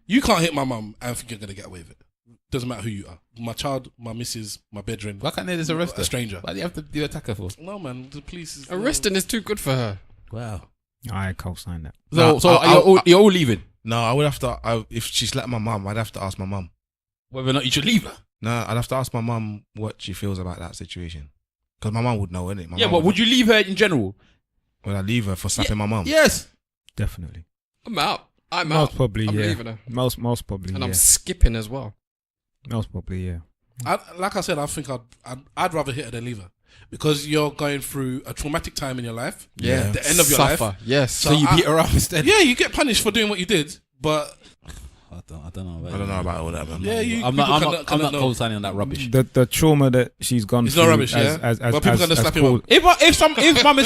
You can't hit my mum and think you're going to get away with it. Doesn't matter who you are. My child, my missus, my bedroom. Why can't they just arrest a stranger? Why do you have to do attack her for? No, man. The police is... Arresting is too good for her. Wow. I co-sign that. So you're all leaving? No, I would have to... if she slapped my mum, I'd have to ask my mum. Whether or not you should leave her? No, I'd have to ask my mum what she feels about that situation. Because my mum would know, innit? But would you leave her in general? Would I leave her for slapping my mum? Yes. Definitely. I'm out. Most probably, I'm yeah. leaving her. Most probably, And yeah. I'm skipping as well. Most probably, yeah. Like I said, I think I'd rather hit her than leave her. Because you're going through a traumatic time in your life. Yeah. The end of your Suffer. life. Yes. So you beat her up instead? Yeah, you get punished for doing what you did, but... I don't know. I don't know about all that, man. Yeah, I'm not co-signing on that rubbish. The trauma that she's gone It's through. not rubbish, yeah? But people can just slap your mum. If mum is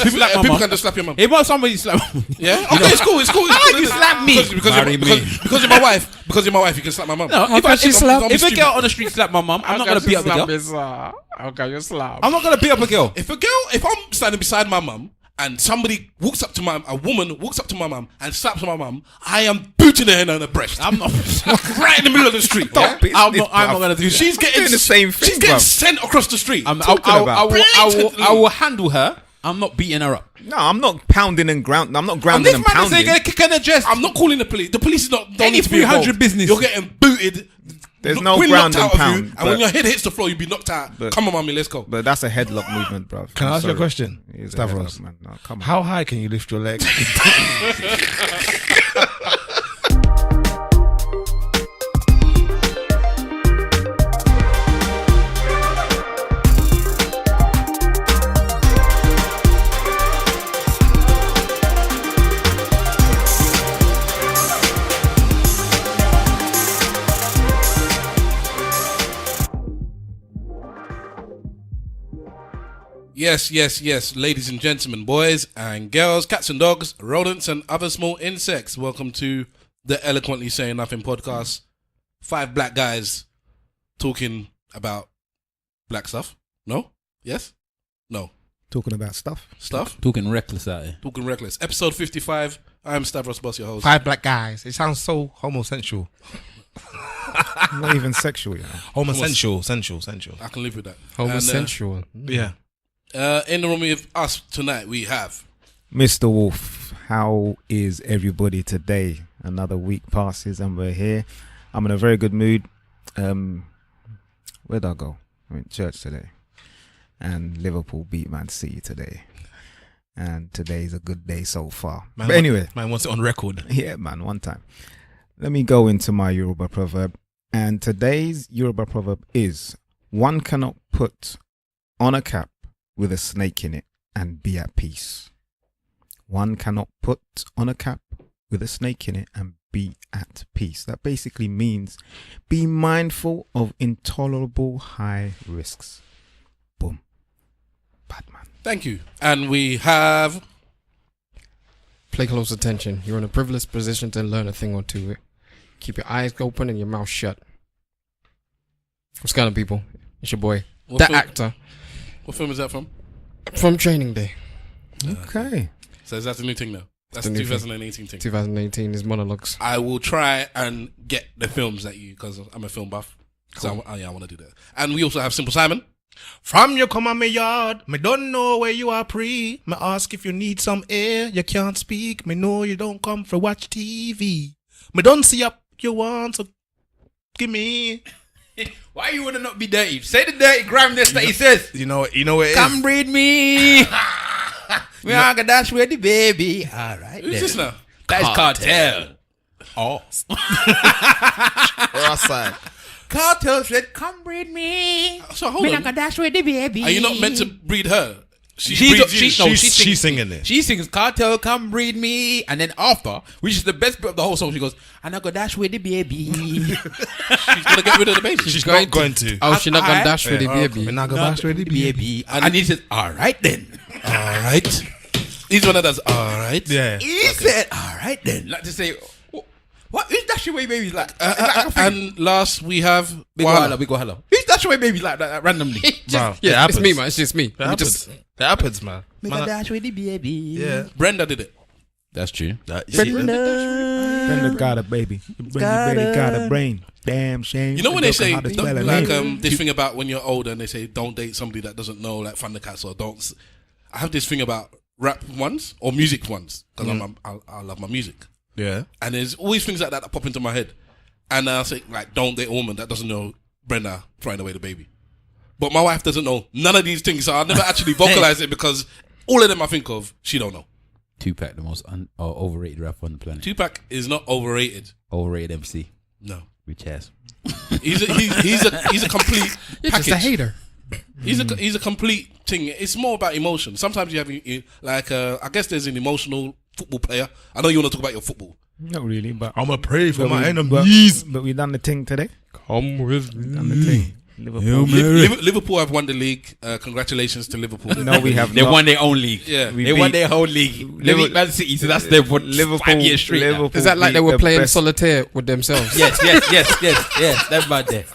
slap my People mum, can just slap your mum. if somebody slap, Yeah? Okay, it's cool. How you slap me? Because you're my wife. Because you're my wife, you can slap my mum. No, if a girl on the street slap my mum, I'm not gonna beat up the girl. How can you slap? I'm not gonna beat up a girl. If I'm standing beside my mum and somebody walks up to a woman walks up to my mum and slaps my mum, I am booting her in the breast. I'm not right in the middle of the street. Yeah? I'm not gonna do that. She's getting doing the same thing. She's getting sent across the street. I will handle her. I'm not beating her up. No, I'm not pounding and ground. I'm not grounding and pounding. They're kick in the chest. I'm not calling the police. The police is not. Don't Any need to be 300 involved. business. You're getting booted. There's no We're ground knocked and out of you, pound. and when your head hits the floor, you'll be knocked out. Come on, mommy, let's go. But that's a headlock movement, bro. Can I ask you a question? It's a Stavros? headlock, man. No, come on. How high can you lift your leg? Yes, ladies and gentlemen, boys and girls, cats and dogs, rodents and other small insects. Welcome to the Eloquently Saying Nothing podcast. 5 black guys talking about black stuff. No? Yes? No. Talking about stuff. Talking reckless out here. Talking reckless. Episode 55. I'm Stavros Boss, your host. 5 black guys. It sounds so homosexual. Not even sexual, you know. Homosexual. I can live with that. Homosexual. Yeah. In the room with us tonight, we have Mr. Wolf. How is everybody today? Another week passes and we're here. I'm in a very good mood. Where'd I go? I went to church today. And Liverpool beat Man City today. And today's a good day so far. But anyway. Man wants it on record. Yeah, man, one time. Let me go into my Yoruba proverb. And today's Yoruba proverb is, one cannot put on a cap with a snake in it and be at peace. One cannot put on a cap with a snake in it and be at peace. That basically means be mindful of intolerable high risks. Boom. Batman. Thank you. And we have Pay close attention. You're in a privileged position to learn a thing or two. Keep your eyes open and your mouth shut. What's going on, people? It's your boy, actor. What film is that from? From Training Day. Okay. So is that the new thing now? That's the the new 2018 thing. 2018 is monologues. I will try and get the films that you, because I'm a film buff. Cool. So I want to do that. And we also have Simple Simon. From you come on my yard, me don't know where you are pre. Me ask if you need some air, you can't speak. Me know you don't come for watch TV. Me don't see up you want, so give me. Why you wanna not be dirty? Say the dirty grimness that he says. You know what it is. Come breed me. We are gonna dash with the baby. All right. Who's this now? That's Cartel. Oh. Outside. Cartel said, "Come breed me." So hold We on. not gonna dash with the baby. Are you not meant to breed her? She's singing it. She sings "Cartel, come breed me," and then after, which is the best bit of the whole song, she goes, "I'm not gonna dash with the baby." She's gonna get rid of the baby. She's not going to. Oh, she's not going to dash with the baby. We're not going to dash with the baby. And he says, "All right then." All right. He's one of those. All right. Yeah. He said, "All right then." Like to say, what is dashing away babies like? And last we have We go hello. Who's dashing away babies like that randomly? Wow. Yeah, It it's me, happens. man. It's just me. That happens, man. We gonna dash with the baby. Yeah. Brenda did it. That's true. So Brenda got a baby. Brenda baby got a brain. Damn shame. You know when they say How to spell her like name. this thing about when you're older and they say don't date somebody that doesn't know like Thundercats or don't. I have this thing about rap ones or music ones because I love my music. Yeah. And there's always things like that pop into my head. And I say, like, don't date a woman that doesn't know Brenda throwing away the baby. But my wife doesn't know none of these things, so I never actually vocalize it because all of them I think of, she don't know. Tupac, the most overrated rapper on the planet. Tupac is not overrated. Overrated MC. No. Rich ass. He's a complete You're package. just a hater. He's a complete thing. It's more about emotion. Sometimes you have, like, I guess there's an emotional football player. I know you want to talk about your football. Not really, but I'm going to pray for my we- enemies. But we done the thing today. Come with We done the thing. Liverpool. Liverpool have won the league. Congratulations to Liverpool. No, we have They not. won their own league. Yeah. We They won beat their whole league. They beat Man City, so that's their Liverpool. 5 years straight. now. Liverpool Is that like beat they were the playing best- solitaire with themselves? Yes. That's bad there.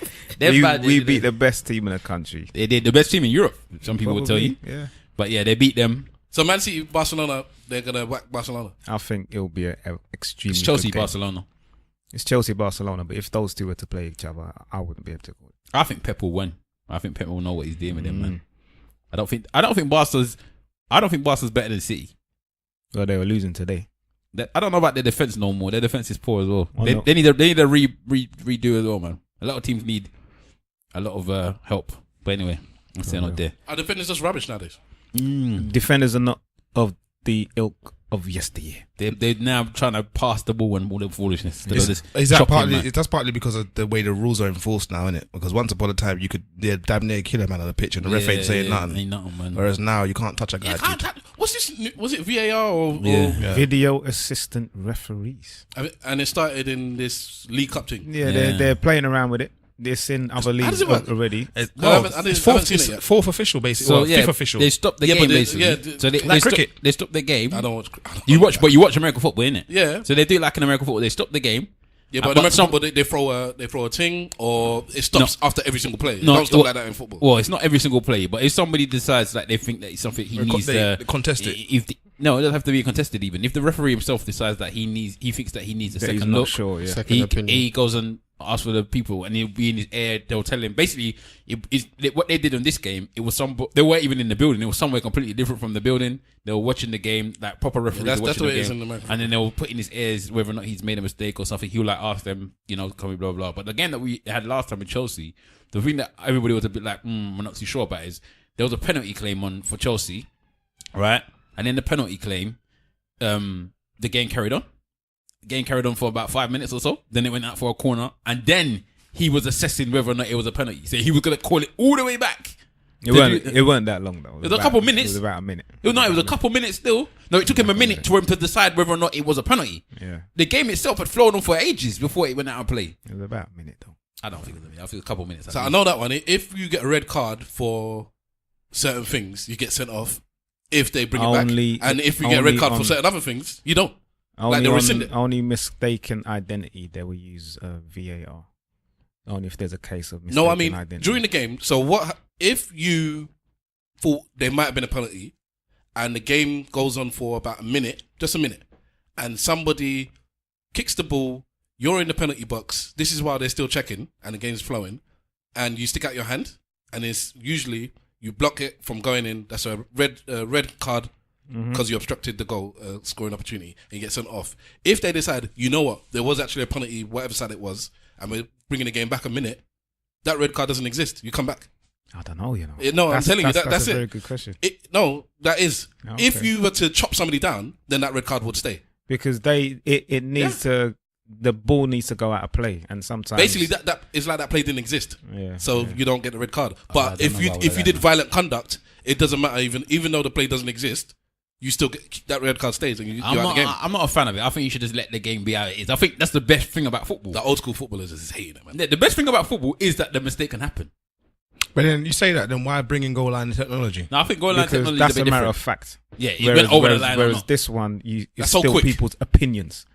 We beat the best team in the country. They did the best team in Europe. Some people would tell you, Yeah. but yeah, they beat them. So Man City, Barcelona, they're going to whack Barcelona. I think it'll be an extremely It's Chelsea, good game. Barcelona. It's Chelsea, Barcelona. But if those two were to play each other, I wouldn't be able to. I think Pep will win. I think Pep will know what he's doing with them, man. I don't think Barca's better than City. Well, they were losing today. I don't know about their defense no more. Their defense is poor as well. Oh, They, no. they need to redo as well, man. A lot of teams need a lot of help. But anyway, I'm saying not there. Our defenders just rubbish nowadays. Defenders are not of the ilk of yesteryear. They're now trying to pass the ball and all the foolishness. Is that partly? That's partly because of the way the rules are enforced now, isn't it? Because once upon a time, you could damn near kill a man on the pitch and the ref ain't saying nothing. Ain't nothing, man. Whereas now, you can't touch a guy. What's this? Was it VAR or? Yeah. Video assistant referees. And it started in this League Cup thing. Yeah, Yeah. they're playing around with it. It's in other does leagues it work? already. It's haven't seen it yet. fourth official, basically. So Well, yeah, fifth official. they stopped the Yeah, game but basically. So like cricket. they stopped the game. I don't watch. You watch American football, innit? Yeah. So they do like in American football. They stop the game. Yeah, but in but American some- football, they throw a ting or it stops after every single play. It No, don't stop well- like that in football. Well, it's not every single play, but if somebody decides like they think that it's something he needs they to contest it. No, it doesn't have to be contested. Even if the referee himself decides that he thinks that he needs a That he's second not look, sure. Yeah. Second opinion. he goes and asks for the people, and he'll be in his ear. They'll tell him basically what they did on this game. It was they weren't even in the building. It was somewhere completely different from the building. They were watching the game, like proper referees. that's watching the way the it is game, in America. and then they will put in his ears whether or not he's made a mistake or something. He'll like ask them, can we blah blah. But the game that we had last time in Chelsea, the thing that everybody was a bit like, we're not too sure about is there was a penalty claim on for Chelsea, right? And then the penalty claim, the game carried on. The game carried on for about 5 minutes or so. Then it went out for a corner, and then he was assessing whether or not it was a penalty. So he was gonna call it all the way back. It weren't that long though. It was a couple minutes. It was about a minute. It was a couple minutes still. No, it took him a minute for him to decide whether or not it was a penalty. Yeah, The game itself had flown on for ages before it went out of play. it was about a minute though. I don't think it was a minute. I think it was a couple minutes. So I know that one. If you get a red card for certain things, you get sent off. If they bring it Only- back, and if you get a red only card for on- certain other things, you don't. Only they on, rescind it. only mistaken identity they will use VAR. Only if there's a case of mistaken No, I mean identity. during the game. So what if you thought there might have been a penalty, and the game goes on for about a minute, just a minute, and somebody kicks the ball, you're in the penalty box. This is while they're still checking, and the game's flowing, and you stick out your hand, and it's usually you block it from going in. That's a red card. Because you obstructed the goal scoring opportunity and you get sent off. If they decide, you know what, there was actually a penalty, whatever side it was, and we're bringing the game back a minute, that red card doesn't exist. You come back. I don't know. No, I'm telling you, that's a it. very good question. No, that is. Okay. If you were to chop somebody down, then that red card would stay. Because it needs to, the ball needs to go out of play, and sometimes Basically, that it's like that play didn't exist. Yeah, So you don't get the red card. But I if don't you know about if you that, did violent conduct, it doesn't matter. Even though the play doesn't exist, you still get that red card stays and you're out of the game. I'm not a fan of it. I think you should just let the game be how it is. I think that's the best thing about football. The old school footballers is hating it, man. The best thing about football is that the mistake can happen. But then you say that, then why bring in goal line technology? Now I think goal line because technology that's is a a bit matter different. of fact. Yeah, it went over the line or Whereas not. this one, it's That's so still quick. people's opinions.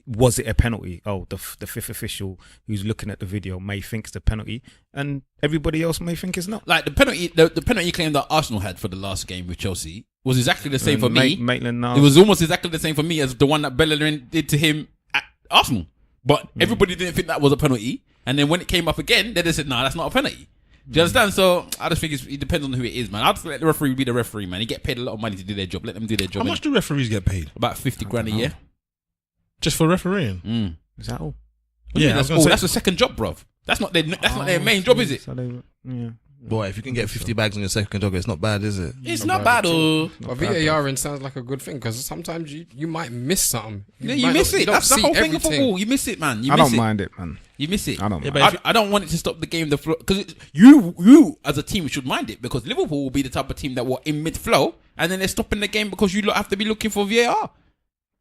Was it a penalty? Oh, the fifth official who's looking at the video may think it's a penalty, and everybody else may think it's not. Like the penalty claim that Arsenal had for the last game with Chelsea was exactly the same for me. Maitland, It was almost exactly the same for me as the one that Bellerin did to him Arsenal. But everybody didn't think that was a penalty. And then when it came up again, they just said, "Nah, that's not a penalty." Do you understand? So I just think it depends on who it is, man. I'll just let the referee be the referee, man. He get paid a lot of money to do their job. Let them do their job. How much do referees get paid? About 50 grand a year. Just for refereeing? Is that all? Yeah, that's the second job, bruv. That's not their main job, is it? So yeah. Boy, if you can get 50 bags on your second job, it's not bad, is it? It's not bad, though. But VAR sounds like a good thing because sometimes you might miss something. You miss it. That's the whole thing of football. You miss it, man. I don't mind it, man. You miss it. I don't mind. I don't want it to stop the game. Because you as a team should mind it because Liverpool will be the type of team that were in mid flow and then they're stopping the game because you have to be looking for VAR.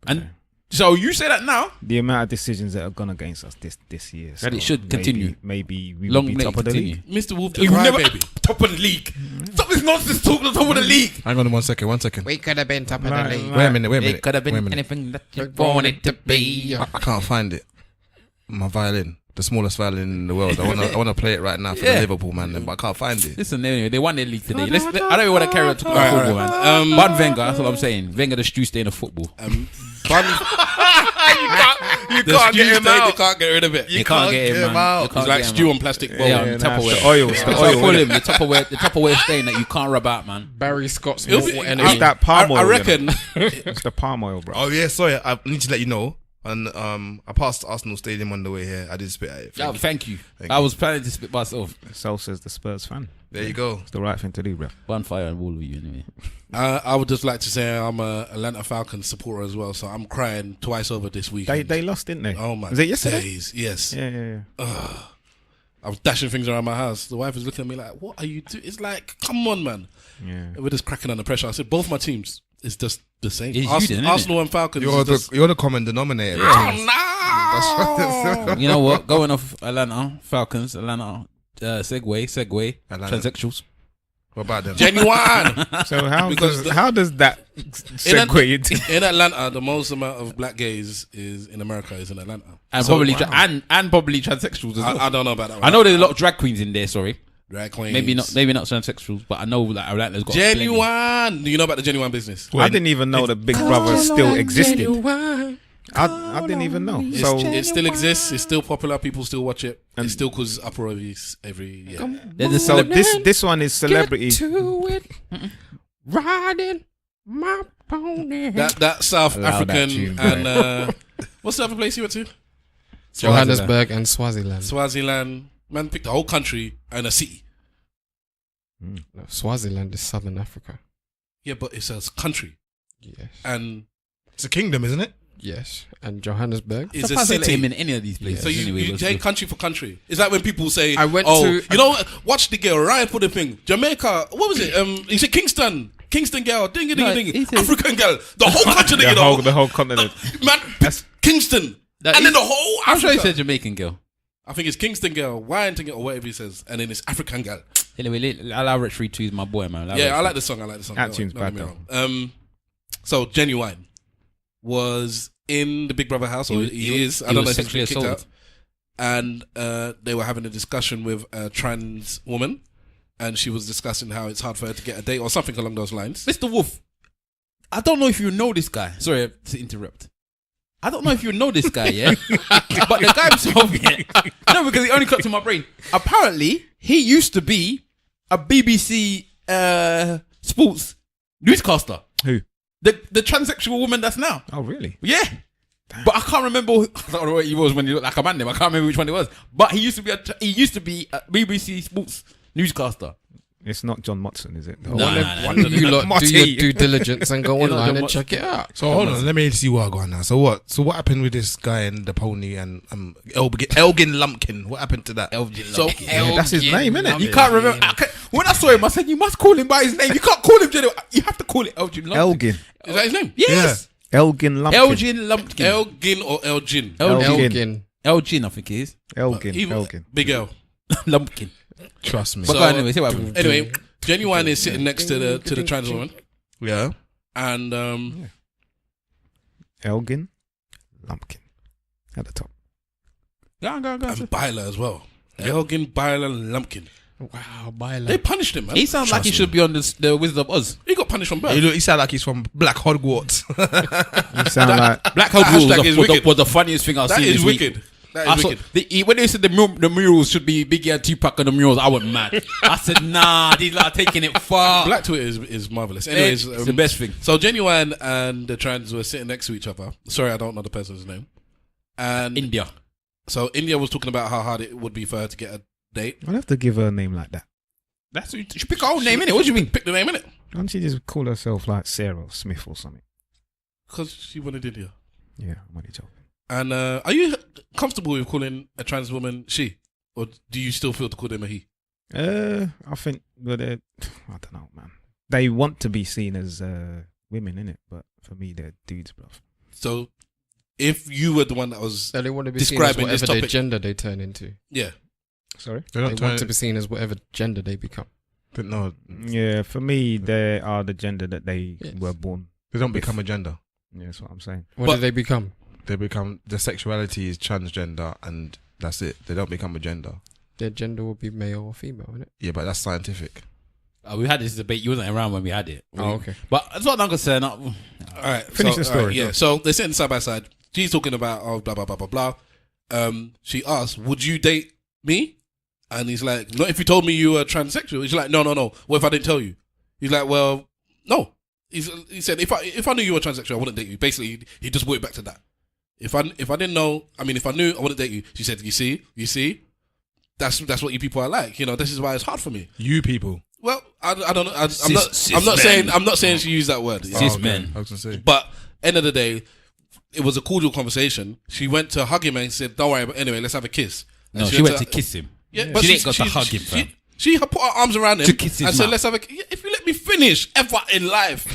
And so you say that now. The amount of decisions that have gone against us this year. That it should continue. Maybe we will be top of the league. Mr. Wolf, You never top of the league. Stop this nonsense talking on top of the league. Hang on 1 second. We could have been top of the league. Wait a minute. It could have been anything that you wanted to be. I can't find it. My violin. The smallest violin in the world. I want to play it right now for the Liverpool man, but I can't find it. Listen, anyway, they won their league today. I don't even want to carry on talking about football, man. Ban Wenger, that's what I'm saying. Wenger, the stew stain of football. You can't get him out. You can't get rid of it. You can't get him out. It's like stew on plastic bowl. Yeah, Tupperware. The oil. That's what I call him. The Tupperware stain that you can't rub out, man. Barry Scott's It'll be- mortal It's enemy. that palm oil. I reckon. It's the palm oil, bro. Oh yeah, sorry. I need to let you know. And I passed Arsenal Stadium on the way here. I did spit at it. Thank you. Thank I you. was planning to spit myself. So says the Spurs fan. There you go. It's the right thing to do, bro. Bonfire and all of you, anyway. I would just like to say I'm a Atlanta Falcons supporter as well, so I'm crying twice over this weekend. They lost, didn't they? Oh my Was it yesterday? days. Yes. Yeah. I was dashing things around my house. The wife was looking at me like, "What are you doing?" It's like, come on, man. Yeah. We're just cracking under pressure. I said, both my teams is just the same. It's you Arsenal, then, isn't Arsenal and Falcons. You're the common denominator. Oh no! You know what? Going off Atlanta Falcons, Atlanta segue, Atlanta. transsexuals. What about them? Genuine. So how Because does that segue into? In Atlanta, the most amount of black gays is in America is in Atlanta, And So, probably wow. and probably transsexuals as well. I don't know about that one. I know there's a lot of drag queens in there. Sorry, drag queens. maybe not transsexuals, but I know that Atlanta's got plenty. Genuine. Do you know about the Genuine business? I didn't even know the Big Brother still existed. I didn't even know. So It still exists. It's still popular. People still watch it. And it still causes uproar every year. There's a so celeb- this one is celebrity. Get to it. Riding my pony. That South Allow that African tune, and what's the other place you went to? Johannesburg and Swaziland. Swaziland. Man picked the whole country and a city. No, Swaziland is Southern Africa. Yeah, but it's a country Yes. and It's a kingdom, isn't it? Yes. And Johannesburg. it's a Sometimes they let him city. in any of these places. So you anyway, you but take still. country for country. It's like when people say, I went "Oh, to- you know, watch the girl right for the thing." Jamaica, what was it? He said Kingston girl, ding No, ding, he said- African girl, the whole country, you know, The whole continent. man, Kingston, That and then is- the whole I'm sure he Africa. said Jamaican girl. I think it's Kingston girl, Warrington girl, or whatever he says, and then it's African girl. Anyway, allow Rich 3-2 is my boy, man. Yeah, I like the song. That tune's Don't get bad, me wrong. So Genuine was in the Big Brother house, or he is. I don't know if he's been kicked out. And they were having a discussion with a trans woman, and she was discussing how it's hard for her to get a date or something along those lines. Mr. Wolf, I don't know if you know this guy. Sorry to interrupt. I don't know if you know this guy, yeah? But the guy himself, yeah. No, because it only cut to my brain. Apparently, he used to be a BBC sports newscaster. Who? The transsexual woman that's now. Oh, really? Yeah. But I can't remember. I don't know what he was when he looked like a man name. I can't remember which one it was. But he used to be a BBC sports newscaster. It's not John Motson, is it? No, no, no. You lot do Marty. your due diligence and go You're not online the and mo- check it out. So hold on, let me see what I got now. So what happened with this guy and the pony and Elgin Lumpkin? What happened to that? So Yeah, that's his name, isn't it? you can't remember. When I saw him, I said, "You must call him by his name. You can't call him General. You have to call it Elgin Lumpkin." Elgin. Is that his name? Yes. Elgin Lumpkin. Elgin Lumpkin. Elgin or Elgin? Elgin. Elgin, I think it is. Elgin. Even- Elgin. Big L. Lumpkin. Trust me. But go on anyway, say what happened. Anyway, Genuine is sitting next to the trans woman, Yeah. and Elgin Lumpkin. At the top. Go on. and Byler as well. Elgin, Byler, Lumpkin. Wow, violent. They punished him, man. He sounds like he should be on the Wizard of Oz. He got punished from birth. He sound like he's from Black Hogwarts. You sound like Black Hole hashtag is wicked. was the funniest thing I've That seen is this week. wicked. That I is saw, wicked. when they said the murals should be Biggie and Tupac on the murals, I went mad. I said, nah, these are taking it far. Black Twitter is marvelous. Anyways, It's the best thing. So Ginuwine and the trans were sitting next to each other. Sorry, I don't know the person's name. And India. So India was talking about how hard it would be for her to get a date. I'd have to give her a name like that. That's what you pick her own name, innit? What do you mean? Pick the name, innit? Why don't she just call herself like Sarah Smith or something? Because she wanted India. Yeah, I'm only joking. And are you comfortable with calling a trans woman she? Or do you still feel to call them a he? I think, but I don't know, man. They want to be seen as women, innit? But for me, they're dudes, bruv. So if you were the one that was So they want to be seen as describing this whatever topic, gender they turn into. yeah. Sorry? They want to be seen as whatever gender they become. No, Yeah, for me, they are the gender that they were born. they don't become a gender. Yeah, that's what I'm saying. What But- do they become? They become, the sexuality is transgender and that's it. They don't become a gender. Their gender will be male or female, isn't it? Yeah, but that's scientific. We had this debate. You wasn't around when we had it. Oh, okay. But that's what I'm concerned. All right. Finish the story. Yeah. So they're sitting side by side. She's talking about blah blah blah blah blah. She asked, "Would you date me?" And he's like, "Not if you told me you were transsexual." She's like, "No. What if I didn't tell you?" He's like, "Well, no." He said, "If I knew you were transsexual, I wouldn't date you." Basically, he just brought it back to that. If I didn't know, I mean, if I knew, I wouldn't date you. She said, "You see, that's what you people are like. You know, this is why it's hard for me." You people. Well, I don't know. I'm Cis not saying she used that word. Cis men. I was going to say. But end of the day, it was a cordial conversation. She went to hug him and said, "Don't worry, but anyway, let's have a kiss." And No, she went to kiss him. Yeah, She but didn't go to hug him, fam. She put her arms around him To kiss his and said, mouth. "Let's have a." If you let me finish, ever in life,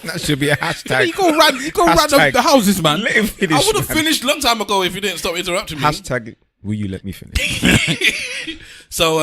That should be a hashtag. You go run Hashtag. the houses, man. Let him finish. I would have man. finished long time ago if you didn't stop interrupting me. Hashtag, will you let me finish? So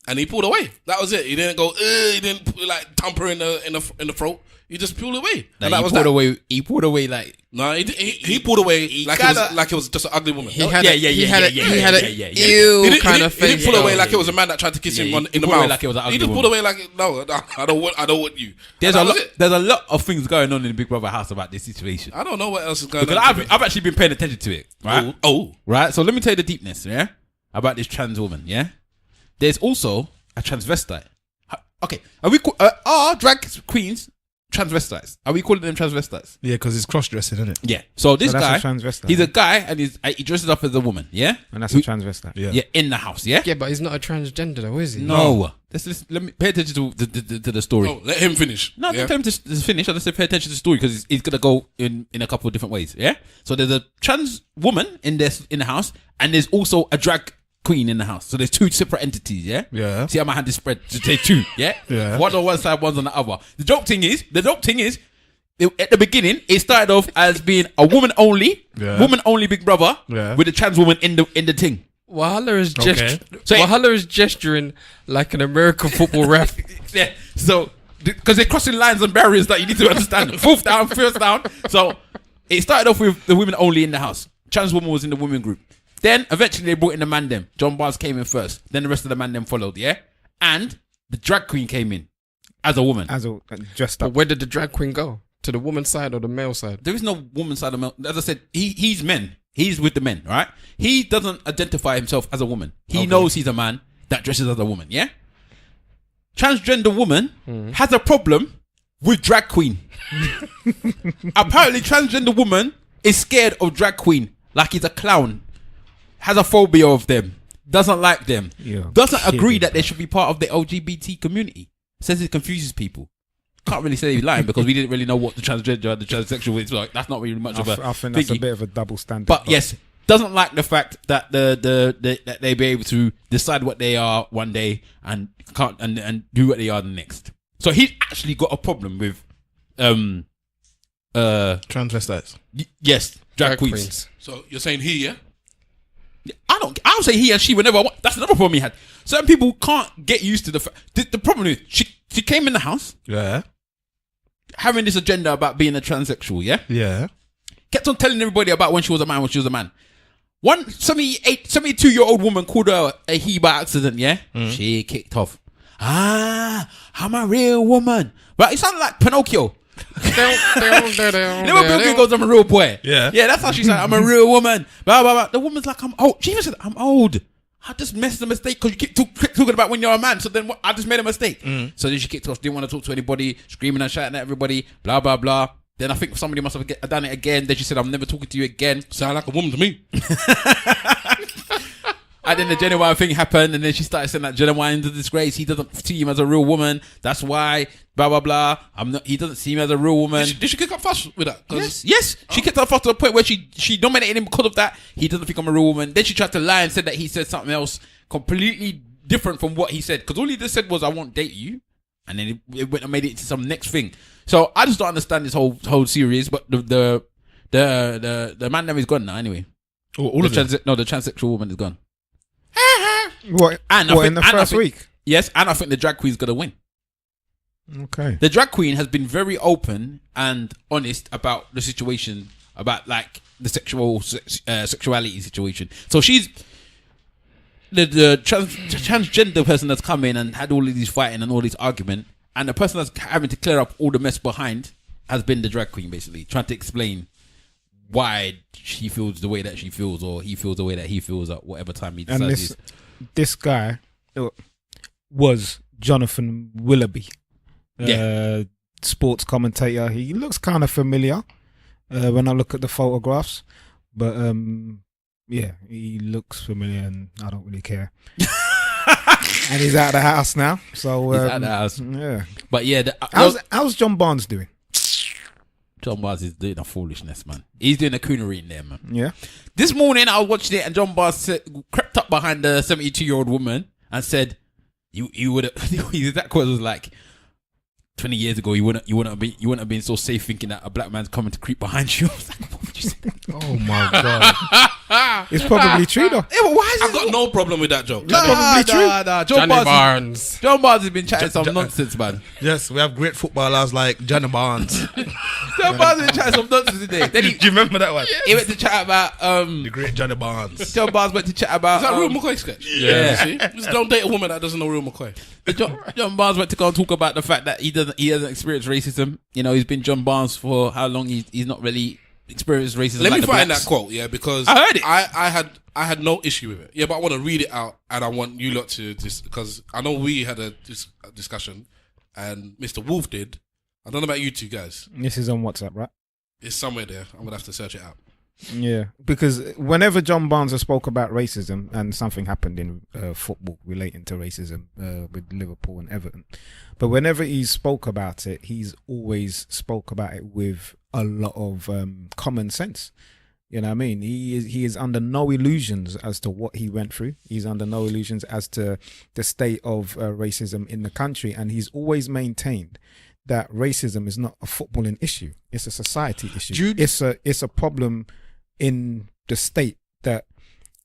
and he pulled away. That was it. He didn't go. He didn't like thump her in the throat. He just pulled away. And that was that. He pulled away like No, he pulled away like it was just an ugly woman. He had yeah, a yeah, he yeah, had a yeah, he yeah, had yeah, a yeah, yeah. ew He didn't, kind he of didn't, he face. didn't pull away Yeah, like yeah, it was a man that tried to kiss him yeah, in he the pulled away mouth. like it was an He ugly just pulled woman. away like no, I don't want you. There's And a that was lot. it. There's a lot of things going on in the Big Brother house about this situation. I don't know what else is going Because on. I've actually been paying attention to it, right? Oh, Right. So let me tell you the deepness, yeah, about this trans woman. Yeah, there's also a transvestite. Okay, are drag queens transvestites? Are we calling them transvestites? Yeah, because it's cross-dressing, isn't it? Yeah. So this So that's guy, a transvestite. he's a guy, and he dresses up as a woman. Yeah, And that's a transvestite. Yeah. yeah, in the house. Yeah. Yeah, but he's not a transgender though, is he? No. Let me pay attention to the story. oh, let him finish. No, yeah? don't tell him to finish. I just say pay attention to the story because he's gonna go in a couple of different ways. Yeah. So there's a trans woman in the house, and there's also a drag queen in the house. So there's two separate entities. Yeah. Yeah. See how my hand is spread to say two. Yeah. Yeah. One on one side, one's on the other. The dope thing is, at the beginning, it started off as being a woman only Big Brother Yeah. with a trans woman in the thing. Wahala is Okay. Wahala is gesturing like an American football ref. Yeah. So, because they're crossing lines and barriers that you need to understand. Fourth down, first down. So, it started off with the women only in the house. Trans woman was in the women group. Then, eventually, they brought in the man them. John Barnes came in first. Then the rest of the man them followed, yeah? And the drag queen came in as a woman. As a dressed But up. where did the drag queen go? To the woman's side or the male side? There is no woman side of male. As I said, he's men. He's with the men, right? He doesn't identify himself as a woman. He knows he's a man that dresses as a woman, yeah? Transgender woman has a problem with drag queen. Apparently, transgender woman is scared of drag queen. Like he's a clown. Has a phobia of them. Doesn't like them. Yeah. Doesn't agree Kidding, that they should be part of the LGBT community. Says it confuses people. Can't really say he's lying because we didn't really know what the transgender and the transsexual is. Like, that's not really much of a I think that's a thingy. bit of a double standard. But yes, doesn't like the fact that that they be able to decide what they are one day and can't and do what they are the next. So he's actually got a problem with Transvestites. yes, drag queens. So you're saying he, yeah? I don't say he and she whenever I want. That's another problem he had. Certain people can't get used to the fact. The problem is she came in the house Yeah. having this agenda about being a transsexual, yeah? Yeah. Kept on telling everybody about when she was a man, One 72-year-old woman called her a he by accident, yeah? She kicked off. I'm a real woman. But it sounded like Pinocchio. Never Pinocchio goes, I'm a real boy. Yeah. Yeah, that's how she said, I'm a real woman. Blah, blah, blah. The woman's like, I'm old. She even said, I'm old. I just messed a mistake because you keep talking about when you're a man. So then I just made a mistake. So then she kicked off, didn't want to talk to anybody, screaming and shouting at everybody, blah, blah, blah. Then I think somebody must have done it again. Then she said, I'm never talking to you again. Sound like a woman to me. And then the Ginuwine thing happened, and then she started saying that Ginuwine's a disgrace. He doesn't see him as a real woman. That's why, blah, blah, blah. He doesn't see him as a real woman. Did she kick up fuss with that? Yes. She kicked up fuss to the point where she dominated him because of that. He doesn't think I'm a real woman. Then she tried to lie and said that he said something else completely different from what he said. Because all he just said was, I won't date you. And then it went and made it into some next thing. So I just don't understand this whole series. But the man name is gone now anyway. All of them? The transsexual woman is gone. What? And In the first week? Yes, and I think the drag queen's gonna win. Okay. The drag queen has been very open and honest about the situation, about like the sexuality situation. So she's the transgender person that's come in and had all of these fighting and all this argument, and the person that's having to clear up all the mess behind has been the drag queen, basically trying to explain why she feels the way that she feels, or he feels the way that he feels at whatever time he decides. And this guy was Jonathan Willoughby, sports commentator. He looks kind of familiar when I look at the photographs, but yeah, he looks familiar, and I don't really care. And he's out of the house now, so He's out of the house. Yeah, But yeah, how's John Barnes doing? John Barnes is doing a foolishness, man. He's doing a coonery in there, man. Yeah. This morning I was watching it, and John Barnes crept up behind the 72-year-old woman and said, "You would have." That quote was like, 20 years ago, you wouldn't have been so safe thinking that a black man's coming to creep behind you. I was like, what would you say? Oh my god. It's probably true though. Yeah, but why is I've got no problem with that joke. It's probably true. Johnny Barnes. John Barnes has been chatting some nonsense, man. Yes, we have great footballers like Johnny Barnes. John Barnes has been chatting some nonsense today. Then Do you remember that one? he went to chat about The great Johnny Barnes. John Barnes went to chat about Is that a real McCoy sketch? Yeah. See? Just don't date a woman that doesn't know real McCoy. John Barnes went to go and talk about the fact that he doesn't experience racism. You know, he's been John Barnes for how long? He's not really experienced racism. Let like me the find blacks. that quote, yeah, because I heard it. I had no issue with it. Yeah, but I want to read it out, and I want you lot to because I know we had a discussion, and Mr. Wolf did. I don't know about you two guys. This is on WhatsApp, right? It's somewhere there. I'm gonna have to search it out. Yeah, because whenever John Barnes has spoke about racism, and something happened in football relating to racism with Liverpool and Everton, but whenever he spoke about it, he's always spoke about it with a lot of common sense. You know what I mean? He is under no illusions as to what he went through. He's under no illusions as to the state of racism in the country, and he's always maintained that racism is not a footballing issue; it's a society issue. Jude? It's a problem in the state that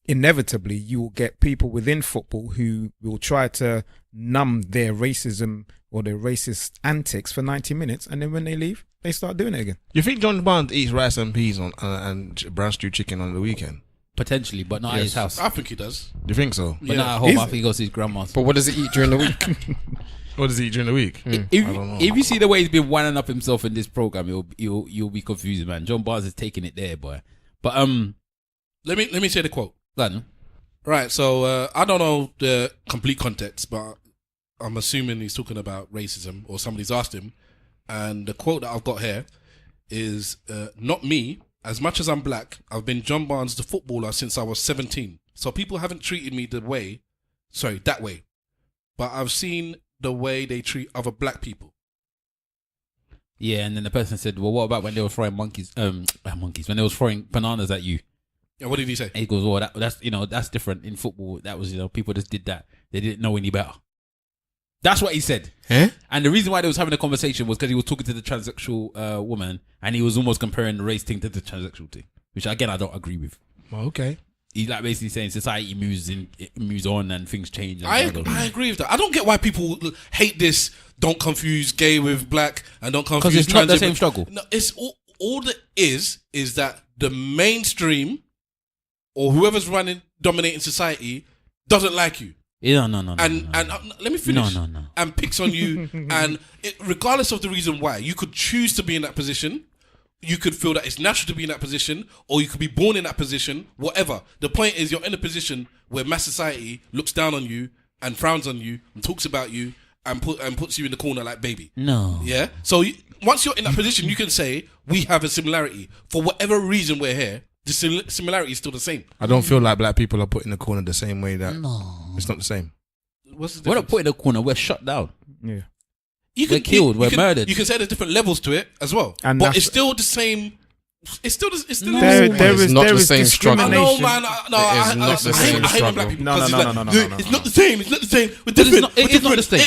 inevitably you will get people within football who will try to numb their racism or their racist antics for 90 minutes, and then when they leave, they start doing it again. You think John Barnes eats rice and peas and brown stew chicken on the weekend? Potentially, but not at his house. I think he does. Do you think so? But not at home. I think he goes to his grandma's. But what does he eat during the week? What does he eat during the week? If you see the way he's been winding up himself in this program, you'll be confused, man. John Barnes is taking it there, boy. But let me say the quote. go on. Right, so I don't know the complete context, but I'm assuming he's talking about racism, or somebody's asked him. And the quote that I've got here is, not me. As much as I'm black, I've been John Barnes the footballer since I was 17. So people haven't treated me that way. But I've seen the way they treat other black people. Yeah, and then the person said, well, what about when they were throwing when they was throwing bananas at you? Yeah, what did he say? And he goes, oh, that's different in football. That was, people just did that. They didn't know any better. That's what he said. Huh? And the reason why they was having a conversation was because he was talking to the transsexual woman, and he was almost comparing the race thing to the transsexual thing, which again I don't agree with. Okay. He's like basically saying society moves on and things change. And I agree with that. I don't get why people hate this. Don't confuse gay with black, and don't confuse because it's not the trans same with- struggle. No, it's all that is that the mainstream or whoever's dominating society doesn't like you. Yeah, no. And let me finish. No. And picks on you, and regardless of the reason why, you could choose to be in that position. You could feel that it's natural to be in that position, or you could be born in that position. Whatever. The point is, you're in a position where mass society looks down on you and frowns on you and talks about you and puts you in the corner like baby. No. Yeah. So once you're in that position, you can say we have a similarity. For whatever reason we're here, the similarity is still the same. I don't feel like black people are put in the corner the same way that it's not the same. What's the difference? We're not put in a corner. We're shut down. Yeah. We're killed. We're murdered. You can say there's different levels to it as well, And but it's still the same. It's still the It's same. not the same struggle. I know, man. I hate when black people. No. It's not the same. It's not the same. We're different. It's not the same.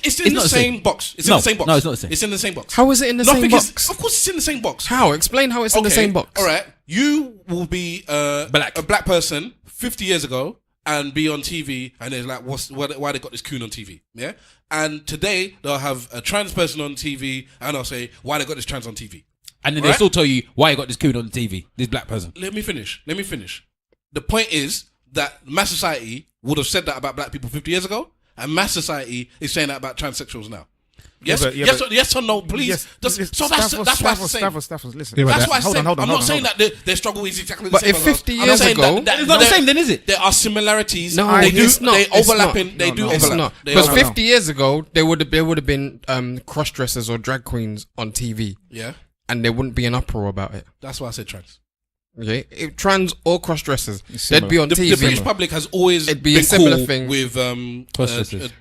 It's in the same box. It's in the same box. No, it's not the same. It's in the same box. How is it in the same box? Of course, it's in the same box. How? Explain how it's in the same box. All right. You will be a black person 50 years ago and be on TV, and it's like, why they got this coon on TV? Yeah. And today they'll have a trans person on TV, and I'll say, why they got this trans on TV? And then they still tell you why you got this coon on the TV, this black person. Let me finish. The point is that mass society would have said that about black people 50 years ago, and mass society is saying that about transsexuals now. Yes, yes or no, please. Yes. So that's why it's the same. Stavros, listen. That's why I said, Hold on, I'm not saying that their struggle is exactly the But same. if 50 years ago, It's not the same, then is it? There are similarities. No, they do. it's not. They It's overlapping. not. They do it's overlap. not. They Because overlap. 50 years ago, there would have been cross dressers or drag queens on TV, Yeah, and there wouldn't be an uproar about it. that's why I said trans. Okay, if trans or cross dressers, similar. they'd be on The TV. British public has always It'd be been a similar cool thing. with Cross-dressers.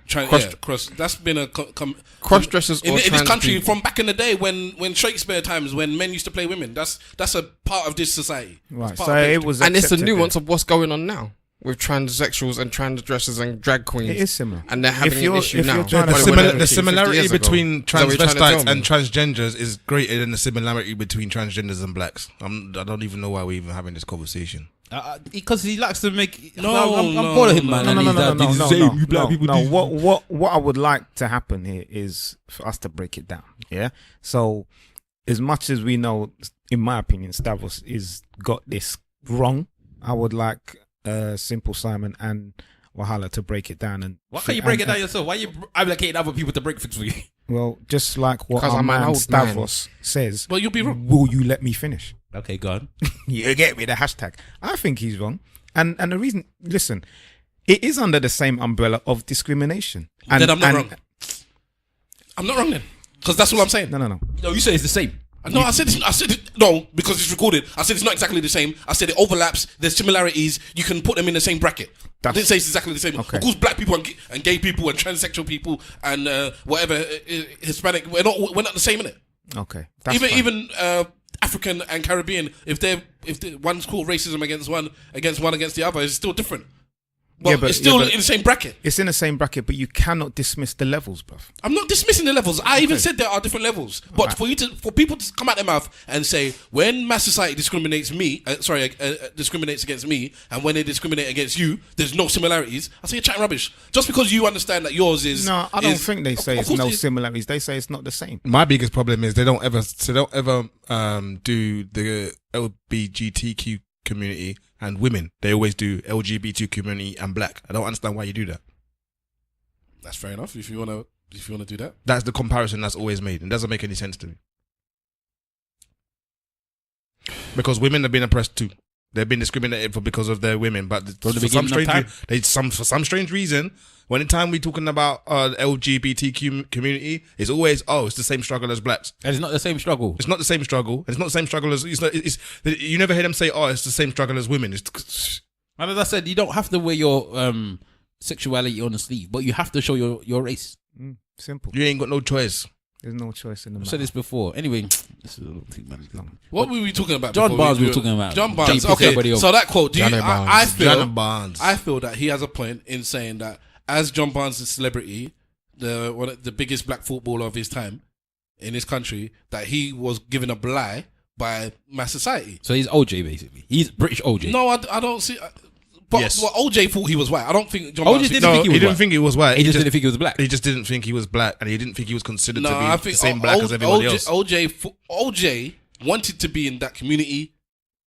cross. That's been a Cross dressers in or this trans country people. from back in the day when Shakespeare times when men used to play women. That's a part of this society. Right. It's part So of it was And it's the accepted nuance of what's going on now with transsexuals and transdressers and drag queens. then. It is similar. And they're having an issue now. trying to But say- it wasn't The 50 similarity years ago. between Is that what you're trying to transvestites tell and me? transgenders is greater than the similarity between transgenders and blacks. I don't even know why we're even having this conversation. Because he likes to make. No, I'm no, bored of him, man. What I would like to happen here is for us to break it down. Yeah. So, as much as we know, in my opinion, Stavros is got this wrong. I would like Simple Simon and Wahala to break it down. And Why can't you break it down yourself? Why are you advocating other people to break things for you? well, just like what 'Cause our I'm an man old Stavros says. Well, you'll be wrong. Will you let me finish? Okay, go on. You get me, the hashtag. I think he's wrong. And the reason, listen, it is under the same umbrella of discrimination. And, Then I'm not wrong. I'm not wrong then, because that's what I'm saying. No. No, you say it's the same. No, I said no because it's recorded. I said it's not exactly the same. I said it overlaps. There's similarities. You can put them in the same bracket. I didn't say it's exactly the same. Okay. Of course, black people and gay people and transsexual people and whatever Hispanic, we're not the same in it. Okay. That's fine. Even African and Caribbean, if one's called racism against the other, it's still different. But it's still in the same bracket. It's in the same bracket, but you cannot dismiss the levels, bruv. I'm not dismissing the levels. I even said there are different levels. But for people to come out their mouth and say when mass society discriminates against me, and when they discriminate against you, there's no similarities. I say you're chatting rubbish. Just because you understand that yours is. No, I don't think they say it's no similarities. They say it's not the same. My biggest problem is they don't ever do the LGBTQ community and women. They always do LGBT community and black. I don't understand why you do that. That's fair enough. If you wanna do that, That's the comparison that's always made. It doesn't make any sense to me. Because women have been oppressed too. They've been discriminated because of their women, but for some strange reason, when the time we're talking about LGBTQ community, it's always it's the same struggle as blacks. And it's not the same struggle. It's not the same struggle. It's not the same struggle as you never hear them say, it's the same struggle as women. It's And as I said, you don't have to wear your sexuality on the sleeve, but you have to show your race. Simple. you ain't got no choice. There's no choice in the I've matter. said this before. Anyway, this is a little too long. what were we talking about? John before Barnes we were talking about. John Barnes. Deep Okay, everybody so that quote. Johnny Barnes. I feel that he has a point in saying that as John Barnes is a celebrity, the biggest black footballer of his time in this country, that he was given a lie by mass society. So he's OJ basically. He's British OJ. No, I don't see. But Yes. OJ thought he was white. I don't think John OJ Barnes didn't No, think he was didn't white. think he was white. He just didn't think he was black. He just didn't think he was black, and he didn't think he was considered No, to be I the think same black as everybody else. OJ wanted to be in that community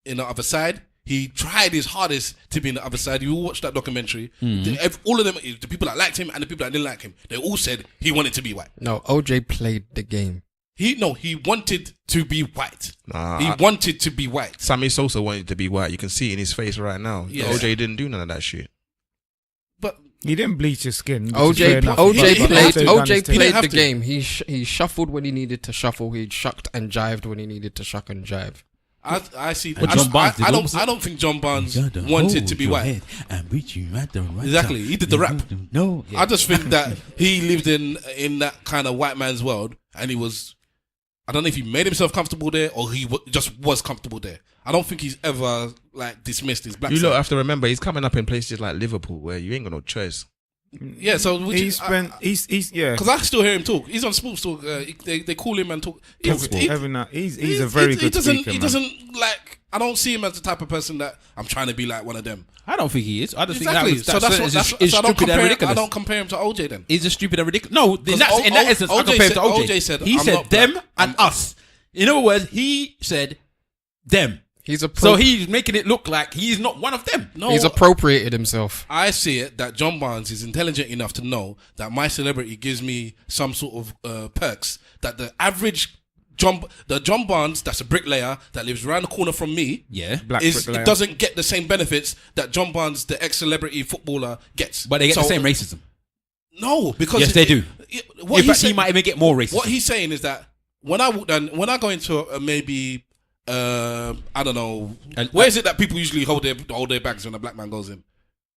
in the other side. he tried his hardest to be in the other side. You all watched that documentary. All of them, the people that liked him and the people that didn't like him, they all said he wanted to be white. No, OJ played the game. He wanted to be white. Nah, he wanted to be white. Sammy Sosa wanted to be white. You can see it in his face right now. Yeah. OJ didn't do none of that shit. But He didn't bleach his skin. which is OJ fair enough. OJ He played didn't have to. OJ He didn't played have the to. game. He shuffled when he needed to shuffle. He shucked and jived when he needed to shuck and jive. I see. But John Barnes did I opposite. don't think John Barnes wanted to be white. Exactly. He did the rap. No, I just think that he lived in that kind of white man's world, and he was. I don't know if he made himself comfortable there or he just was comfortable there. I don't think he's ever like dismissed his black You side. lot have to remember, he's coming up in places like Liverpool where you ain't got no choice. Yeah, so He's yeah. because I still hear him talk. He's on Sports Talk. They call him and talk. Every night. He's a very good speaker, He man. doesn't like. I don't see him as the type of person that I'm trying to be like one of them. I don't think he is. I just Exactly. think that was, So it's I don't stupid and compare. ridiculous. I don't compare him to OJ then. He's just stupid and ridiculous. No, in that O- essence, I OJ compare him to said- OJ. OJ said, he "I'm said not them black. and us. In other words, he said them. He's So he's making it look like he's not one of them. No, he's appropriated himself. I see it that John Barnes is intelligent enough to know that my celebrity gives me some sort of perks that the average John Barnes that's a bricklayer that lives around the corner from me Black bricklayer. it doesn't get the same benefits that John Barnes, the ex-celebrity footballer, gets. But they get So- the same racism. No, because Yes, they do. What In he's fact, saying, he might even get more racism. what he's saying is that when I go into maybe I don't know, where is it that people usually hold their bags when a black man goes in?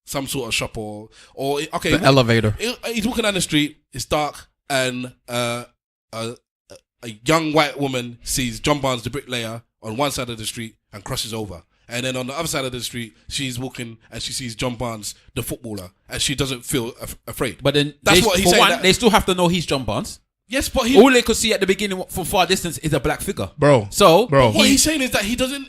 Some sort of shop or okay, The elevator. He's walking down the street. It's dark, and a young white woman sees John Barnes, the bricklayer, on one side of the street and crosses over. And then on the other side of the street, she's walking and she sees John Barnes, the footballer, and she doesn't feel afraid. But then, That's what he's for saying, one, that- they still have to know he's John Barnes. Yes, but All they could see at the beginning from far distance is a black figure. Bro. So, what he's saying is that he doesn't.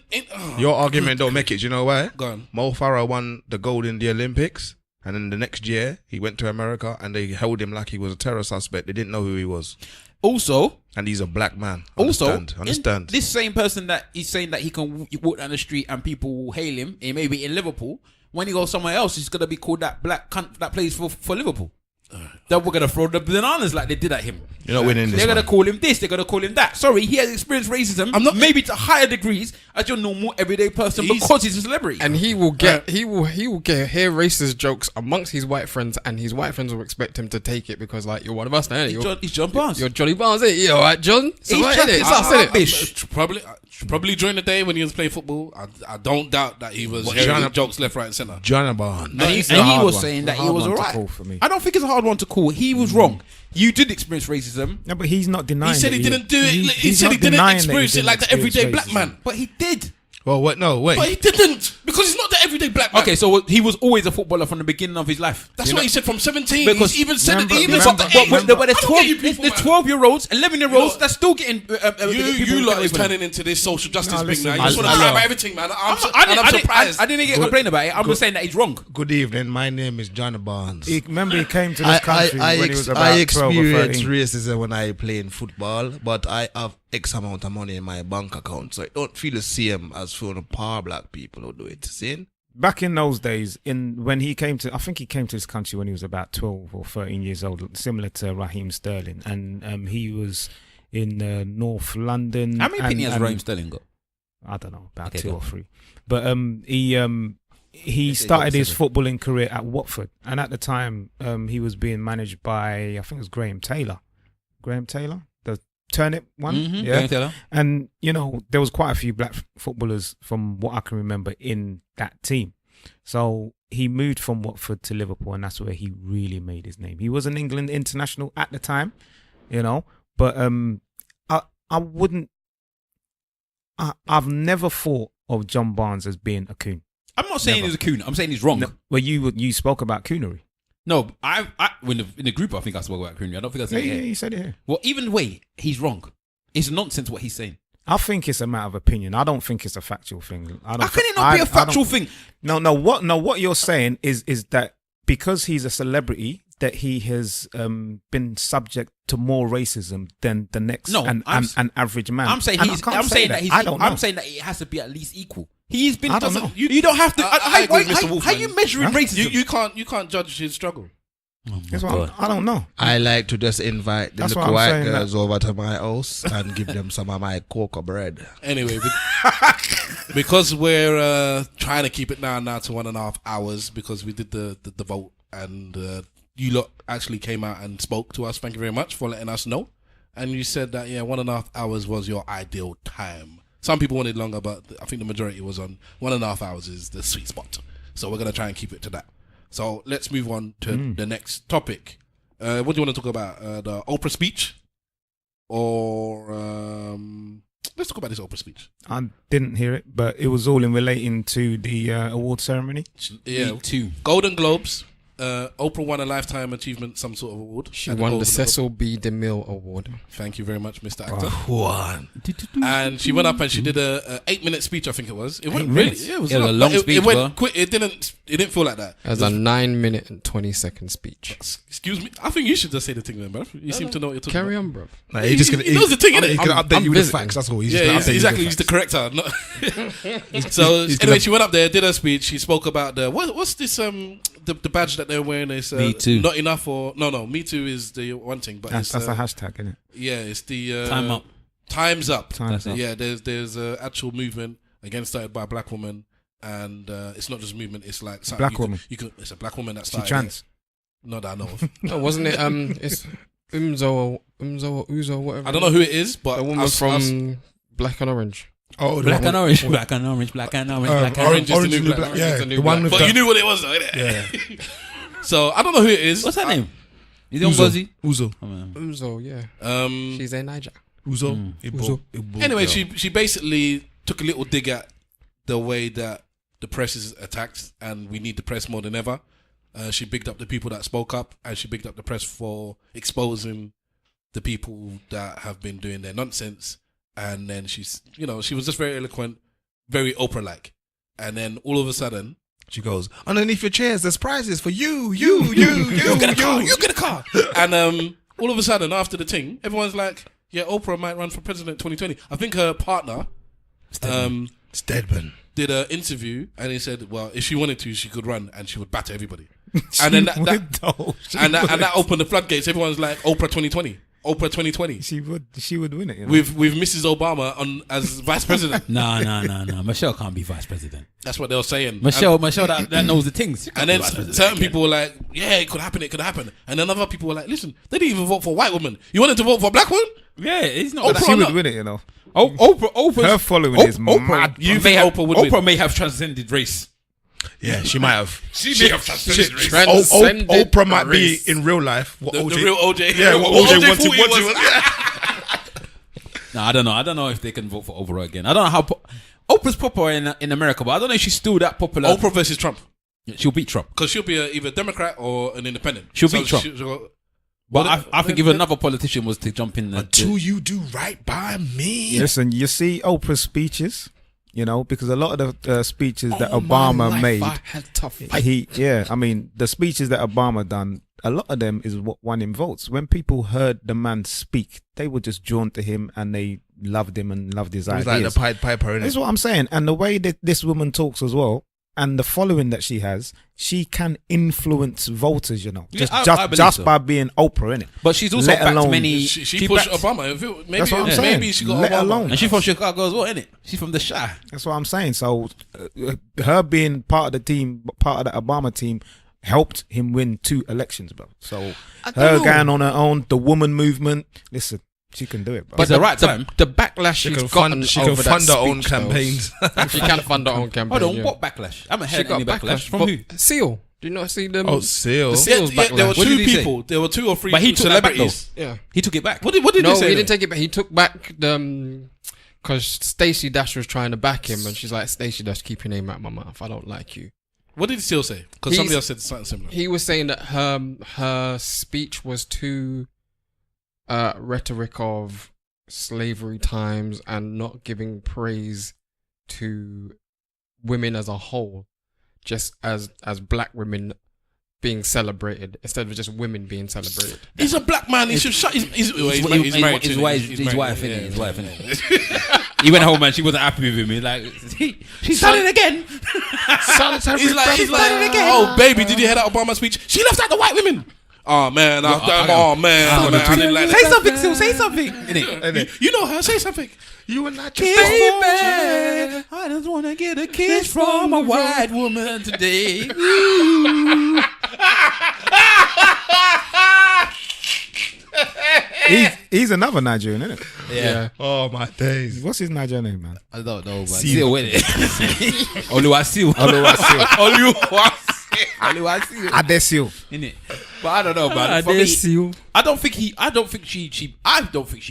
Your argument don't make it. Do you know why? Go on. Mo Farah won the gold in the Olympics, and then the next year he went to America and they held him like he was a terror suspect. They didn't know who he was, also, and he's a black man. Also, Understand. this same person that he's saying that he can walk down the street and people will hail him, and maybe in Liverpool, when he goes somewhere else, he's gonna be called that black cunt that plays for Liverpool. That we're gonna throw the bananas like they did at him. You're not winning this. They're gonna man. call him this. They're gonna call him that. Sorry, he has experienced racism. I'm not- maybe to higher degrees as your normal everyday person because he's a celebrity. And he will get hear racist jokes amongst his white friends, and his white friends will expect him to take it because like you're one of us now. he's John Barnes. You're Johnny Barnes, ain't you? All right, John. So He's what, just- innit? It's us, I- innit? Probably during the day when he was playing football, I don't doubt that he was What, hearing John- jokes left, right, and centre. John Barnes. And he, it's a and he hard was one. saying It's that a he hard was one to alright. call for me. I don't think it's a hard one to call. He was wrong. You did experience racism, No, but he's not denying. He said he that didn't do it. He he's said not he didn't denying that he experience it didn't like the everyday experience black racism. man. but he did. Well, what? No, wait. But he didn't because he's not the everyday black man. Okay, so he was always a footballer from the beginning of his life. That's what he said from 17. Because- He's even said it. He even remember- said the remember- age. But there's I don't get you people, there's man. 12-year-olds, 11-year-olds You that's still getting. You lot is turning into this social justice thing listen, now. You just want to I cry know. about everything, man. I'm I surprised. didn't get complain about it. I'm just saying that he's wrong. Good evening. My name is John Barnes. Remember, he came to this country when he was about I 12 or experienced 13. racism when I play in football, but I have X amount of money in my bank account, so I don't feel the same as for the poor black people who do it. See? Back in those days, when he came to, I think he came to this country when he was about 12 or 13 years old, similar to Raheem Sterling, and he was in North London. How many and- pennies has and- Raheem Sterling got? I don't know, about Okay, 2 go or on. 3. But he Let's say started top his 7. footballing career at Watford, and at the time he was being managed by, I think it was Graham Taylor, the turnip one. Mm-hmm. Yeah. And, you know, there was quite a few black footballers from what I can remember in that team. So he moved from Watford to Liverpool, and that's where he really made his name. He was an England international at the time, you know, but I wouldn't, I've never thought of John Barnes as being a coon. I'm not saying Never. he's a coon. I'm saying he's wrong. No, well, you spoke about coonery. No, in the group, I think I spoke about coonery. I don't think I said Yeah, it here. he said it here. Well, even way, he's wrong. It's nonsense what he's saying. I think it's a matter of opinion. I don't think it's a factual thing. How can it not be a factual thing? No. What you're saying is that because he's a celebrity, that he has been subject to more racism than the next No, an average man. I'm saying And I he's. can't I'm say saying that he's. I don't know. I'm saying that it has to be at least equal. He's been. I don't know. You don't have to. I agree with Mr. Wolfman. How you measuring racism? You can't judge his struggle. That's what I don't know. I like to just invite the That's little what I'm white saying, girls over to my house and give them some of my cocoa bread. Anyway, because we're trying to keep it now to 1.5 hours because we did the vote and you lot actually came out and spoke to us. Thank you very much for letting us know. And you said that 1.5 hours was your ideal time. Some people wanted longer, but I think the majority was on 1.5 hours is the sweet spot. So we're gonna try and keep it to that. So let's move on to the next topic. What do you want to talk about? The Oprah speech? Or let's talk about this Oprah speech. I didn't hear it, but it was all in relating to the award ceremony. Yeah, Me too. Golden Globes. Oprah won a lifetime achievement, some sort of award. She at won the Golden Cecil B. DeMille Award. Thank you very much, Mr. Actor. One. And she went up and she did a 8-minute speech. I think it was. It went 8 really. minutes? Yeah, it was It was a long but speech, It went bro. quick. It didn't feel like that. It was a 9-minute and 20-second speech. Excuse me. I think you should just say the thing then, bro. You seem to know what you're talking Carry about. on, bro. Like, he just gonna, He knows the thing, innit? He's gonna update I'm you with the visiting. facts. That's all. He's Yeah, just gonna update you with he's the corrector. No. So He's anyway, gonna- she went up there, did her speech. She spoke about what's this the badge that they're wearing is Me Too. Not enough or no. Me Too is the one thing, but That's it's, a hashtag, isn't it? yeah, it's the Time up. Time's up. Time's up. Yeah, there's a actual movement again started by a black woman, and it's not just movement. It's like something Black woman. It's a black woman that She started. trans. It. Not that I know of. No, wasn't it? It's Umzo or Uzo, whatever. I don't know who it is, but The woman from Black and Orange. Oh, Black and orange, black and orange, black and orange, black and Orange orange. is the new and black. Yeah, Orange is the new the one black. with But the, you knew what it was, though, innit? yeah. So I don't know who it is. What's her name? Is it on Uzo. Buzzy? Uzo. Umzo, yeah. She's She's a Niger. Uzo. Uzo. anyway. She basically took a little dig at the way that the press is attacked, and we need the press more than ever. She bigged up the people that spoke up, and she bigged up the press for exposing the people that have been doing their nonsense. And then she was just very eloquent, very Oprah-like. And then all of a sudden, She goes, underneath your chairs, there's prizes for you. You get a car. You get a car. and all of a sudden after the thing, everyone's like, yeah, Oprah might run for president 2020. I think her partner Stedman. did an interview and he said, well, if she wanted to, she could run and she would batter everybody. And then that opened the floodgates. Everyone's like, Oprah 2020. Oprah 2020. She would win it. You know? With Mrs. Obama on as vice president. No. Michelle can't be vice president. That's what they were saying. Michelle that knows the things. She can't And be then vice president. certain people were like, yeah, it could happen. And then other people were like, listen, they didn't even vote for a white woman. You wanted to vote for a black woman? Yeah, it's not. Oprah that- she would not. win it. You know. Oprah. Her following is mad. You may think have, Oprah would win? Oprah may have transcended race. Yeah, she might have. She may have transcended race. Transcended Oprah might race. be in real life. What The OJ? real OJ. Yeah, what OJ wanted. Fulton was. No, I don't know. I don't know if they can vote for Oprah again. I don't know how Oprah's popular in America, but I don't know if she's still that popular. Oprah versus Trump. She'll beat Trump. Because she'll be either Democrat or an independent. She'll beat Trump. But I think if what- another politician was to jump in, Until you do right by me. Listen, you see Oprah's speeches, you know, because a lot of the speeches that All my Obama life made, I had tough fight. the speeches that Obama done, a lot of them is what won him votes. When people heard the man speak, they were just drawn to him and they loved him and loved his It was ideas. like the Pied Piper, That's innit? what I'm saying. And the way that this woman talks as well, and the following that she has, she can influence voters, you know, Yeah, just I believe just so. by being Oprah, innit? but she's also Let backed alone- many. She pushed backed- Obama. That's what I'm saying. Maybe she got Let Obama. alone. and she's from Chicago as well, isn't it? She's from the Shy. That's what I'm saying. So, her being part of the team, part of the Obama team, helped him win 2 elections, bro. So, I don't her know. going on her own, the woman movement, listen, she can do it, bro. But it's the right time. The backlash She she's can gotten fund. She can over fund that her own speech, though. campaigns. She can fund her own campaign. Hold on, yeah. what backlash? I haven't She heard got any backlash from but who? Seal. Do you not see them? Oh, Seal. The Seal's There were backlash. What two did he say? people. There were 2 or 3 But he took that back, celebrities. Yeah. He took it back. What did No, he say? he then? didn't take it back. He took back the because Stacey Dash was trying to back him, and she's like, Stacey Dash, keep your name out of my mouth. I don't like you. What did Seal say? Because He's- somebody else said something similar. He was saying that her speech was too rhetoric of slavery times and not giving praise to women as a whole, just as black women being celebrated instead of just women being celebrated. He's a black man. He should shut his. He's married. His to- wife, he's his married, wife, yeah. innit? His wife, innit? He went home and she wasn't happy with him. He's like, she's done it again. He's like, oh baby, did you hear that Obama speech? She left out the white women. Oh man, I didn't like that. Say something, Sil. Say something. Innit? You know her. Say something. You and that Baby, I just want to get a kiss from a white woman today. He's another Nigerian, isn't it? Yeah. Oh my days. What's his Nigerian name, man? I don't know, man. Seal. Seal with it. Oluwasil. Adesil. Innit? But I don't know, man. For me, I don't think she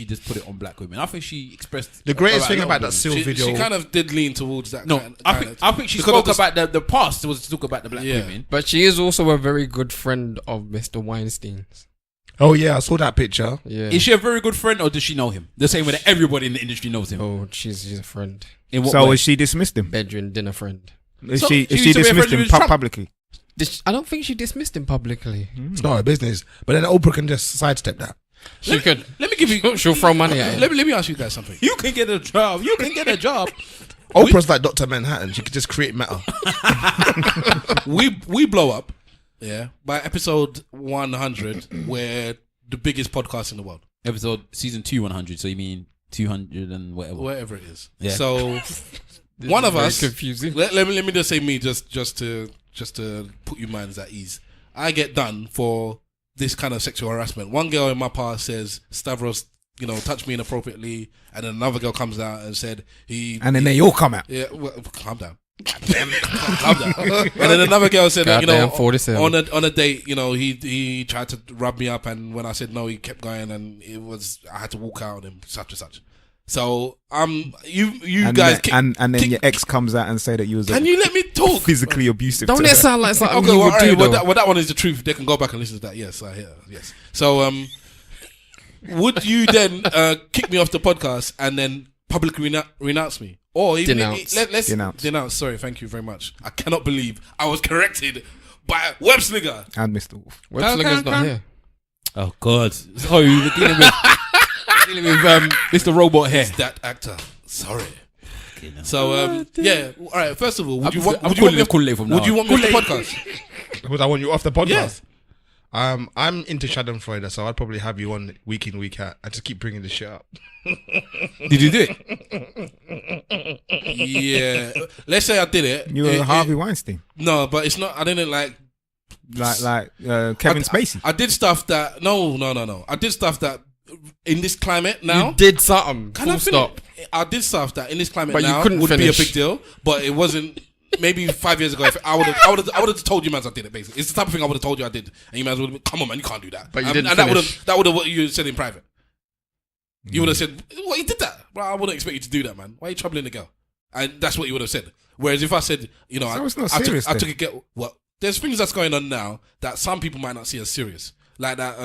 just put it on black women. I think she expressed The greatest about thing a lot about of that women. Seal video. She kind of did lean towards that. No, I think she spoke about the past was to talk about the black Yeah. women. But she is also a very good friend of Mr. Weinstein's. Oh yeah, I saw that picture. Yeah. Is she a very good friend or does she know him? The same way that everybody in the industry knows him. Oh, she's a friend. In what So way? has she dismissed him? Bedroom dinner friend. Is So she she used to be a dismissed friend him with Trump. publicly? I don't think she dismissed him publicly. It's not her business. But then Oprah can just sidestep that. She could. Let me give you. She'll throw money at him. Let me ask you guys something. You can get a job. You can get a job. Oprah's like Dr. Manhattan. She could just create matter. we blow up, yeah, by episode 100, we're the biggest podcast in the world, Episode season 2 100. So you mean 200 and whatever it is. Yeah. So one of Very us. confusing. Let me just say me just to put your minds at ease. I get done for this kind of sexual harassment. One girl in my past says Stavros, touched me inappropriately, and then another girl comes out and said And then they all come out. yeah, well, calm down. Calm down. And then another girl said that, Goddamn 47. on a date, he tried to rub me up, and when I said no, he kept going, and I had to walk out on him, such and such. So you And guys, then, and then your ex comes out and say that you was can you let me talk? physically abusive. Don't to it her. sound like something Okay, he well, would do, though? that one is the truth. They can go back and listen to that. Yes, I hear. Yes. So, would you then kick me off the podcast and then publicly renounce me, or even Denounce. let's denounce? Sorry, thank you very much. I cannot believe I was corrected by Webslinger. And Mr. Wolf. Webslinger's not here. Oh God! Sorry, we're dealing with Mr. Robot here. That actor. Sorry. So yeah. All right. First of all, would you want me Kool-Aid off from now the on. podcast? Would I want you off the podcast? Yes. I'm into Schadenfreude, so I'd probably have you on week in, week out. I just keep bringing this shit up. Did you do it? Yeah. Let's say I did it. You were Harvey Weinstein. No, but it's not. I didn't like. Like Kevin Spacey. I did stuff that no. I did stuff that in this climate now. You did something. Can I Full finish? stop. I did stuff that in this climate But you now couldn't would finish. be a big deal, but it wasn't. Maybe 5 years ago, if I would have told you, man, I did it. Basically, it's the type of thing I would have told you I did, and you man would have been, come on, man, you can't do that. But you didn't and that finish. would have what you said in private. You would have said, "Well, you did that." Well, I wouldn't expect you to do that, man. Why are you troubling the girl? And that's what you would have said. Whereas if I said, So it's not I serious took then. a get. Well, there's things that's going on now that some people might not see as serious, like that.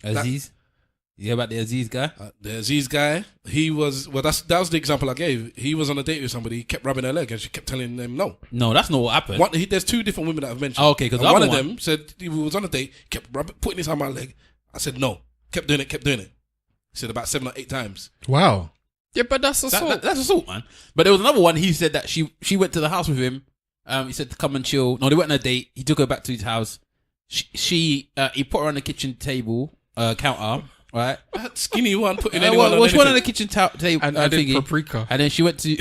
Aziz? You hear about the Aziz guy? The Aziz guy, he was that was the example I gave. He was on a date with somebody, he kept rubbing her leg, and she kept telling him no. No, that's not what happened. There's two different women that I've mentioned. Oh, okay, 'cause And the one other of them said he was on a date, kept putting his hand on my leg. I said no, kept doing it. He said about 7 or 8 times. Wow. Yeah, but that's assault. That's assault, man. But there was another one. He said that she went to the house with him. He said to come and chill. No, they went on a date. He took her back to his house. He put her on the kitchen table counter. Right, That skinny one putting anyone well, she went on the anything. kitchen table And added thingy, paprika. and then she went to.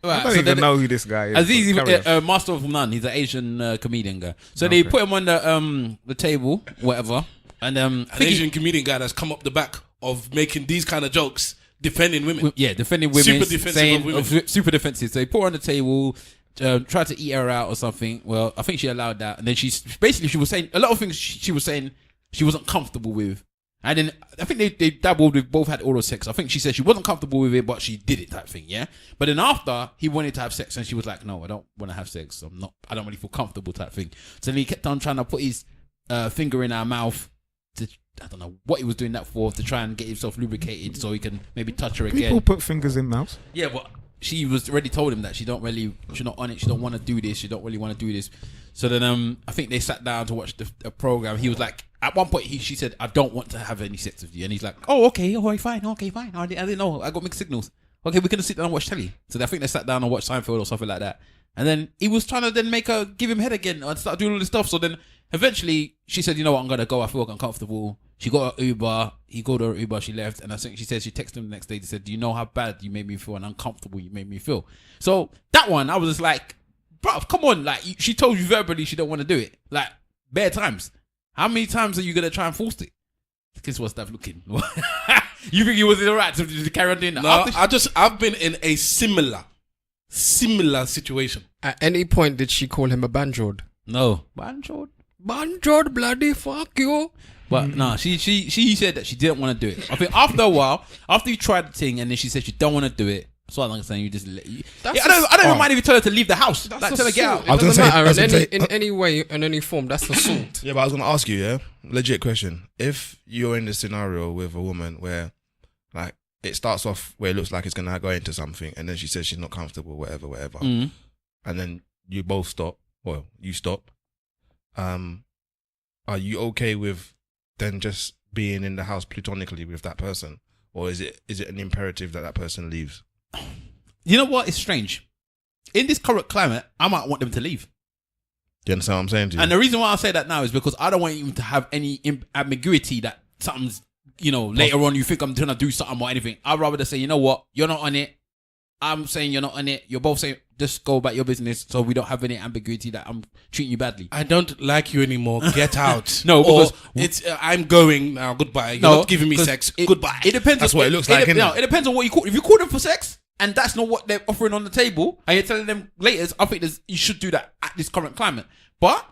I don't even know who this guy is. Aziz, but carry on. Master of None. He's an Asian comedian guy. So they put him on the table, whatever, and An Asian comedian guy that's come up the back of making these kind of jokes, defending women. defending women, Super defensive saying, of women. super defensive. So they put her on the table, tried to eat her out or something. Well, I think she allowed that, and then she was saying a lot of things. She was saying she wasn't comfortable with. And then I think they dabbled with, both had oral sex. I think she said she wasn't comfortable with it, but she did it type thing, yeah? But then after, he wanted to have sex and she was like, no, I don't want to have sex. I don't really feel comfortable type thing. So then he kept on trying to put his finger in her mouth to, I don't know what he was doing that for, to try and get himself lubricated so he can maybe touch her again. People put fingers in mouths. Yeah, but she was already told him that she's not on it. She don't want to do this. She don't really want to do this. So then I think they sat down to watch the program. He was like, at one point she said, I don't want to have any sex with you. And he's like, oh, okay, all right, fine. Okay, fine. I didn't know. I got mixed signals. Okay, we're going to sit down and watch telly. So I think they sat down and watched Seinfeld or something like that. And then he was trying to then give him head again and start doing all this stuff. So then eventually she said, you know what, I'm going to go. I feel uncomfortable. She got her Uber. He got her Uber. She left. And I think she said she texted him the next day. She said, do you know how bad you made me feel and uncomfortable you made me feel? So that one, I was just like, bro, come on. Like, she told you verbally she don't want to do it. Like, bare times. How many times are you going to try and force it? Kids was that looking. You think he was alright to carry on doing that? No, I've been in a similar situation. At any point did she call him a banjord? No. Banjord, bloody fuck you. But no, she said that she didn't want to do it. I think after a while, after you tried the thing and then she said she don't want to do it, so I'm saying you just let you. I don't even mind if you tell her to leave the house. Like, tell her get out. It doesn't matter in any way, in any form. That's assault. Yeah, but I was gonna ask you, legit question. If you're in this scenario with a woman where, like, it starts off where it looks like it's gonna go into something, and then she says she's not comfortable, whatever, and then you both stop. Well, you stop. Are you okay with then just being in the house platonically with that person, or is it an imperative that person leaves? You know what? It's strange. In this current climate, I might want them to leave. Do you understand what I'm saying to you? And the reason why I say that now is because I don't want you to have any ambiguity that something's, later on you think I'm trying to do something or anything. I'd rather just say, you know what? You're not on it. I'm saying you're not on it. You're both saying just go about your business so we don't have any ambiguity that I'm treating you badly. I don't like you anymore. Get out. No, because it's I'm going now. Goodbye. You're not giving me sex. Goodbye. It depends. That's what it looks like. It depends on what you call. If you call them for sex and that's not what they're offering on the table, and you're telling them later, I think you should do that at this current climate. But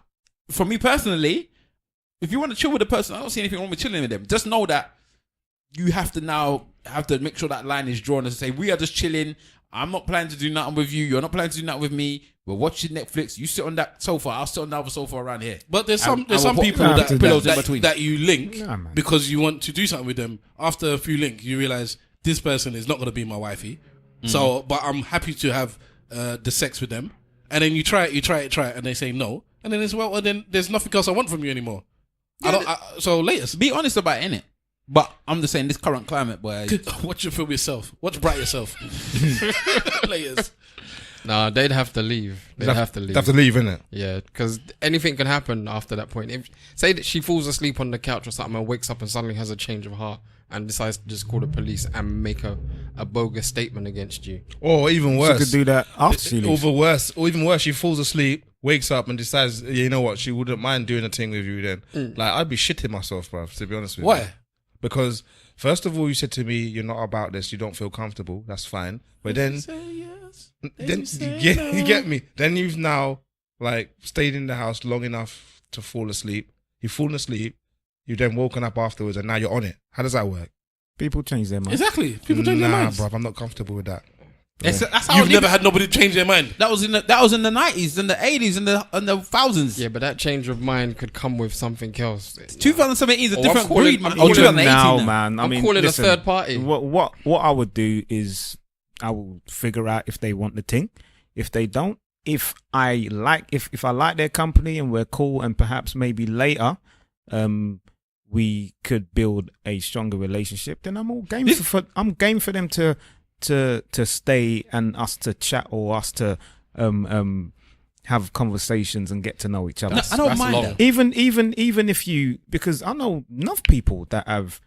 for me personally, if you want to chill with a person, I don't see anything wrong with chilling with them. Just know that you have to make sure that line is drawn and say we are just chilling. I'm not planning to do nothing with you. You're not planning to do nothing with me. We're watching Netflix. You sit on that sofa. I'll sit on the other sofa around here. But there's some people that you link because you want to do something with them. After a few links, you realize this person is not going to be my wifey. So, but I'm happy to have the sex with them. And then you try it, and they say no. And then then there's nothing else I want from you anymore. Yeah, So latest. Be honest about it, innit? But I'm just saying, this current climate, boy. Watch your film yourself. Watch Bright yourself. Layers. Nah, they'd have to leave. They'd have to leave. They have to leave, innit? Yeah, because anything can happen after that point. Say that she falls asleep on the couch or something and wakes up and suddenly has a change of heart and decides to just call the police and make a bogus statement against you. Or even worse. She could do that after she leaves. Or even worse, she falls asleep, wakes up and decides, you know what, she wouldn't mind doing a thing with you then. Like, I'd be shitting myself, bruv, to be honest with you. Why? Because first of all, you said to me, you're not about this, you don't feel comfortable, that's fine. But then, you get me. Then you've now stayed in the house long enough to fall asleep. You've fallen asleep, you've then woken up afterwards and now you're on it. How does that work? People change their mind. Exactly. People change their minds. Bruv, I'm not comfortable with that. That's how You've never had nobody change their mind. That was in the 90s and the 80s and the thousands. Yeah, but that change of mind could come with something else. 2017 is a different breed, man. Oh, 2018 now, man. I mean, calling listen, a third party. What I would do is I will figure out if they want the thing. If they don't, if I like their company and we're cool and perhaps maybe later, we could build a stronger relationship, then I'm all game I'm game for them to stay and us to chat or us to have conversations and get to know each other. I don't mind that. Even if you, because I know enough people that have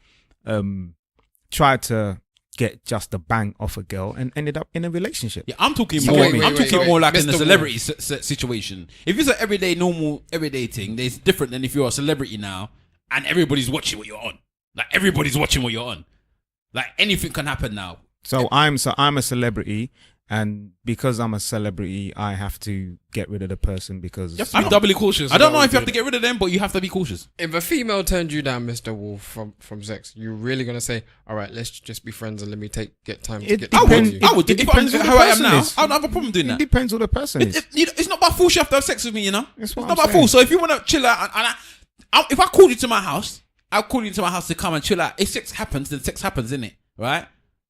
tried to get just a bang off a girl and ended up in a relationship. Yeah, I'm talking So more. wait, I'm talking more like in the Mr. celebrity situation. If it's an everyday thing, it's different than if you're a celebrity now and everybody's watching what you're on. Like everybody's watching what you're on. Like anything can happen now. So I'm a celebrity, and because I'm a celebrity, I have to get rid of the person because You have to be doubly cautious. I don't know if you have to get rid of them, but you have to be cautious. If a female turned you down, Mr. Wolf, from sex, you're really gonna say, "All right, let's just be friends and let me get time to get to know you." I would. It If depends I'm who the how I am person now, is. I don't have a problem doing It that. depends who the person is. It's not about force you have to have sex with me, you know. That's It's what not I'm about saying. force. So if you want to chill out, if I call you to my house, I'll call you to my house to come and chill out. If sex happens, then sex happens, innit? Right?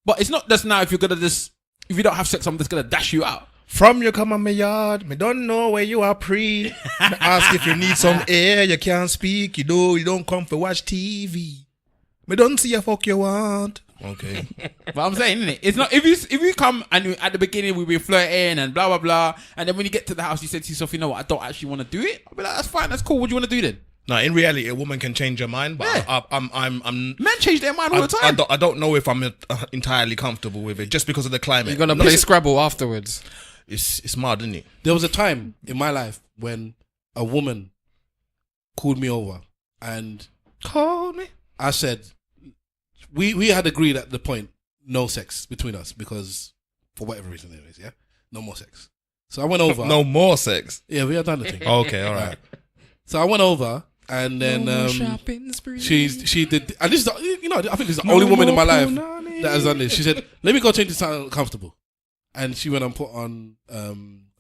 But it's not just now if you're gonna just if you don't have sex, I'm just gonna dash you out. From you come on my yard, me don't know where you are pre. Me ask if you need some air, you can't speak. You know you don't come for watch TV. Me don't see a fuck you want. Okay. But I'm saying, innit? It's not if you come and at the beginning we be flirting and blah blah blah, and then when you get to the house, you said to yourself, you know what, I don't actually want to do it. I'll be like, that's fine, that's cool. What do you want to do then? No, in reality, a woman can change her mind, but Yeah. I'm Men change their mind all the time. I don't know if I'm entirely comfortable with it just because of the climate. You're gonna play Scrabble afterwards. It's mad, isn't it? There was a time in my life when a woman called me over and Call me. I said, we had agreed at the point, no sex between us because for whatever reason it is, yeah? No more sex. So I went over. No more sex. Yeah, we had done the thing. Okay, all right. So I went over and then she did, and this is the, you know, I think this is the only woman in my life that has done this. She said, let me go change to something comfortable. And she went and put on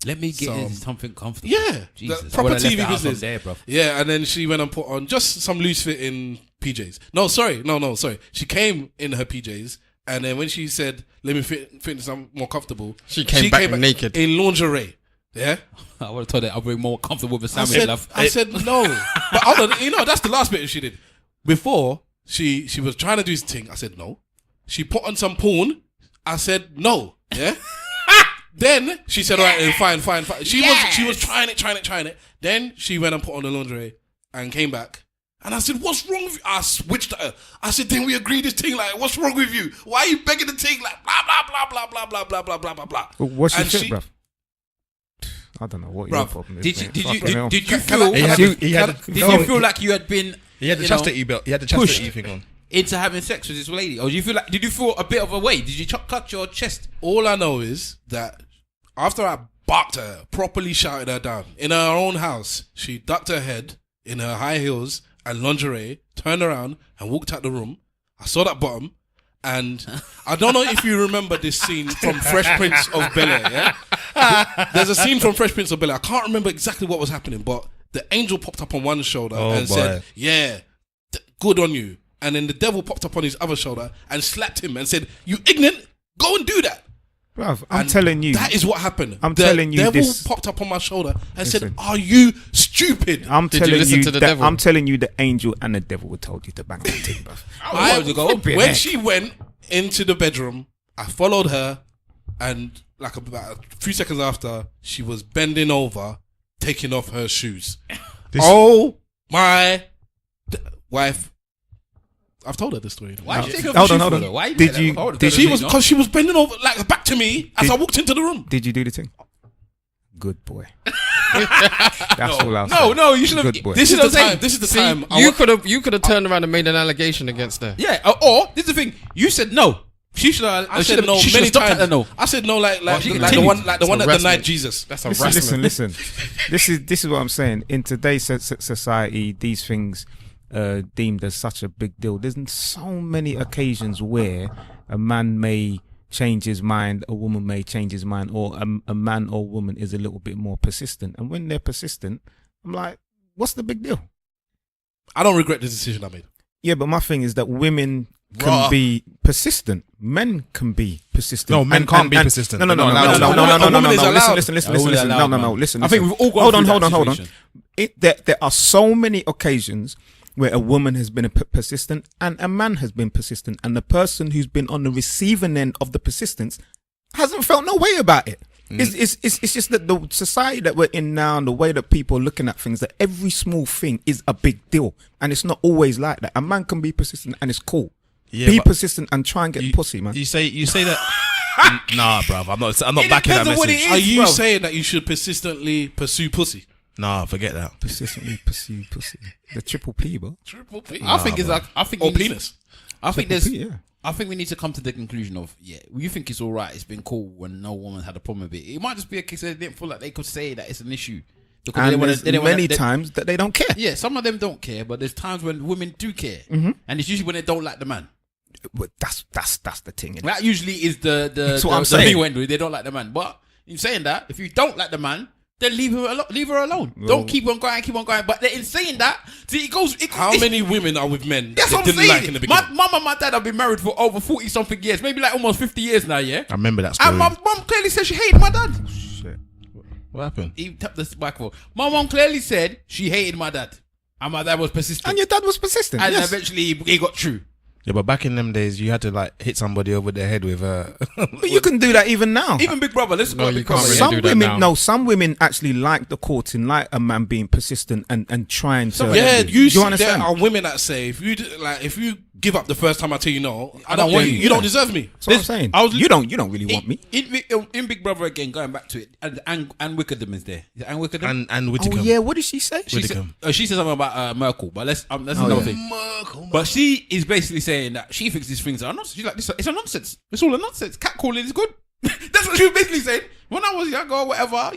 Let me get into something comfortable. Yeah, Jesus. the proper TV business. There, bro. Yeah, and then she went and put on just some loose fitting PJs. No, sorry. She came in her PJs, and then when she said, "Let me fit into something more comfortable," She came back naked in lingerie. Yeah, I would have told her I'll be more comfortable with sandwich, love. I said no, but hold on, you know that's the last bit she did. Before she was trying to do this thing, I said no. She put on some porn. I said no. Yeah. Then she said, all right, fine. She was trying it. Then she went and put on the lingerie and came back. And I said, what's wrong with you? I switched to her. I said, then we agreed this thing, like, what's wrong with you? Why are you begging the thing, like, blah, blah, blah, blah, blah, blah, blah, blah, blah, blah. Well, what's your And shit, she- bruv? I don't know what your Bruv, problem is. Did you mate. did you Fucking hell. did you Can feel I- did you feel like you had been He had the you know, chastity belt. He had the pushed chastity thing on. into having sex with this lady, or did you feel a bit of a way? Did you cut your chest? All I know is that after I barked at her, properly shouted her down, in her own house, she ducked her head in her high heels and lingerie, turned around and walked out the room. I saw that bottom, and I don't know if you remember this scene from Fresh Prince of Bel-Air, yeah? There's a scene from Fresh Prince of Bel-Air. I can't remember exactly what was happening, but the angel popped up on one shoulder and said, yeah, good on you. And then the devil popped up on his other shoulder and slapped him and said, you ignorant, go and do that. Bruv, I'm And telling you. that is what happened. I'm The telling you devil this. popped up on my shoulder and Listen. said, are you stupid? I'm Did you telling listen you to the that devil? I'm telling you the angel and the devil would told you to bang that thing, bruv. When she went into the bedroom, I followed her, and like about a few seconds after, she was bending over, taking off her shoes. Oh my wife! I've told her this story. Why did you take off Hold your on, shoes hold for on. her? Why Did did you- that? did She was because she was bending over like back to me as I walked into the room. Did you do the thing? Good boy. That's all I'll say. No, you should have. Good boy. This is what the I'm time. This is the See, time. you could have turned around and made an allegation against her. Yeah, or this is the thing. You said no. She should have. I said no many times. No. I said no, like she the continued. one that harassment. denied Jesus. That's Listen, harassment. listen. This is what I'm saying. In today's society, these things deemed as such a big deal. There's so many occasions where a man may change his mind, a woman may change his mind, or a man or woman is a little bit more persistent. And when they're persistent, I'm like, what's the big deal? I don't regret the decision I made. Yeah, but my thing is that women can be persistent. Men can be persistent. No, men can't be persistent. No. A woman is allowed. Listen. No. Listen. I think we've all gone through that Hold on. situation. There are so many occasions where a woman has been persistent and a man has been persistent, and the person who's been on the receiving end of the persistence hasn't felt no way about it. It's just that the society that we're in now and the way that people are looking at things, that every small thing is a big deal, and it's not always like that. A man can be persistent and it's cool. Yeah, be but persistent and try and get pussy, man. You say that. Nah, bruv. I'm not backing that depends on what message. it Are is, you bro. saying that you should persistently pursue pussy? Nah, forget that. Persistently pursue pussy. The triple P, bro. Triple P. I think it's like I think Or we need- penis. I think Triple there's. P, yeah. I think we need to come to the conclusion of you think it's all right. It's been cool when no woman had a problem with it. It might just be a case that they didn't feel like they could say that it's an issue. Because And they there's didn't many times that they don't care. Yeah, some of them don't care, but there's times when women do care, and it's usually when they don't like the man. But that's the thing. innit? That usually is the That's what I'm the saying. thing when they don't like the man. But in saying that, if you don't like the man, then leave her alone. Don't keep on going. But in saying that, see, How many women are with men That's that what they I'm didn't saying. like in the beginning? My mum and my dad have been married for over 40 something years, maybe like almost 50 years now. Yeah, I remember that story. and my mum clearly said she hated my dad. Shit. What happened? He tapped the microphone. My mum clearly said she hated my dad, and my dad was persistent. And your dad was persistent. And yes. eventually it got true. Yeah, but back in them days, you had to like hit somebody over the head with a. But you can do that even now. Even Big Brother, let's go. you Big can't Brother. really Some do that women, now. no, some women actually like the courting, like a man being persistent and trying to. Yeah, you see, there understand? are women that say if you give up the first time I tell you no, I don't want you. You don't deserve me. That's what I'm saying. You don't really want me. In Big Brother again, going back to it, and Wickedham is there. Is it Anne Wickedham? and Whittaker. Oh yeah, what did she say? She said something about Merkel, but that's another yeah. thing. But she is basically saying that she thinks these things are nonsense. She's like, it's a nonsense. It's all a nonsense. Catcalling is good. That's what she was basically saying. When I was younger or whatever,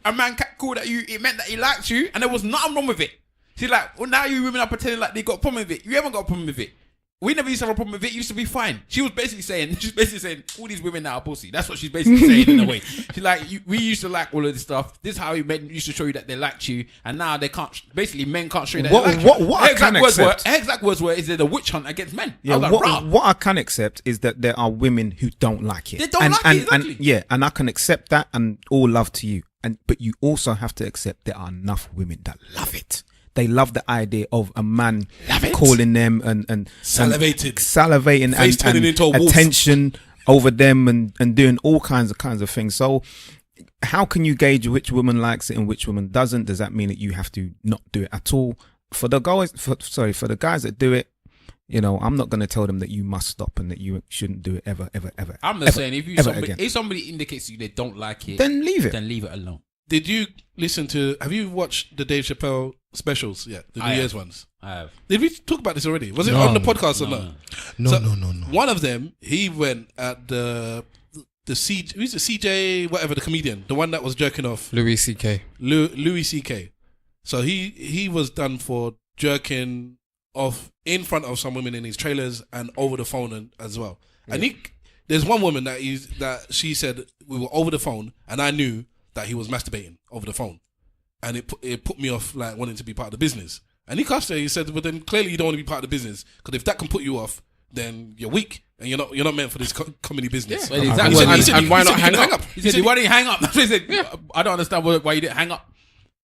a man catcalled at you, it meant that he liked you, and there was nothing wrong with it. She's like, well, now you women are pretending like they got a problem with it. You haven't got a problem with it. We never used to have a problem with it. It used to be fine. She's basically saying all these women now are pussy. That's what she's basically saying in a way. She's like, we used to like all of this stuff. This is how men used to show you that they liked you, and now they can't. Basically, men can't show you that they like you. What I can accept. Her exact words were, is there a witch hunt against men? Yeah, I was like, "Bruh." what I can accept is that there are women who don't like it. They don't like it, exactly. And I can accept that, and all love to you. But you also have to accept there are enough women that love it. They love the idea of a man calling them and salivating Face turning into a wolf. attention over them and doing all kinds of things. So how can you gauge which woman likes it and which woman doesn't? Does that mean that you have to not do it at all? For the guys that do it, you know, I'm not going to tell them that you must stop and that you shouldn't do it ever. I'm just saying, if somebody indicates to you they don't like it, then leave it. Then leave it alone. Have you watched the Dave Chappelle specials yet? The New Year's ones? I have. Did we talk about this already? Was it on the podcast or not? No. One of them, he went at who's the CJ, whatever, the comedian, the one that was jerking off. Louis C.K. Louis C.K. So he was done for jerking off in front of some women in his trailers and over the phone as well. Yeah. And there's one woman that she said we were over the phone and I knew that he was masturbating over the phone, and it put me off like wanting to be part of the business. And he cussed her. He said, "But then clearly you don't want to be part of the business, because if that can put you off, then you're weak and you're not meant for this comedy business." Yeah, exactly. And why not hang up? He said, "Why didn't you hang up?" That's what he said. I don't understand why you didn't hang up.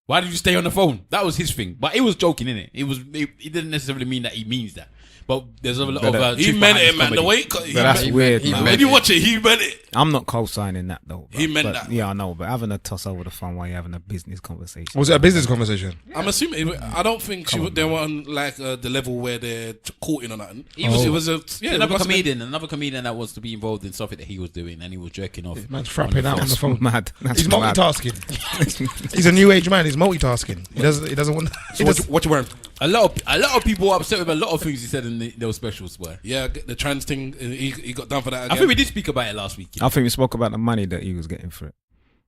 Why did you stay on the phone? That was his thing, but it was joking, innit? It didn't necessarily mean that he means that. But there's a lot of he meant it, man. The way that's weird, man. When you watch it, he meant it. I'm not co-signing that though. He meant that. Yeah, I know. But having a toss over the phone while you're having a business conversation. Was it a business conversation? I'm assuming. I don't think they were on like the level where they're courting or nothing. It was another comedian that was to be involved in something that he was doing, and he was jerking off. Man's frapping out on the phone. Mad. He's multitasking. He's a new age man. He's multitasking. He doesn't want. What you wearing? A lot of people were upset with a lot of things he said in those specials. Were the trans thing. He got done for that again. I think we did speak about it last week. I think we spoke about the money that he was getting for it.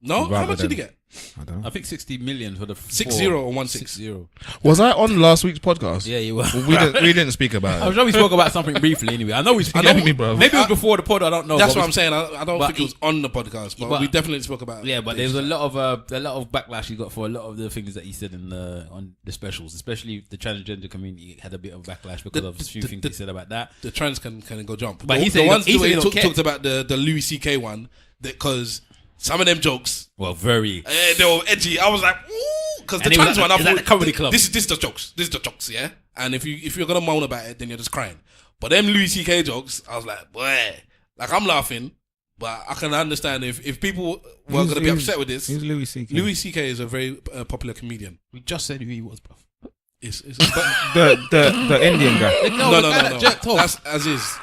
No, how much did he get? I don't know. I think 60 million for the 6-0 or 1-6. 6-0. Was I on last week's podcast? Yeah, you were. Well, we didn't speak about it. I'm sure we spoke about something briefly anyway. I know we spoke. Maybe it was before the pod. I don't know. That's what I'm saying. I don't think it was on the podcast, but we definitely spoke about it. Yeah, but there's a lot of backlash he got for a lot of the things that he said on the specials, especially the transgender community had a bit of backlash because of a few things he said about that. The trans can go jump. But he talked about the Louis C.K. one, because some of them jokes very they were edgy. I was like, ooh, because the trans one, I thought, the comedy club. This is the jokes. This is the jokes, yeah. And if you're gonna moan about it, then you're just crying. But them Louis C.K. jokes, I was like, boy, like I'm laughing, but I can understand if people were gonna be upset with this. Who's Louis C.K.? Louis C.K. is a very popular comedian. We just said who he was, bro. The Indian guy. No. That's Aziz.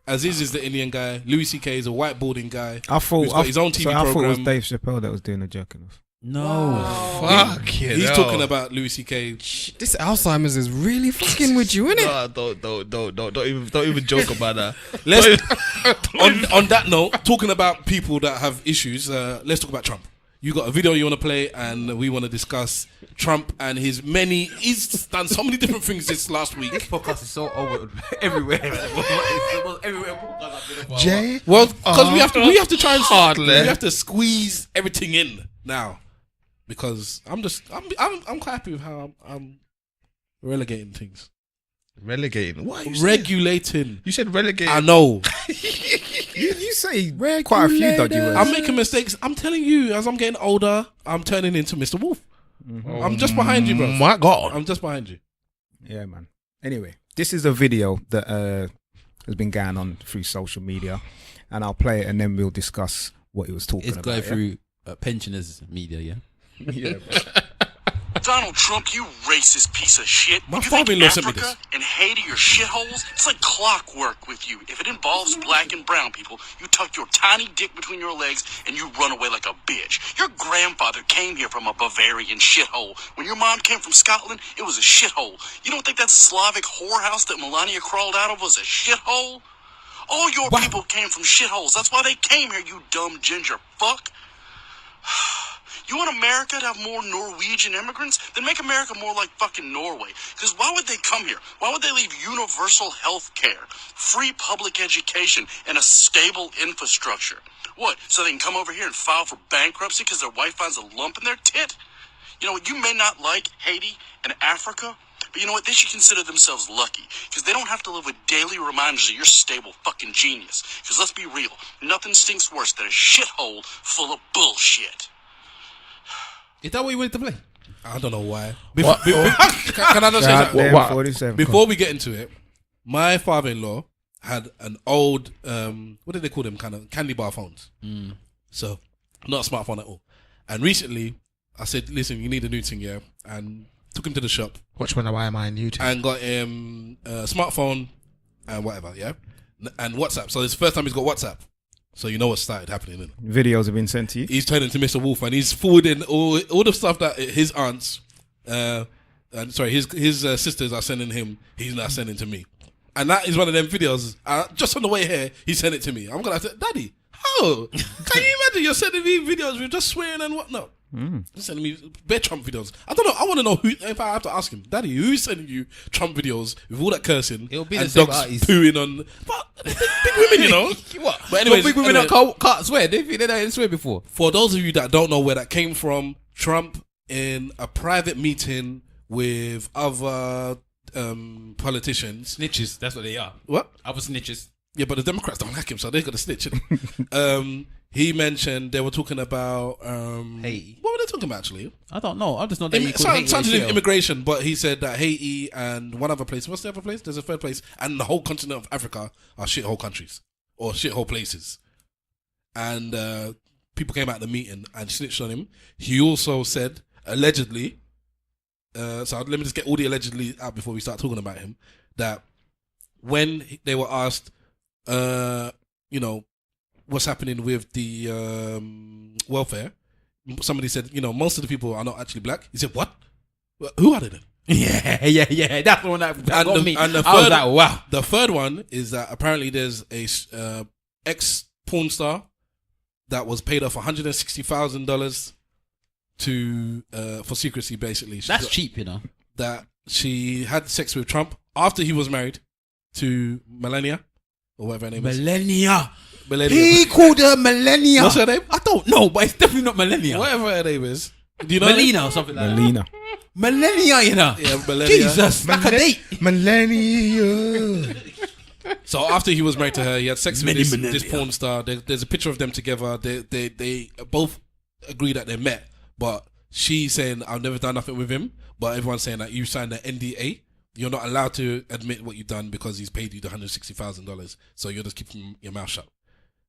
Aziz is the Indian guy. Louis C.K. is a whiteboarding guy. I thought his own TV I thought it was program. Dave Chappelle that was doing the jerking off. No, fuck yeah. He's talking about Louis C.K. This Alzheimer's is really fucking with you, innit? Don't even joke about that. Let's on that note, talking about people that have issues. Let's talk about Trump. You got a video you want to play, and we want to discuss Trump and his many. He's done so many different things this last week. this podcast is so over everywhere. Everywhere. Jay, well, because we have to try and we have to squeeze everything in now. because I'm quite happy with how I'm relegating things. Relegating. What? Regulating. You said relegating. I know. You say quite a few dodgy words. I'm making mistakes. I'm telling you, as I'm getting older, I'm turning into Mr. Wolf. I'm just behind you, bro. My God. I'm just behind you. Yeah, man. Anyway, this is a video that has been going on through social media, and I'll play it and then we'll discuss what he was talking It's about. going through pensioners media, yeah. Yeah, Donald Trump, you racist piece of shit. My You think father-in-law sent me Africa this. and Haiti are shitholes? It's like clockwork with you. If it involves black and brown people, you tuck your tiny dick between your legs and you run away like a bitch. Your grandfather came here from a Bavarian shithole. When your mom came from Scotland, it was a shithole. You don't think that Slavic whorehouse that Melania crawled out of was a shithole? All your people came from shitholes. That's why they came here, you dumb ginger fuck. You want America to have more Norwegian immigrants? Then make America more like fucking Norway. Because why would they come here? Why would they leave universal health care, free public education, and a stable infrastructure? What, so they can come over here and file for bankruptcy because their wife finds a lump in their tit? You know what, you may not like Haiti and Africa, but you know what, they should consider themselves lucky. Because they don't have to live with daily reminders of your stable fucking genius. Because let's be real, nothing stinks worse than a shithole full of bullshit. Is that what you wanted to play? I don't know why. Can I just say something? Damn, 47. Before we get into it, my father-in-law had an old, what did they call them? Kind of candy bar phones. So, not a smartphone at all. And recently, I said, listen, you need a new thing, yeah? And took him to the shop. Watch when I buy my new And got him a smartphone and whatever, yeah? And WhatsApp. So, it's the first time he's got WhatsApp. So, you know what started happening, isn't it? Videos have been sent to you. He's turning to Mr. Wolf and he's forwarding all the stuff that his aunts, his sisters are sending him, he's now sending to me. And that is one of them videos. Just on the way here, he sent it to me. I'm going to say, Daddy, how? Can you imagine you're sending me videos with just swearing and whatnot? He's sending me bare Trump videos. I don't know. I want to know who, if I have to ask him, Daddy, who's sending you Trump videos with all that cursing? It'll be and the same dogs artist. pooing on. But big women, you know? What? But anyways, big women that can't swear. They think they don't swear before. For those of you that don't know where that came from, Trump in a private meeting with other politicians. Snitches, that's what they are. What? Other snitches. Yeah, but the Democrats don't like him, so they got to snitch. He mentioned they were talking about Haiti. What were they talking about actually? I don't know. I just know that he called Haiti Something a in shithole. immigration, but he said that Haiti and one other place. What's the other place? There's a third place, and the whole continent of Africa are shithole countries or shithole places. And people came out of the meeting and snitched on him. He also said allegedly. So let me just get all the allegedly out before we start talking about him. That when they were asked, you know, what's happening with the welfare, somebody said, you know, most of the people are not actually black. He said, what? Who are they then? Yeah. That's the one that got me. And the I was third, like, wow. The third one is that apparently there's a ex porn star that was paid off $160,000 to for secrecy, basically. That's cheap, you know. That she had sex with Trump after he was married to Melania or whatever her name is. Millennia. Melania. He called her Millennia. What's her name? I don't know, but it's definitely not Millennia. Whatever her name is. Do you know Melina or something like Melina. that. Millennia, you know. Yeah, Melania. Jesus, like a date. Millennia. So after he was married to her, he had sex with Many this millennia. porn star. There's a picture of them together. They both agree that they met, but she's saying, I've never done nothing with him. But everyone's saying that you signed an NDA. You're not allowed to admit what you've done because he's paid you the $160,000. So you're just keeping your mouth shut.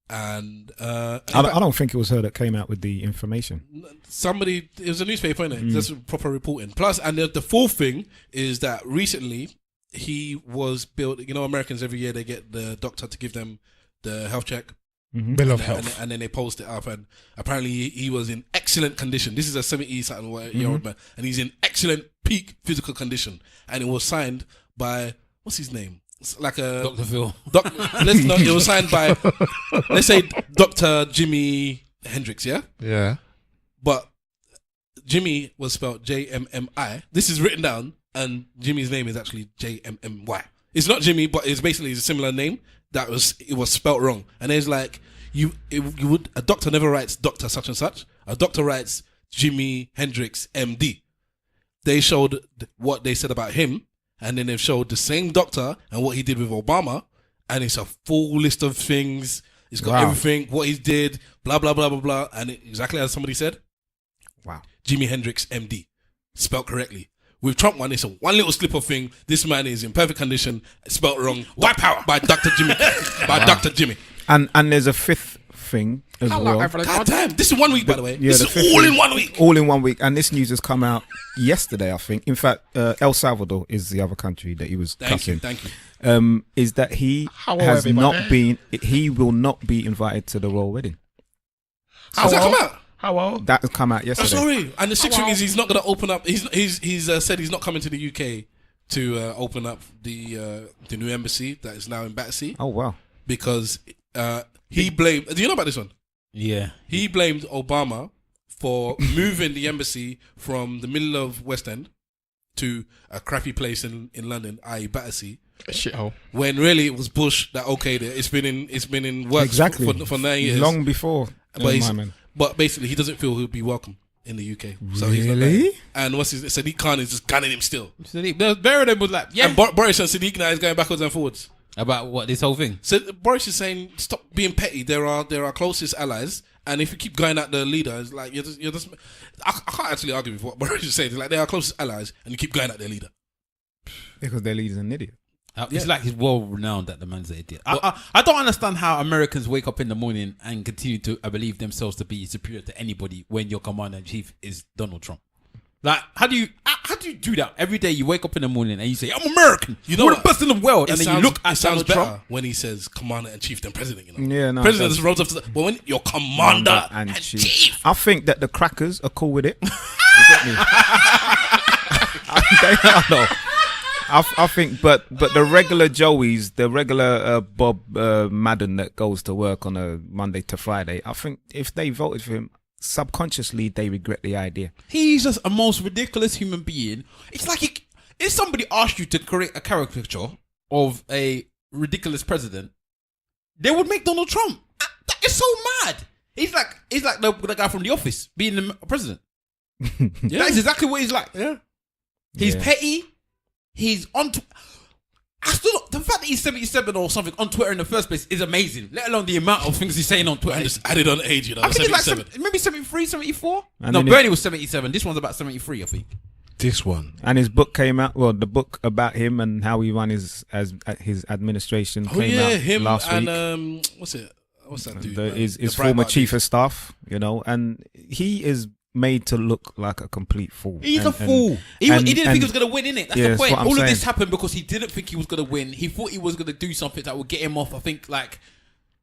And I don't think it was her that came out with the information. somebody, it was a newspaper, innit? That's proper reporting. Plus, and the fourth thing is that recently he was built. You know, Americans every year they get the doctor to give them the health check. Bill of health. And then they post it up, and apparently he was in excellent condition. This is a 70-something-year-old man, and he's in excellent peak physical condition. And it was signed by, what's his name? It's like a Dr. Phil. it was signed by, let's say, Dr. Jimi Hendrix, yeah? Yeah. But Jimmy was spelled Jmmi. This is written down, and Jimmy's name is actually Jmmy. It's not Jimmy, but it's basically a similar name. It was spelt wrong, and it's like a doctor never writes doctor such and such. A doctor writes Jimi Hendrix, MD. They showed what they said about him, and then they've showed the same doctor and what he did with Obama, and it's a full list of things. It's got everything, what he did, blah, blah, blah, blah, blah. And exactly as somebody said, Wow. Jimi Hendrix, MD, spelled correctly. With Trump one, it's a one little slip of thing. This man is in perfect condition, spelled wrong. White power by Dr. Jimmy. Dr. Jimmy. And there's a fifth thing as well. God damn, this is 1 week, by the way. Yeah, this is all in 1 week. All in 1 week. And this news has come out yesterday, I think. In fact, El Salvador is the other country that he was cussing. Thank you. Is that he he will not be invited to the royal wedding. How's that come out? How old? That has come out I'm yesterday. sorry. And the sixth thing is he's not going to open up. He's said he's not coming to the UK to open up the new embassy that is now in Battersea. Oh, wow. Because he blamed. Do you know about this one? Yeah. He blamed Obama for moving the embassy from the middle of West End to a crappy place in London, i.e. Battersea. A shithole. When really it was Bush that okayed it. It's been in works Exactly. for 9 years. Long before. But basically, he doesn't feel he'll be welcome in the UK. So he's not there. And Sadiq Khan is just gunning him still. Barrett was like, yeah. And Boris and Sadiq now is going backwards and forwards. About what, this whole thing? So Boris is saying, stop being petty. There are closest allies. And if you keep going at the leader, it's like, you're just I can't actually argue with what Boris is saying. It's like, they are closest allies and you keep going at their leader. Because their leader's an idiot. It's like he's well renowned that the man's an idiot. I don't understand how Americans wake up in the morning and continue to believe themselves to be superior to anybody when your commander in chief is Donald Trump. Like, how do you do that? Every day you wake up in the morning and you say, I'm American. You know, we're the best in the world. And then you look at Donald Trump when he says commander in chief than president. You know? Yeah, no. President just rolls up to but when you're commander and chief. I think that the crackers are cool with it. You get me? They are though. I think, but the regular Joeys, the regular Bob Madden that goes to work on a Monday to Friday, I think if they voted for him, subconsciously they regret the idea. He's just a most ridiculous human being. It's like if somebody asked you to create a caricature of a ridiculous president, they would make Donald Trump. That is so mad. He's like the guy from The Office being the president. Yeah. That is exactly what he's like. Yeah, he's petty. He's on. The fact that he's 77 or something on Twitter in the first place is amazing. Let alone the amount of things he's saying on Twitter. I just added on age, you know. I think 77. it's like maybe 73, 74. And no, Bernie was 77. This one's about 73, I think. This one. And his book came out. Well, the book about him and how he ran his administration came out him last week. And what's that dude? His former chief of staff, you know, and he is made to look like a complete fool. He's a fool. He didn't think he was going to win, innit? That's the point. All of this happened because he didn't think he was going to win. He thought he was going to do something that would get him off, I think, like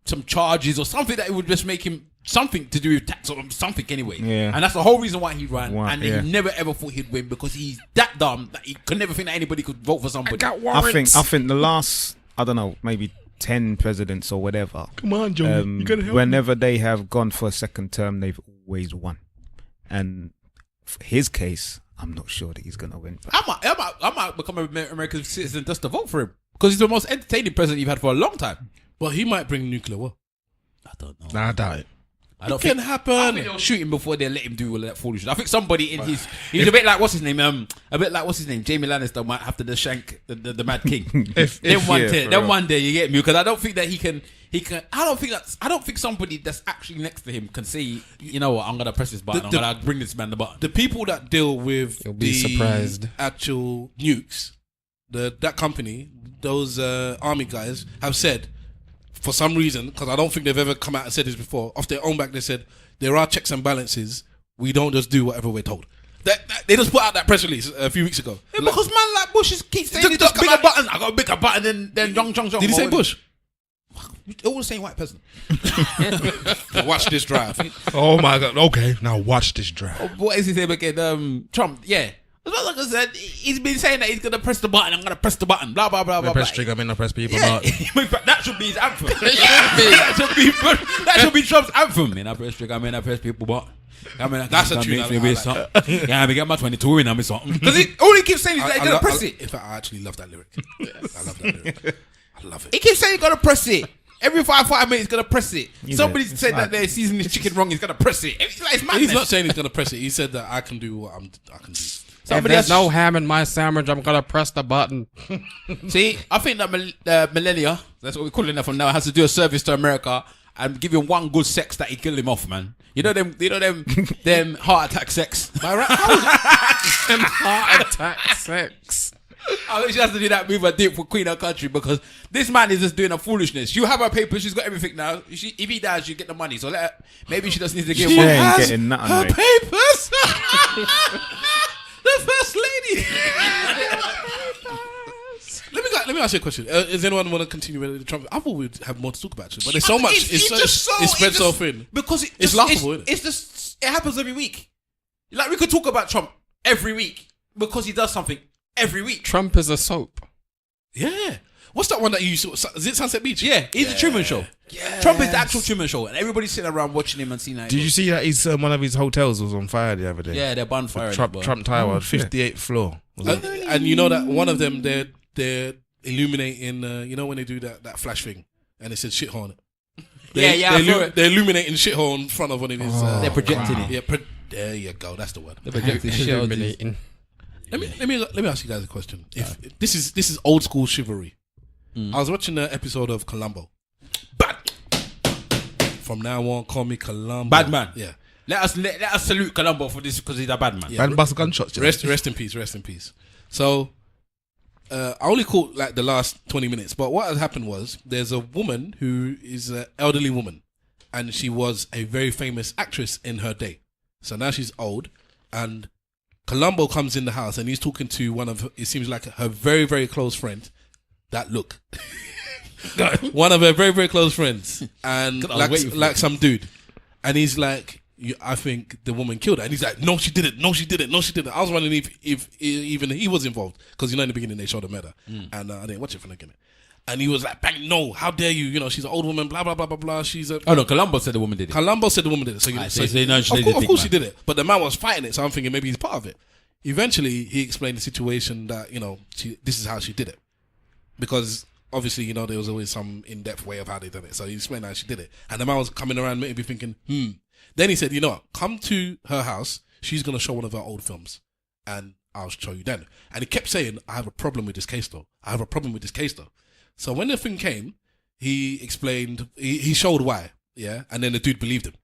some charges or something that would just make him something to do with tax or something anyway. Yeah. And that's the whole reason why he ran. He never ever thought he'd win because he's that dumb that he could never think that anybody could vote for somebody. I think the last, I don't know, maybe 10 presidents or whatever. Come on, Joey. You gotta help whenever they have gone for a second term, they've always won. And for his case, I'm not sure that he's going to win. I might become an American citizen just to vote for him because he's the most entertaining president you've had for a long time. But he might bring nuclear war. I don't know. Nah, I doubt it. It can happen. I think they'll shoot him before they let him do all that foolishness. I think somebody in he's a bit like what's his name? Jamie Lannister might have to shank the Mad King. Then one day you get me because I don't think that he can. I don't think somebody that's actually next to him can say, you know what, I'm gonna press this button. I'm gonna bring this man the button. The people that deal with surprised. Actual nukes, that company, those army guys have said, for some reason, because I don't think they've ever come out and said this before, off their own back, they said there are checks and balances. We don't just do whatever we're told. They just put out that press release a few weeks ago. Yeah, because man like Bush keeps saying he just bigger button. I got a bigger button than Jong. Did he say Bush? All the same white person. Watch this drive. Oh my God. Okay, now watch this drive. What is his name again? Trump. Yeah. Like I said, he's been saying that he's gonna press the button. I'm gonna press the button. Blah blah blah blah. Press trigger. I press people. Yeah. That should be his anthem. That should be Trump's anthem. I press trigger. I press people button. That's a tune. Yeah, I get my 22 in. I'm something. Because all he keeps saying is that he's gonna press it. In fact, I actually love that lyric. I love that lyric. I love it. He keeps saying he's gonna press it. Every 5 minutes, he's gonna press it. Yeah, Somebody it's said like- that they're seasoning his chicken wrong. He's gonna press it. It's like, it's madness. He's not saying he's gonna press it. He said that I can do what I can do. If Somebody there's has no ham in my sandwich, I'm gonna press the button. See, I think that millennia, that's what we're calling it from now, has to do a service to America and give him one good sex that he kill him off, man. You know them them heart attack sex. Heart attack sex. I think she has to do that move a dip for Queen of Country because this man is just doing a foolishness. You have her papers, she's got everything now. If he dies, you get the money. So maybe she just needs to give She one. ain't getting nothing, her mate. papers. The first lady. Let me ask you a question. Does anyone want to continue with the Trump? I thought we'd have more to talk about, actually, but there's so much. It's spread so thin because it's laughable. Isn't it? It's just it happens every week. Like we could talk about Trump every week because he does something every week. Trump is a soap. Yeah. What's that one that you saw? Is it Sunset Beach? Yeah, he's a Truman Show. Trump is the actual Truman Show, and everybody's sitting around watching him and seeing that. Did you see that one of his hotels was on fire the other day? Yeah, they're bonfire. Trump Tower, 58th floor. And you know that one of them, they're illuminating. You know when they do that flash thing, and it says shithole on it. They're illuminating shithole in front of one of his. They're projecting it. Yeah, there you go. That's the word. They're projecting shit. Illuminating. Let me ask you guys a question. If this is old school chivalry. I was watching the episode of Columbo. Bad. From now on, call me Columbo. Bad man. Yeah. Let us salute Columbo for this because he's a bad man. Yeah. And bust gunshots. Rest in peace. Rest in peace. So, I only caught like the last 20 minutes. But what had happened was there's a woman who is an elderly woman, and she was a very famous actress in her day. So now she's old, and Columbo comes in the house, and he's talking to one of it seems like her very very close friend. That look. One of her very, very close friends. And like some dude. And he's like, I think the woman killed her. And he's like, no, she didn't. No, she didn't. No, she didn't. I was wondering if even he was involved. Because, you know, in the beginning they showed the murder. And I didn't watch it for the beginning. And he was like, bang, no, how dare you? You know, she's an old woman, blah, blah, blah, blah, blah. She's a... Oh, no, Columbo said the woman did it. Columbo said the woman did it. So, of course she did it. But the man was fighting it. So I'm thinking maybe he's part of it. Eventually, he explained the situation that, you know, this is how she did it. Because obviously, you know, there was always some in-depth way of how they done it. So he explained how she did it. And the man was coming around maybe thinking, Then he said, you know what, come to her house. She's going to show one of her old films. And I'll show you then. And he kept saying, I have a problem with this case though. I have a problem with this case though. So when the thing came, he explained, he showed why. Yeah. And then the dude believed him.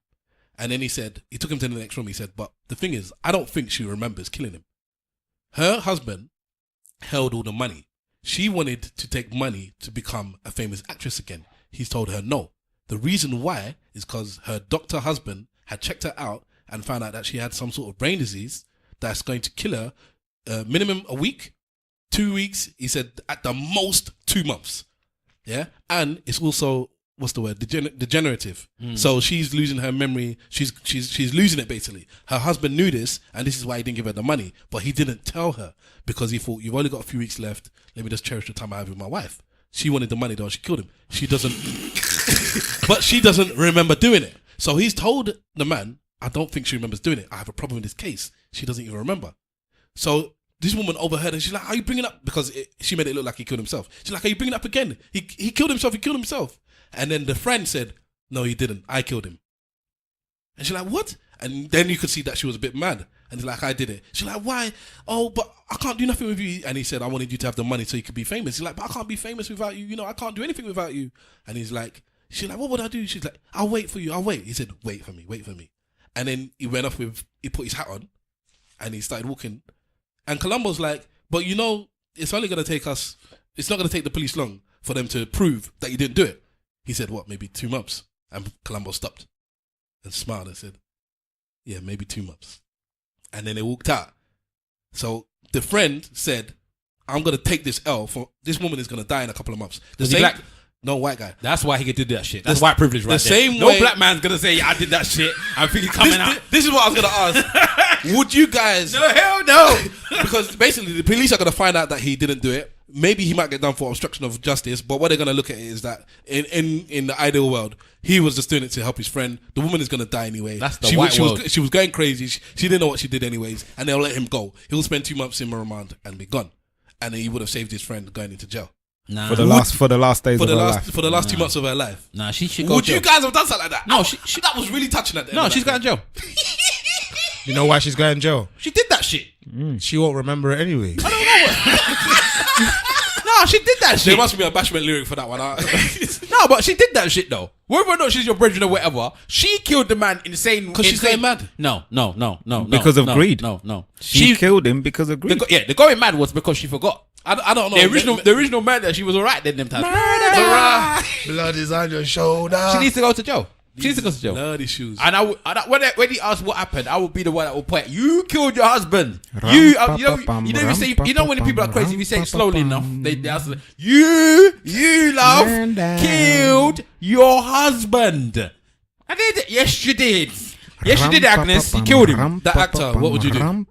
And then he said, he took him to the next room. He said, but the thing is, I don't think she remembers killing him. Her husband held all the money. She wanted to take money to become a famous actress again. He's told her no. The reason why is because her doctor husband had checked her out and found out that she had some sort of brain disease that's going to kill her minimum a week, 2 weeks. He said at the most 2 months. Yeah. And it's also, what's the word? Degenerative. So she's losing her memory. She's losing it basically. Her husband knew this, and this is why he didn't give her the money. But he didn't tell her because he thought, you've only got a few weeks left. Let me just cherish the time I have with my wife. She wanted the money though. She killed him. She doesn't, but she doesn't remember doing it. So he's told the man, I don't think she remembers doing it. I have a problem with this case. She doesn't even remember. So this woman overheard and she's like, are you bringing up? Because she made it look like he killed himself. She's like, are you bringing it up again? He killed himself. He killed himself. And then the friend said, no, he didn't. I killed him. And she's like, what? And then you could see that she was a bit mad. And he's like, I did it. She's like, why? Oh, but I can't do nothing with you. And he said, I wanted you to have the money so you could be famous. He's like, but I can't be famous without you. You know, I can't do anything without you. And he's like, she's like, what would I do? She's like, I'll wait for you. I'll wait. He said, wait for me. Wait for me. And then he went off he put his hat on and he started walking. And Columbo's like, but you know, it's only going to take it's not going to take the police long for them to prove that you didn't do it. He said, what, maybe 2 months? And Columbo stopped and smiled and said, yeah, maybe 2 months. And then they walked out. So the friend said, I'm going to take this L for this woman is going to die in a couple of months. Was he black? No, white guy. That's why he could do that shit. That's white privilege right the there. same no way- black man's going to say, I did that shit. I think he's coming out. This is what I was going to ask. Would you guys... No, hell no. Because basically the police are going to find out that he didn't do it. Maybe he might get done for obstruction of justice, but what they're going to look at is that in the ideal world, he was just doing it to help his friend. The woman is going to die anyway. That's the white world. She was going crazy. She didn't know what she did anyways, and they'll let him go. He'll spend 2 months in remand and be gone. And he would have saved his friend going into jail. Nah. For the last days for of the her last life. for the last 2 months of her life. Nah, she should go Would to you jail. guys have done something like that? No, that was really touching at the end. No, of she's that going to jail. You know why she's going to jail? She did that shit. She won't remember it anyway. No, she did that There shit. must be a bashment lyric for that one. No, but she did that shit though. Whether or not she's your brethren or whatever, she killed the man insane. Because she's going mad. No. Because of greed. No. She killed him because of greed. The going mad was because she forgot. I don't know. The original murder, she was alright then. Them times. Blood is on your shoulder. She needs to go to jail. She needs to go to jail. Bloody shoes. And when he asked what happened, I would be the one that would point. You killed your husband. Ram, You pa, know, pa, pam, you know, you say, ram, you know when the pa, people are pam, crazy, ram, if you say it pa, slowly pa, enough, pam. they answer. You love Man down. killed your husband. I did. Yes, you did. Yes, you did, Agnes. You killed him. That actor, what would you do? No,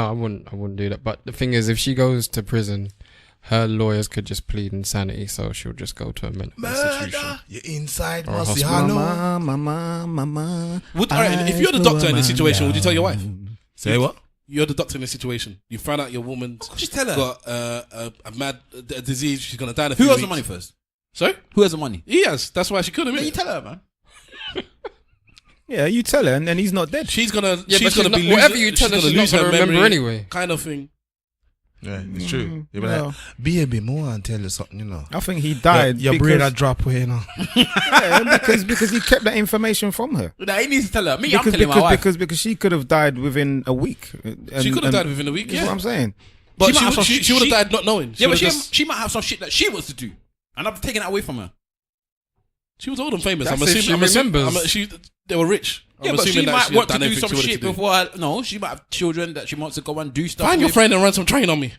I wouldn't do that. But the thing is, if she goes to prison, her lawyers could just plead insanity, so she'll just go to a mental institution. Murder, you're inside Or a Mossy hospital. Hollow. Mama. Alright, if you're the doctor in this situation, would you tell your wife? Say what? You're the doctor in this situation. You found out your woman's Just tell her. got a disease. She's gonna die in a Who few has the weeks. money first? Sorry, Who has the money? he has. That's why she couldn't. You innit? tell her, man. Yeah, you tell her, and then he's not dead. She's gonna. Yeah, she's but gonna be not, whatever losing- you tell her, she's lose not her gonna remember memory, anyway. kind of thing. Yeah, it's true. You'll be no. like, baby, more and tell you something, you know. I think he died. Your because, brain had drop away, you know. yeah, because he kept that information from her. Nah, he needs to tell her. Me, I'm Because telling my wife. because she could have died within a week. She could have died within a week. That's Yeah, what I'm saying. but She might have some she shit- would have she- died not knowing. Yeah, but would've just- she might have some shit that she wants to do, and I've taken it away from her. she was old and famous. That's I'm if assuming. she remembers. They were rich. Yeah, I'm but she assuming that might she want had to done do everything some she wanted shit to do. before. No, she might have children that she wants to go and do stuff. Find your with. friend and run some train on me.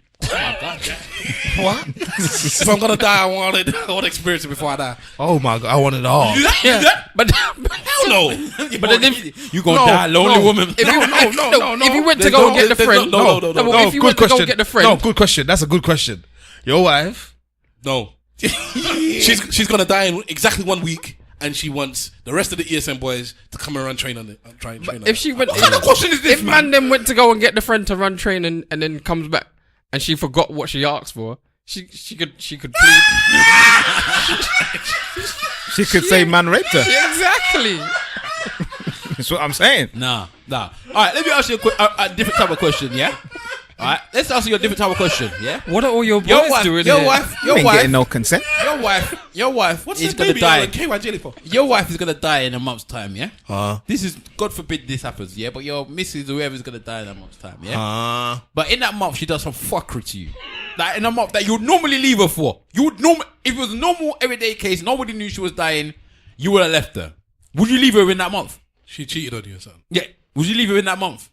What? If I'm gonna die, I want to experience it before I die. Oh my God, I want it all. Yeah, but Hell no. But then if you gonna die, lonely woman. if you, no. if you went to There's go no- and get the there's friend, no, but if you went to go and get the friend, No, good question. That's a good question. Your wife. No. she's gonna die in exactly 1 week, and she wants the rest of the ESN boys to come and run train on it. Train on if she went, What kind of question is this, if man then went to go and get the friend to run train and then comes back and she forgot what she asked for, she could plead. She could say man raped her. Exactly. That's what I'm saying. Nah. All right, let me ask you a different type of question. Yeah. All right, let's ask you a different type of question. Yeah. What are all your boys Your wife, doing? your here? wife, You your ain't wife, getting no consent. your wife What's is this gonna baby die. on KY jelly for? Your wife is gonna die in a month's time. Yeah. Huh? This is God forbid this happens. Yeah, but your missus, whoever's gonna die in a month's time. Yeah. But in that month, she does some fuckery to you. Like in a month that you would normally leave her for. You would if it was a normal everyday case, nobody knew she was dying, you would have left her. Would you leave her in that month? She cheated on you or something. Yeah. Would you leave her in that month?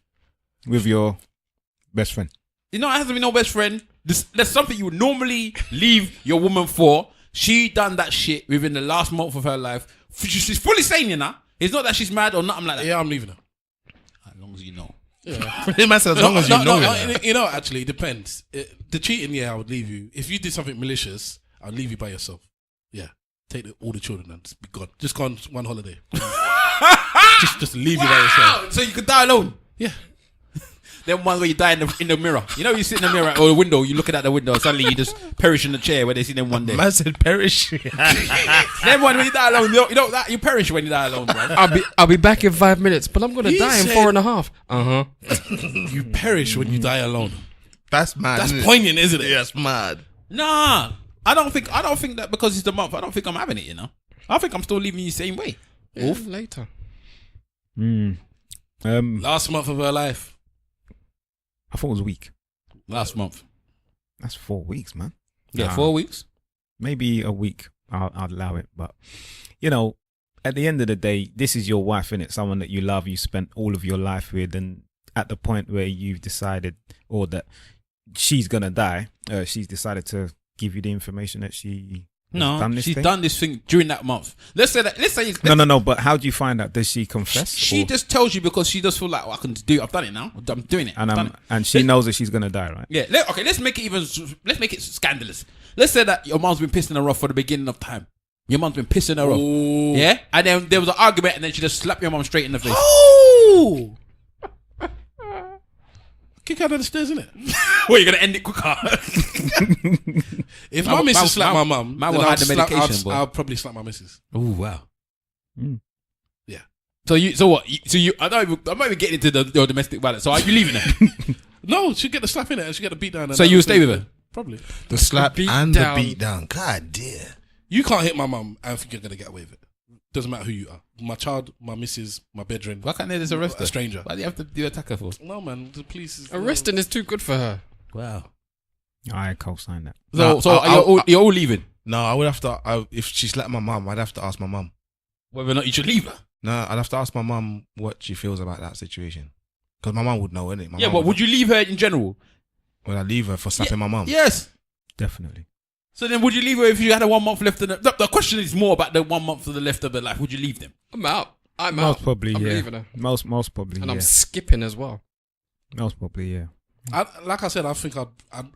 With your best friend. You know, it has to be no best friend. There's something you would normally leave your woman for. She done that shit within the last month of her life. She's fully sane, you know. It's not that she's mad or nothing like that. Yeah, I'm leaving her. As long as you know. It matters as long as you know it. You know, actually, it depends. The cheating, yeah, I would leave you. If you did something malicious, I'd leave you by yourself. Yeah, take all the children and just be gone. Just go on one holiday. just leave you by yourself. So you could die alone. Yeah. Then one where you die in the mirror. You know, you sit in the mirror or the window, you looking out the window, and suddenly you just perish in the chair where they see them one day. Man said perish. Then one when you die alone, you know that you perish when you die alone, bro. I'll be back in 5 minutes, but I'm gonna He die in said- 4.5. You perish when you die alone. That's mad. That's isn't it? poignant, isn't it? Yeah, that's mad. Nah, I don't think that because it's the month. I don't think I'm having it. You know, I think I'm still leaving you the same way. Yeah, later. Last month of her life. I thought it was a week. Last month. That's 4 weeks, man. Yeah, Nah. 4 weeks. Maybe a week. I'll allow it. But, you know, at the end of the day, this is your wife, innit? Someone that you love, you spent all of your life with. And at the point where you've decided or that she's going to die, she's decided to give you the information that she has done this she's thing. done this thing during that month. Let's say No. But how do you find out? Does she confess? She Or- just tells you because she just feel like, I can do it. I've done it now. I'm doing it. and I've done it. and she knows that she's gonna die, right? Yeah. Let's make it scandalous. Let's say that your mom's been pissing her off for the beginning of time. Your mom's been pissing her off. Yeah. And then there was an argument, and then she just slapped your mom straight in the face. Oh! Kick out of the stairs, innit? What, you're gonna end it quicker? If my missus slapped my mum, man then will I'd hide the slap- medication, boy. I'll probably slap my missus. Oh wow. Yeah. So what? I'm not even getting into your domestic violence. So are you leaving her? No, she'd get the slap in it and she'd get the beat down. So you stay with her? Probably. The slap beat and down. the beat down. God damn. You can't hit my mum and think you're gonna get away with it. Doesn't matter who you are. My child, my missus, my bedroom. Why can't they just arrest her? A stranger. Why do you have to do attack her for? No man, the police is Arresting is too good for her. Wow. I co-sign that. So you're all leaving. No, I would have to. If she slapped my mum, I'd have to ask my mum. Whether or not you should leave her. No, I'd have to ask my mum what she feels about that situation. Because my mum would know, innit? Yeah, but would you leave her in general? Would I leave her for slapping my mum? Yes. Definitely. So then would you leave her if you had a 1 month left? The question is more about the 1 month of the left of her life. Would you leave them? I'm out. I'm Most out. probably, I'm yeah. leaving her. Most probably, And yeah. I'm skipping as well. Most probably, yeah. Like I said, I think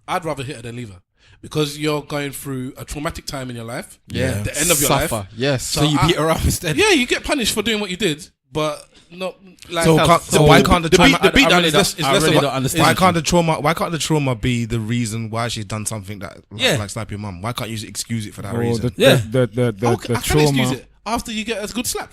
I'd rather hit her than leave her. Because you're going through a traumatic time in your life. Yeah. The end of your Suffer. life. Yes. So you beat her up instead? Yeah, you get punished for doing what you did, but not like. So why can't the trauma? The beat I down really is less. don't- I really don't understand. Why can't the trauma? Why can't the trauma be the reason why she's done something that Yeah. like slap your mum? Why can't you excuse it for that Or reason? the I can trauma. excuse it after you get a good slap.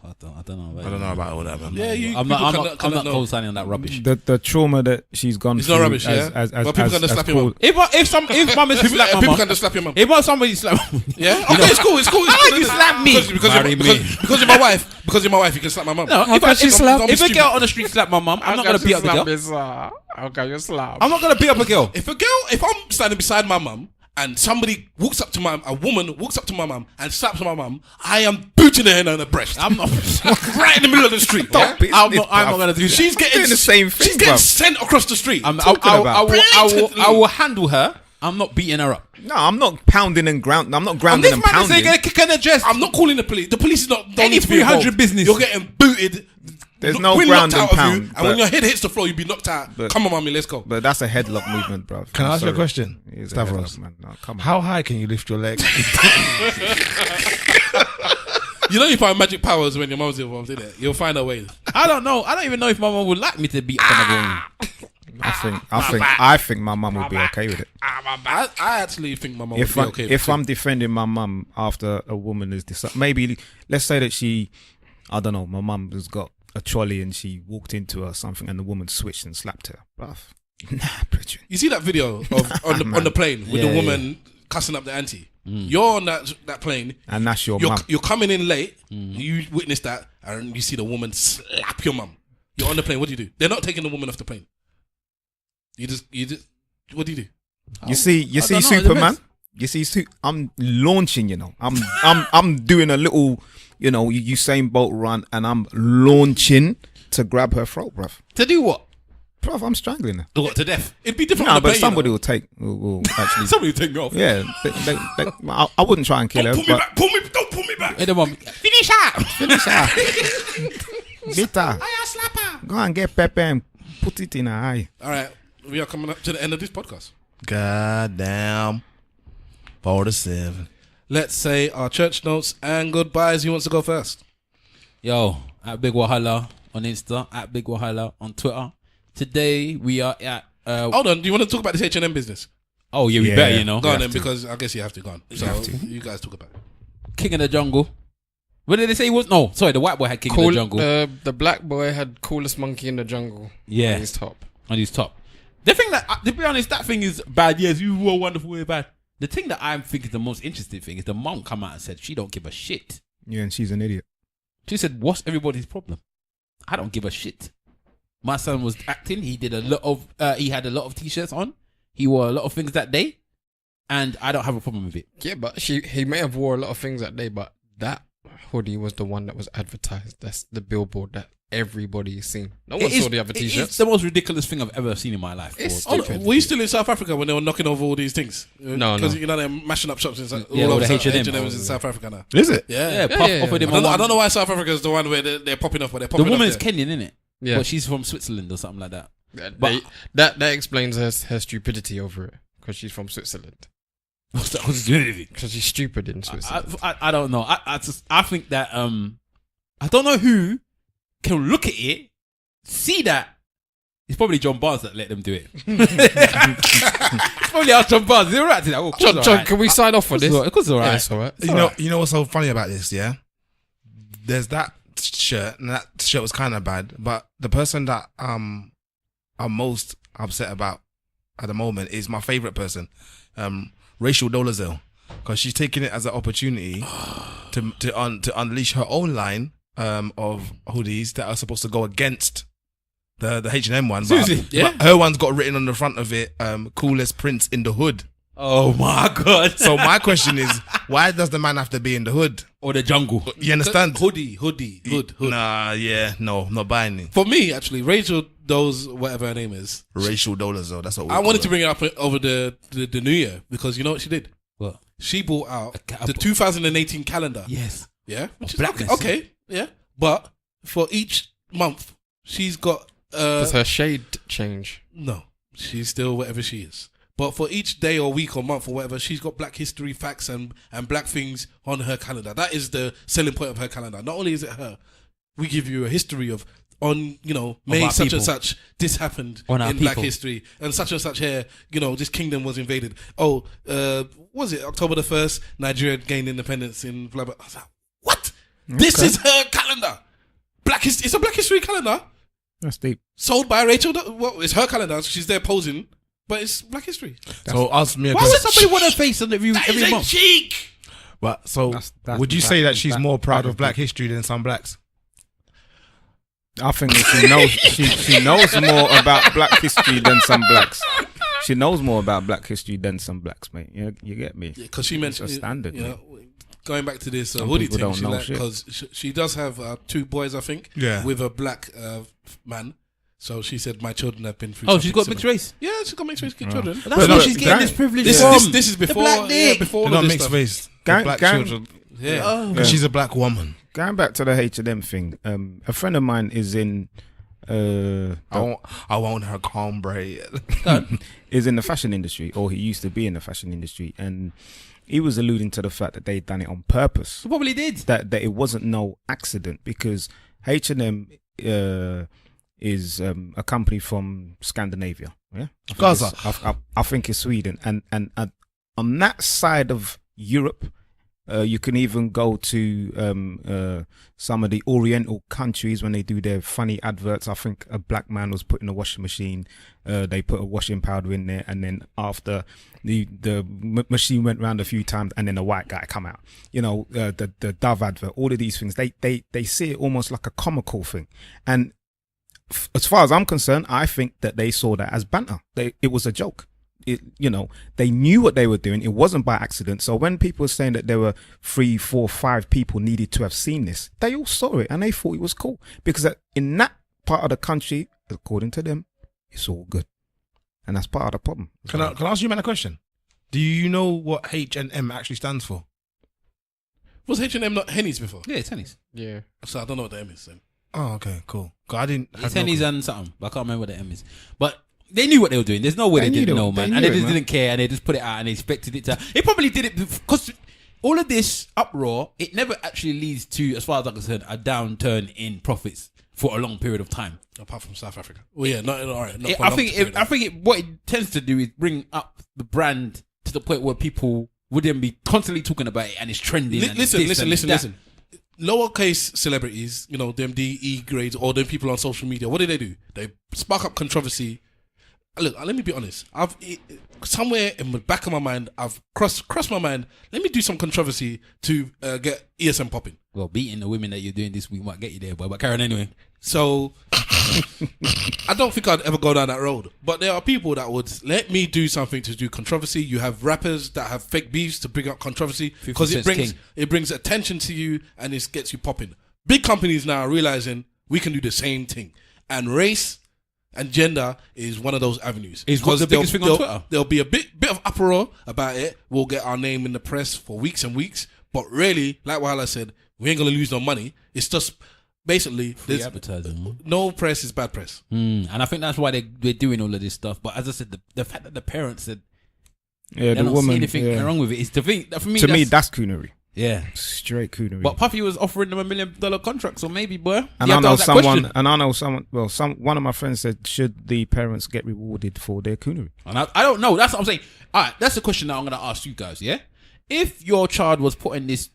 I don't know. I don't know about all that, man. Yeah, you. I'm people not cannot know. co-signing on that rubbish. The trauma that she's gone It's through. not rubbish, yeah? But people can slap your mum. If mum is People, slap my people mum, can just slap your mum. if somebody slap, Yeah, okay, it's cool. It's cool. How you slap me? Because you're my wife. Because you're my wife, you can slap my mum. no, How can she slap? if a girl on the street slap my mum, I'm not gonna beat up the girl. How can you slap? I'm not gonna beat up a girl. If I'm standing beside my mum and somebody walks up to a woman walks up to my mum and slaps my mum, I am booting her in the breast. I'm not. right in the middle of the street. Yeah? I'm not gonna do that. She's getting doing the same thing, She's getting bruv. sent across the street. I will handle her. I'm not beating her up. No, I'm not pounding and ground. I'm not And grounding this and man is pounding. gonna kick her in the chest. I'm not calling the police. The police is not. Don't Any need to be 300 involved. business. You're getting booted. There's no Wind ground knocked and out of you, pound, and when but- your head hits the floor, you'll be knocked out. But- Come on, mommy, let's go. But that's a headlock movement, bro. Can I ask you a Sorry. question? It is a Stavros. headlock, man. No, come on. How high can you lift your leg? You know you find magic powers when your mom's involved in it. You'll find a way. I don't know. I don't even know if my mum would like me to beat up another woman. I think my mum would be okay with it. I actually think my mom If would be okay. if I'm defending my mum after a woman is maybe let's say that I don't know, my mum has got a trolley and she walked into her or something and the woman switched and slapped her. Bruv. Nah, Bridget. You see that video of on the plane with the Yeah, woman cussing up the auntie. You're on that plane. And that's your mum. You're coming in late. You witness that, and you see the woman slap your mum. You're on the plane. What do you do? They're not taking the woman off the plane. You just. What do you do? You see don't know, it Superman? depends. You see, I'm launching, I'm doing a little, Usain Bolt run and I'm launching to grab her throat, bruv. To do what? Bruv, I'm strangling her. What, to death? It'd be different No, on the but plane. somebody you know? will actually. Somebody will take me off. Yeah, I wouldn't try and kill her, Don't pull me but back. Pull me. Don't pull me back. Hey, the mum, finish her. finish her. Bitter. Go and get pepper and put it in her eye. All right, we are coming up to the end of this podcast. God damn. 4-7. Let's say our church notes and goodbyes. Who wants to go first? Yo, at Big Wahala on Insta, at Big Wahala on Twitter. Today we are at. Hold on. Do you want to talk about this H&M business? Oh yeah, we Yeah. better, you know. Go on have then, to. because I guess you have to go on. So you guys talk about it. King of the Jungle. What did they say he was? No, sorry, the white boy had King of the Jungle. The black boy had coolest monkey in the jungle. Yeah. On his top. On his top. The thing that, to be honest, that thing is bad. Yes, you were wonderful, we're bad. The thing that I think is the most interesting thing is the mom come out and said she don't give a shit. Yeah, and she's an idiot. She said, "What's everybody's problem? I don't give a shit." My son was acting. He did a lot of. He had a lot of t-shirts on. He wore a lot of things that day, and I don't have a problem with it. Yeah, but he may have wore a lot of things that day, but that hoodie was the one that was advertised. That's the billboard that everybody seen. No one saw the other It's t-shirts. the most ridiculous thing I've ever seen in my life. It's Oh, stupid. were you still in South Africa when they were knocking over all these things? No. Because you know they're mashing up shops in South Yeah, all all over the South- H&M. H&M's in South Africa now. Is it? Yeah. Puff yeah. offered him I a don't know why South Africa is the one where they're popping up, but they're The popping woman's up there. Kenyan, isn't it? Yeah. But she's from Switzerland or something like that. But that explains her stupidity over it, because she's from Switzerland. Because she's stupid in Switzerland. I don't know. I think that I don't know who can look at it, see that, It's probably John Barnes that let them do it. It's probably our John Barnes. They're right to that. Oh, of course John, can we sign off for this? Of course, it's all right. Yeah, it's all right. You know what's so funny about this? Yeah, there's that shirt, and that shirt was kind of bad. But the person that I'm most upset about at the moment is my favorite person, Rachel Dolezal, because she's taking it as an opportunity to unleash her own line of hoodies that are supposed to go against the H&M one. But, but her one's got written on the front of it, coolest prince in the hood. Oh my God. So my question is, why does the man have to be in the hood? Or the jungle. You understand? Hood. Nah, yeah, no, not buying it. For me, actually, Rachel Dole's, whatever her name is. Rachel Dolezal, that's what I wanted to bring it up over the New Year because you know what she did? What? She bought out the 2018 calendar. Yes. Yeah? Which is blackness. Okay, yeah. But for each month, she's got... Does her shade change? No, she's still whatever she is. But for each day or week or month or whatever, she's got Black history facts and black things on her calendar. That is the selling point of her calendar. Not only is it her, we give you a history of on, you know, May such people. And such, this happened on in Black history, and such here, you know, this kingdom was invaded. Oh, was it October the 1st? Nigeria gained independence in blah blah. I was like, what? Okay. This is her calendar. It's a Black history calendar. That's deep. Sold by Rachel. Well, it's her calendar. So she's there posing, but it's Black history. So ask me. Why would somebody want her face on every month? Cheek. But so, would you say that she's more proud of Black history than some blacks? I think she knows she knows more about Black history than some blacks. She knows more about Black history than some blacks, mate. You get me? Because she mentioned it's a standard. You know, going back to this hoodie thing, because she does have 2 boys, I think, with a black man. So she said, "My children have been through." Oh, she's got mixed race. Yeah, she's got mixed race children. But that's where she's getting this privilege from. This is before. Before not mixed race. Black children. Yeah, she's a black woman. Going back to the H&M thing, a friend of mine is in. I want her cornbread. Is in the fashion industry, or he used to be in the fashion industry, and he was alluding to the fact that they'd done it on purpose. They probably did. That it wasn't no accident, because H&M is a company from Scandinavia. Yeah, Gaza. I think it's Sweden, and on that side of Europe. You can even go to some of the Oriental countries when they do their funny adverts. I think a black man was put in a washing machine. They put a washing powder in there, and then after the machine went round a few times, and then a white guy come out. You know, the Dove advert. All of these things, they see it almost like a comical thing. And as far as I'm concerned, I think that they saw that as banter. It was a joke. They knew what they were doing. It wasn't by accident. So when people were saying that there were 3, 4, 5 people needed to have seen this, they all saw it and they thought it was cool, because in that part of the country, according to them, it's all good, and that's part of the problem. Can I ask you, man, a question? Do you know what H&M actually stands for? Was H&M not Henny's before? Yeah, it's Henny's. Yeah. So I don't know what the M is then. Oh, okay, cool. I didn't. It's Henny's and something, but I can't remember what the M is. But they knew what they were doing. There's no way they didn't know, man. And they just didn't care, and they just put it out, and they expected it to. They probably did it because all of this uproar, it never actually leads to, as far as I'm concerned, a downturn in profits for a long period of time. Apart from South Africa. Well, yeah, all right. I think what it tends to do is bring up the brand to the point where people wouldn't be constantly talking about it, and it's trending. Listen. Lowercase celebrities, you know, them DE grades, or them people on social media, what do? They spark up controversy. Look, let me be honest. Somewhere in the back of my mind, I've crossed my mind. Let me do some controversy to get ESN popping. Well, beating the women that you're doing this week might get you there, boy. But carry on anyway. So I don't think I'd ever go down that road. But there are people that would let me do something to do controversy. You have rappers that have fake beefs to bring up controversy because it brings attention to you and it gets you popping. Big companies now are realizing we can do the same thing, and race and gender is one of those avenues. It's the biggest thing on Twitter. There'll be a bit of uproar about it. We'll get our name in the press for weeks and weeks. But really, like Wahala said, we ain't going to lose no money. It's just basically free advertising. No press is bad press. And I think that's why they're doing all of this stuff. But as I said, the fact that the parents said the don't woman, see anything wrong with it is the thing. That for me, that's coonery. Yeah. Straight coonery. But Puffy was offering them $1 million contract, so maybe, boy. And you I have to know ask that someone. question. And I know someone. Well, one of my friends said, should the parents get rewarded for their coonery? And I don't know. That's what I'm saying. All right, that's the question that I'm going to ask you guys. Yeah, if your child was put on this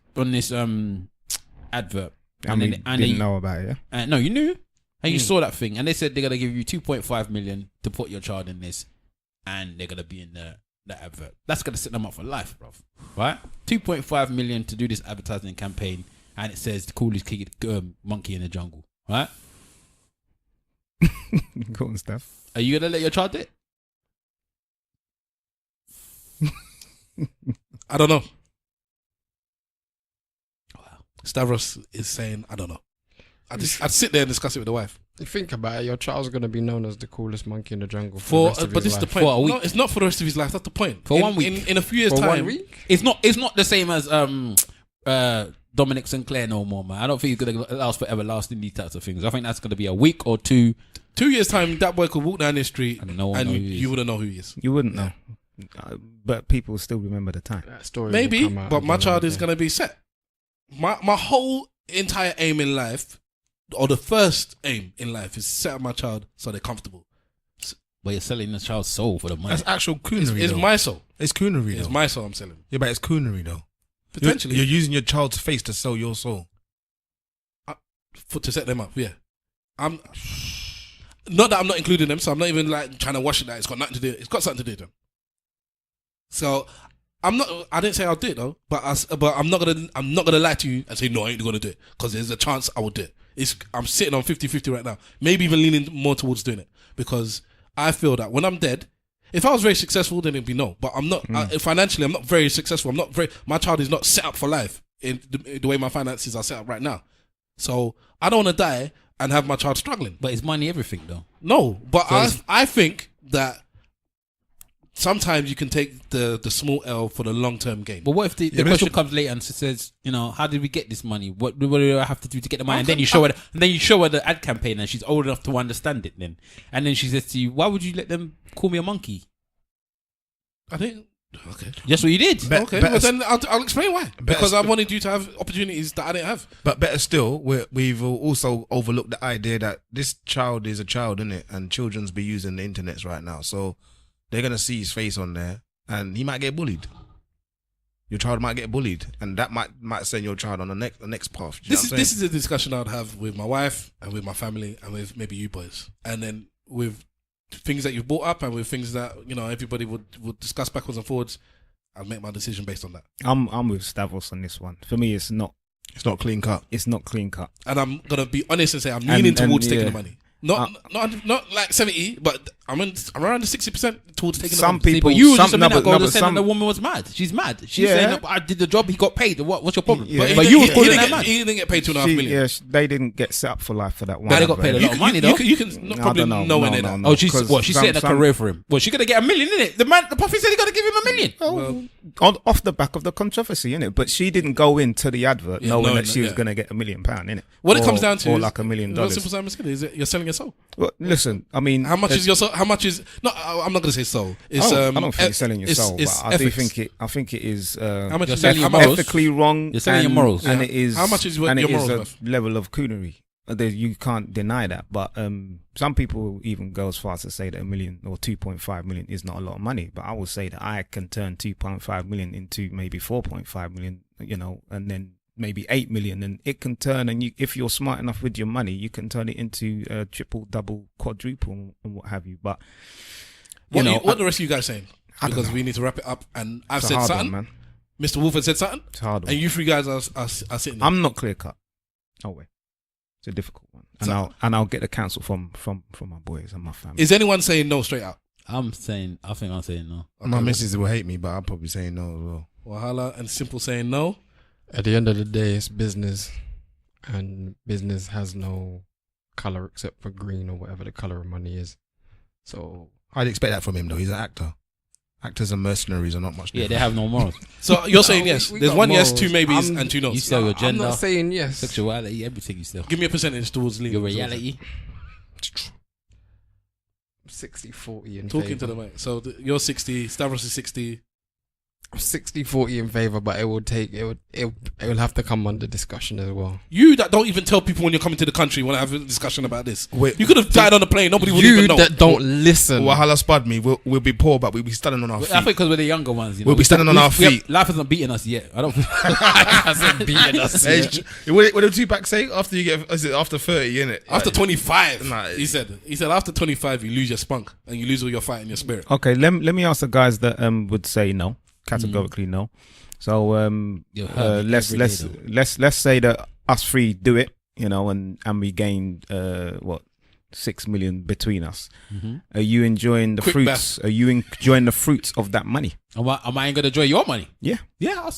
advert, And didn't know about it. Yeah? No, you knew, and you saw that thing, and they said they're going to give you 2.5 million to put your child in this, and they're going to be in the advert. That's going to set them up for life, bro. Right? 2.5 million to do this advertising campaign, and it says the coolest kid, monkey in the jungle. Right? Cool and stuff. Are you going to let your child do it? I don't know. Stavros is saying, I don't know. I'd sit there and discuss it with the wife. You think about it, your child's gonna be known as the coolest monkey in the jungle But this is the point. For a week. No, it's not for the rest of his life. That's the point. For 1 week. In a few years' for time. 1 week. It's not the same as Dominic Sinclair no more, man. I don't think it's gonna last forever, lasting these types of things. I think that's gonna be a week or two. 2 years' time, that boy could walk down the street And and, no one know who he is. you wouldn't know who he is. You wouldn't know. But people will still remember the time. That story Maybe, will come out but my again child one is day. going to be set. My whole entire aim in life, or the first aim in life, is set up my child so they're comfortable. But you're selling the child's soul for the money. That's actual coonery. It's though. my soul. It's coonery. It's though. my soul I'm selling. Yeah, but it's coonery though. Potentially. You're using your child's face to sell your soul. To set them up, yeah. I'm not that I'm not including them, so I'm not even like trying to wash it that it's got nothing to do. It's got something to do with them. So I didn't say I'll do it though, but I'm not gonna lie to you and say no, I ain't gonna do it because there's a chance I will do it. I'm sitting on 50-50 right now, maybe even leaning more towards doing it because I feel that when I'm dead, if I was very successful, then it'd be no. But I'm not financially. I'm not very successful. My child is not set up for life in the way my finances are set up right now. So I don't want to die and have my child struggling. But is money everything though? No, but So I think that sometimes you can take the small L for the long-term gain. But what if the but question comes later and says, how did we get this money? What do I have to do to get the money? And then you show her the ad campaign, and she's old enough to understand it. And then she says to you, "Why would you let them call me a monkey?" I think. Okay. That's what you did. Okay. Well, then I'll explain why. Because I wanted you to have opportunities that I didn't have. But better still, we've also overlooked the idea that this child is a child, isn't it? And children's be using the internets right now, so they're gonna see his face on there, and he might get bullied. Your child might get bullied, and that might send your child on the next path. This is a discussion I'd have with my wife and with my family and with maybe you boys, and then with things that you've brought up and with things that everybody would discuss backwards and forwards. I'll make my decision based on that. I'm with Stavros on this one. For me, it's not clean cut. It's not clean cut. And I'm gonna be honest and say I'm leaning towards taking the money. Not like 70, but I'm around the 60% towards taking Some the money. people- But you were some- just a no, minute but- ago no, just but saying some- that the woman was mad. She's mad. She's Yeah. saying that I did the job. He got paid. What's your problem? Yeah. But you was He calling didn't that get- mad. He didn't get paid 2.5 million. They didn't get set up for life for that one. But they got paid a lot of money though. You can not probably I don't know. nowhere No, near no, that. no. Oh, she's Because setting a career for him. Well, she gonna get $1 million, innit? The Puffy said he gotta give him $1 million. Off the back of the controversy, innit? But she didn't go into the advert Yeah, knowing knowing that she that, was yeah. going to get £1 million, innit? What it comes down to or is like $1 million. Simple Simon Skinner is you're selling your soul. Well, listen, I mean, How much is your soul? How much is not? I'm not going to say soul. It's I don't think you're selling your soul, it's but I do ethics. think it. I think it is. How much You're is selling how your much- morals. ethically wrong. You're selling your morals. and Yeah. it is. How much is your and it morals is a worth? level of coonery. You can't deny that, but some people even go as far as to say that $1 million or 2.5 million is not a lot of money. But I would say that I can turn 2.5 million into maybe 4.5 million, and then maybe 8 million, and it can turn. And if you're smart enough with your money, you can turn it into triple, double, quadruple, and what have you. But What are the rest of you guys saying? I don't Because know. we need to wrap it up. And I've It's a said hard something. one, man. Mr. Wolford said something. It's a hard one. And you three guys are sitting there. I'm not clear cut. No way. It's a difficult one, and I'll get the counsel from my boys and my family. Is anyone saying no straight out? I think I'm saying no. My missus will hate me, but I'll probably say no as well. Wahala and Simple saying no. At the end of the day, it's business, and business has no color except for green or whatever the color of money is. So I'd expect that from him though. He's an actor. Actors and mercenaries are not much Yeah, different. they have no morals. So you're saying yes. we There's got one yes, morals. 2 maybes, I'm- and 2 You no's. sell your I'm gender, not saying yes. sexuality, everything. You still Give me a percentage towards leaning. your reality. 60-40 in Talking favor. to the mic. So you're 60. Stavros is 60. 60-40 in favor, but it will have to come under discussion as well. You that don't even tell people when you're coming to the country want to have a discussion about this. Wait, you could have died on the plane. Nobody would You even know. that don't listen. Wahala spud me. We'll be poor, but we'll be standing on our I feet. think because we're the younger ones. You know, We'll be standing on our feet. Life hasn't beaten us yet. I don't. hasn't beaten us Hey, yet. what did Tupac say? After you get, is it after 30, innit? After 25, Nah, he said after 25 you lose your spunk and you lose all your fight and your spirit. Okay, let me ask the guys that would say no, categorically no. So let's say that us three do it, you know, and we gain 6 million between us. Are you enjoying the Quick fruits? Are you enjoying the fruits of that money? Am I gonna enjoy your money? Yeah. Yeah,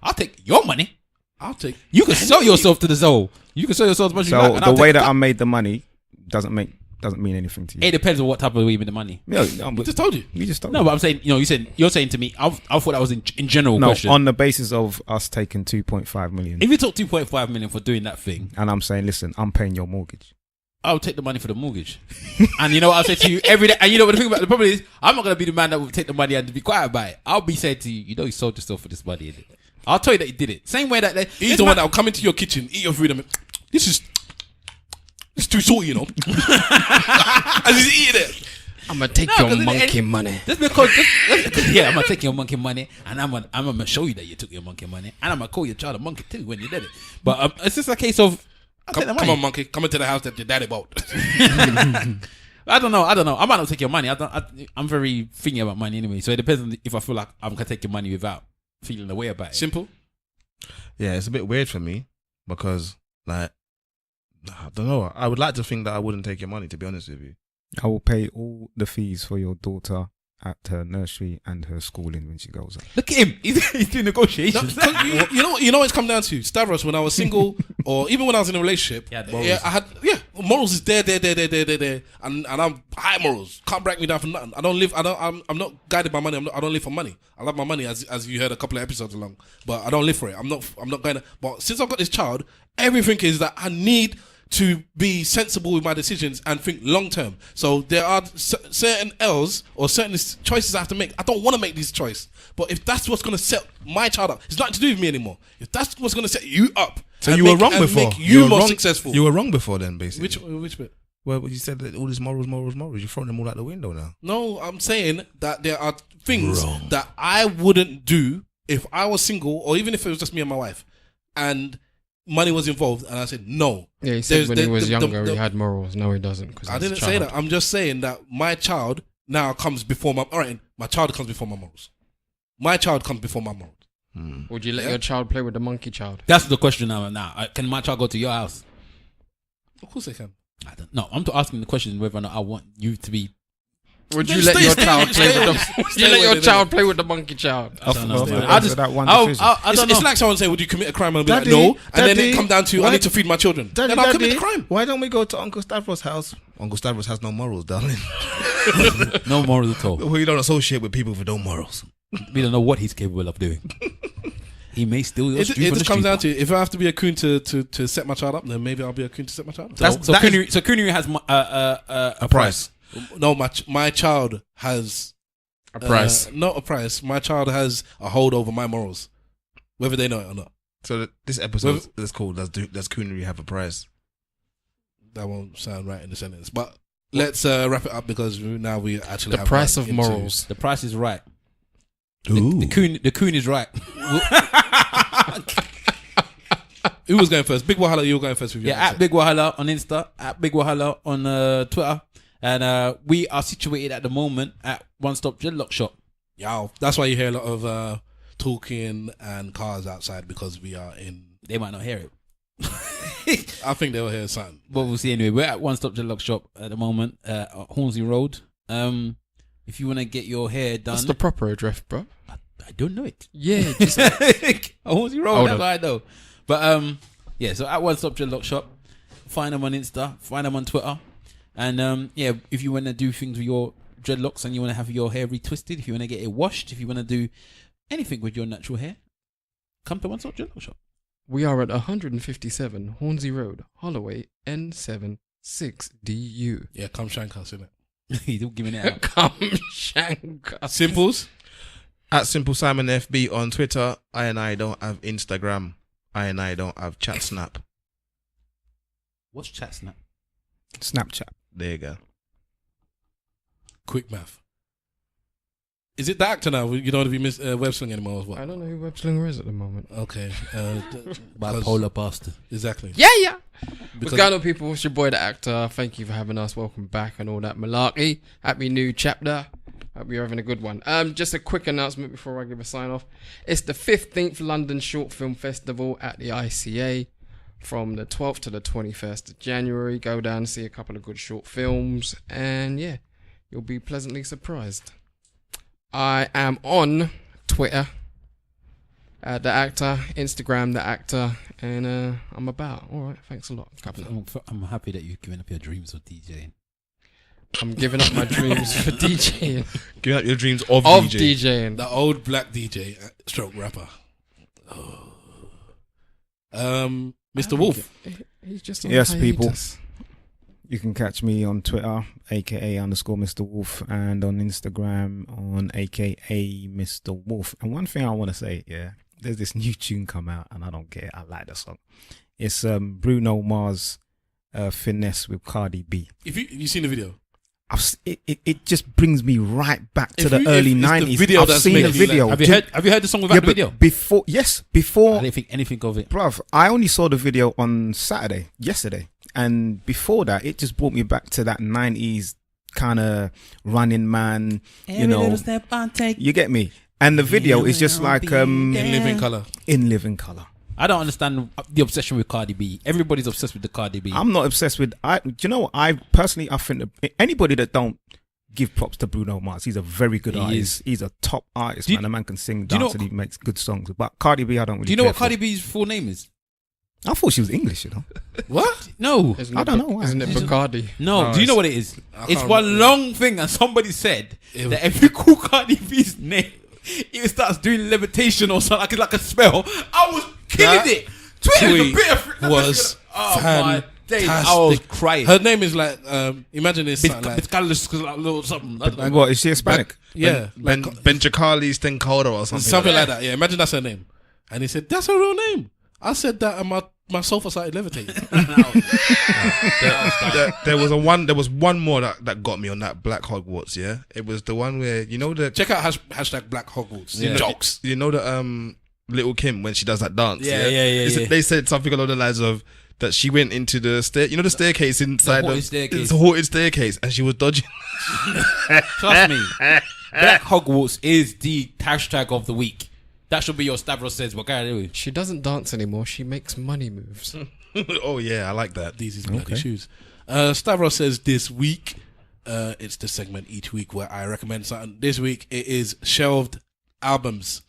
I'll take your money. I'll take. You can sell yourself to the soul. You can sell yourself as much as you So like. and the I'll way take that a I cut. made the money doesn't mean anything to you. It depends on what type of way you made the money. Yeah, I just told you. you just don't. No, but I'm saying, you're saying to me, I thought that was in general No, question. on the basis of us taking 2.5 million, If you took 2.5 million for doing that thing, and I'm saying, listen, I'm paying your mortgage. I'll take the money for the mortgage. And you know what I'll say to you every day. And you know what the thing about the problem is, I'm not gonna be the man that will take the money and be quiet about it. I'll be saying to you, you know, you sold yourself for this money, innit? I'll tell you that you did it. Same way that He's the one that will come into your kitchen, eat your food, and it's too salty, you know. As he's eating it. I'm gonna take your monkey money. Just because, I'm gonna take your monkey money, and I'm gonna show you that you took your monkey money, and I'm gonna call your child a monkey too when you did it. But it's just a case of Come on, monkey. Come into the house that your daddy bought. I don't know. I might not take your money. I'm very thinking about money anyway. So it depends on if I feel like I'm gonna take your money without feeling the way about it. Simple. Yeah, it's a bit weird for me because, like, I don't know. I would like to think that I wouldn't take your money, to be honest with you. I will pay all the fees for your daughter at her nursery and her schooling when she goes up. Look at him. He's doing negotiations. You know what it's come down to? Stavros, when I was single or even when I was in a relationship, morals is there. And I'm high morals. Can't break me down for nothing. I'm not guided by money. I don't live for money. I love my money, as you heard a couple of episodes along. But I don't live for it. I'm not going to. But since I've got this child, everything is that I need to be sensible with my decisions and think long term. So there are certain L's or certain choices I have to make. I don't want to make this choice, but if that's what's going to set my child up, it's nothing to do with me anymore. If that's what's going to set you up, So you were wrong before. make you were more wrong, successful. You were wrong before then, basically. Which bit? Well, you said that all these morals. You're throwing them all out the window now. No, I'm saying that there are things that I wouldn't do if I was single, or even if it was just me and my wife, and money was involved, and I said no. Yeah, he said when he was younger he had morals. No, he doesn't. I didn't say that. I'm just saying that my child now comes before my child comes before my morals. My child comes before my morals. Would you let your child play with the monkey child? That's the question now. Can my child go to your house? Of course they can. I don't know. I'm asking the question whether or not I want you to be. Would you let your child play with the? Would you let your child play with the monkey child? I don't know. I just that one decision. I don't It's know. like someone saying, "Would you commit a crime?" And I'll be Daddy, like, "No," and then Daddy, it come down to, "I need to feed my children." Then I'll commit the crime. Why don't we go to Uncle Stavros' house? Uncle Stavros has no morals, darling. No morals at all. We don't associate with people with no morals. We don't know what he's capable of doing. He may steal your It street from the just comes street. down to, if I have to be a coon to set my child up, then maybe I'll be a coon to set my child up. So Cooning has a price. No, my child has A price. not a price. My child has a hold over my morals, whether they know it or not. So this episode is called Does Coonery Have a Price? That won't sound right in the sentence, but let's wrap it up because now we actually The have price gone of into- morals. The price is right. Ooh. The coon is right. Who was going first? Big Wahala, you were going first with your Yeah, at answer. Big Wahala on Insta, at Big Wahala on Twitter, and we are situated at the moment at One Stop Dreadlock Shop. Yow. That's why you hear a lot of talking and cars outside, because we are in. They might not hear it, I think they'll hear something. but we'll see anyway. We're at One Stop Dreadlock Shop at the moment, Hornsey Road. If you want to get your hair done, That's the proper address, bro. I don't know it. Yeah, just Hornsey Road, Hold that's on. what I know. But yeah, so at One Stop Dreadlock Shop, find them on Insta, find them on Twitter, and yeah, if you want to do things with your dreadlocks and you want to have your hair retwisted, if you want to get it washed, if you want to do anything with your natural hair, come to One Stop Dreadlock Shop. we are at 157 Hornsey Road, Holloway, N7 6DU. Yeah, come shank us, innit? He's all giving it out. Come shank us. Simples. At Simple Simon FB on Twitter. I don't have Instagram. I don't have Chat Snap. What's chat snap? Snapchat. There you go. Quick math. Is it the actor now? You don't have to be web sling anymore or what? I don't know who Web Slinger is at the moment. Okay. Bipolar bastard. Exactly. Yeah. Because What's going on, people? It's your boy, the actor. Thank you for having us. Welcome back and all that malarkey. Happy new chapter. Hope you're having a good one. Just a quick announcement before I give a sign off. It's the 15th London Short Film Festival at the ICA from the 12th to the 21st of January. Go down and see a couple of good short films, and yeah, you'll be pleasantly surprised. I am on Twitter, the actor, Instagram, the actor, and I'm about. All right, thanks a lot. I'm happy that you've given up your dreams of DJing. I'm giving up my dreams for DJing. Giving up your dreams of DJing. the old black DJ, stroke rapper. Mr. Wolf. He's just on Yes, hiatus. You can catch me on Twitter, aka_Mr. Wolf, and on Instagram on aka Mr. Wolf. And one thing I want to say, yeah, there's this new tune come out, and I don't care. I like the song. It's Bruno Mars, Finesse with Cardi B. Have you seen the video? It just brings me right back to the early it's the 90s. video I've that's seen the making you video. Have you heard the song without Yeah, the but video? before, I didn't think anything of it. bruv, I only saw the video on yesterday. And before that, it just brought me back to that 90s kind of running man, you know. You get me? And the video is just like In living color. in living color. I don't understand the obsession with Cardi B. Everybody's obsessed with the Cardi B. I'm not obsessed with. Do you know what? I personally, I think that anybody that don't give props to Bruno Mars, he's a very good artist. He's a top artist, man. The man can sing, dance, and he makes good songs. But Cardi B, I don't really. Do you know care what Cardi B's full name is? I thought she was English, you know. What? No. Isn't I it don't know why. Isn't it Bacardi? No. Do you know what it is? It's can't one remember. long thing, and somebody said that if you call Cardi B's name, it starts doing levitation or something like a spell. I was killing That it. Twitter's a tweet bit of was my days. I was crying. Her name is like, imagine it's something like, something. What is she Hispanic? yeah, Ben Chacali's Tenkoda or something. something like that. Yeah, imagine that's her name. And he said, that's her real name. I said that and my sofa started levitating. There was one more that got me on that Black Hogwarts. Yeah, it was the one where Check out hashtag Black Hogwarts. Yeah. Jokes. You know the Little Kim when she does that dance. Yeah. They said something along the lines of that she went into the the staircase inside haunted staircase. It's a haunted staircase, and she was dodging. Trust me. Black Hogwarts is the hashtag of the week. That should be your Stavros says. What can I do? She doesn't dance anymore. She makes money moves. Oh yeah, I like that. These is bloody shoes. Stavros says this week, it's the segment each week where I recommend something. This week it is shelved albums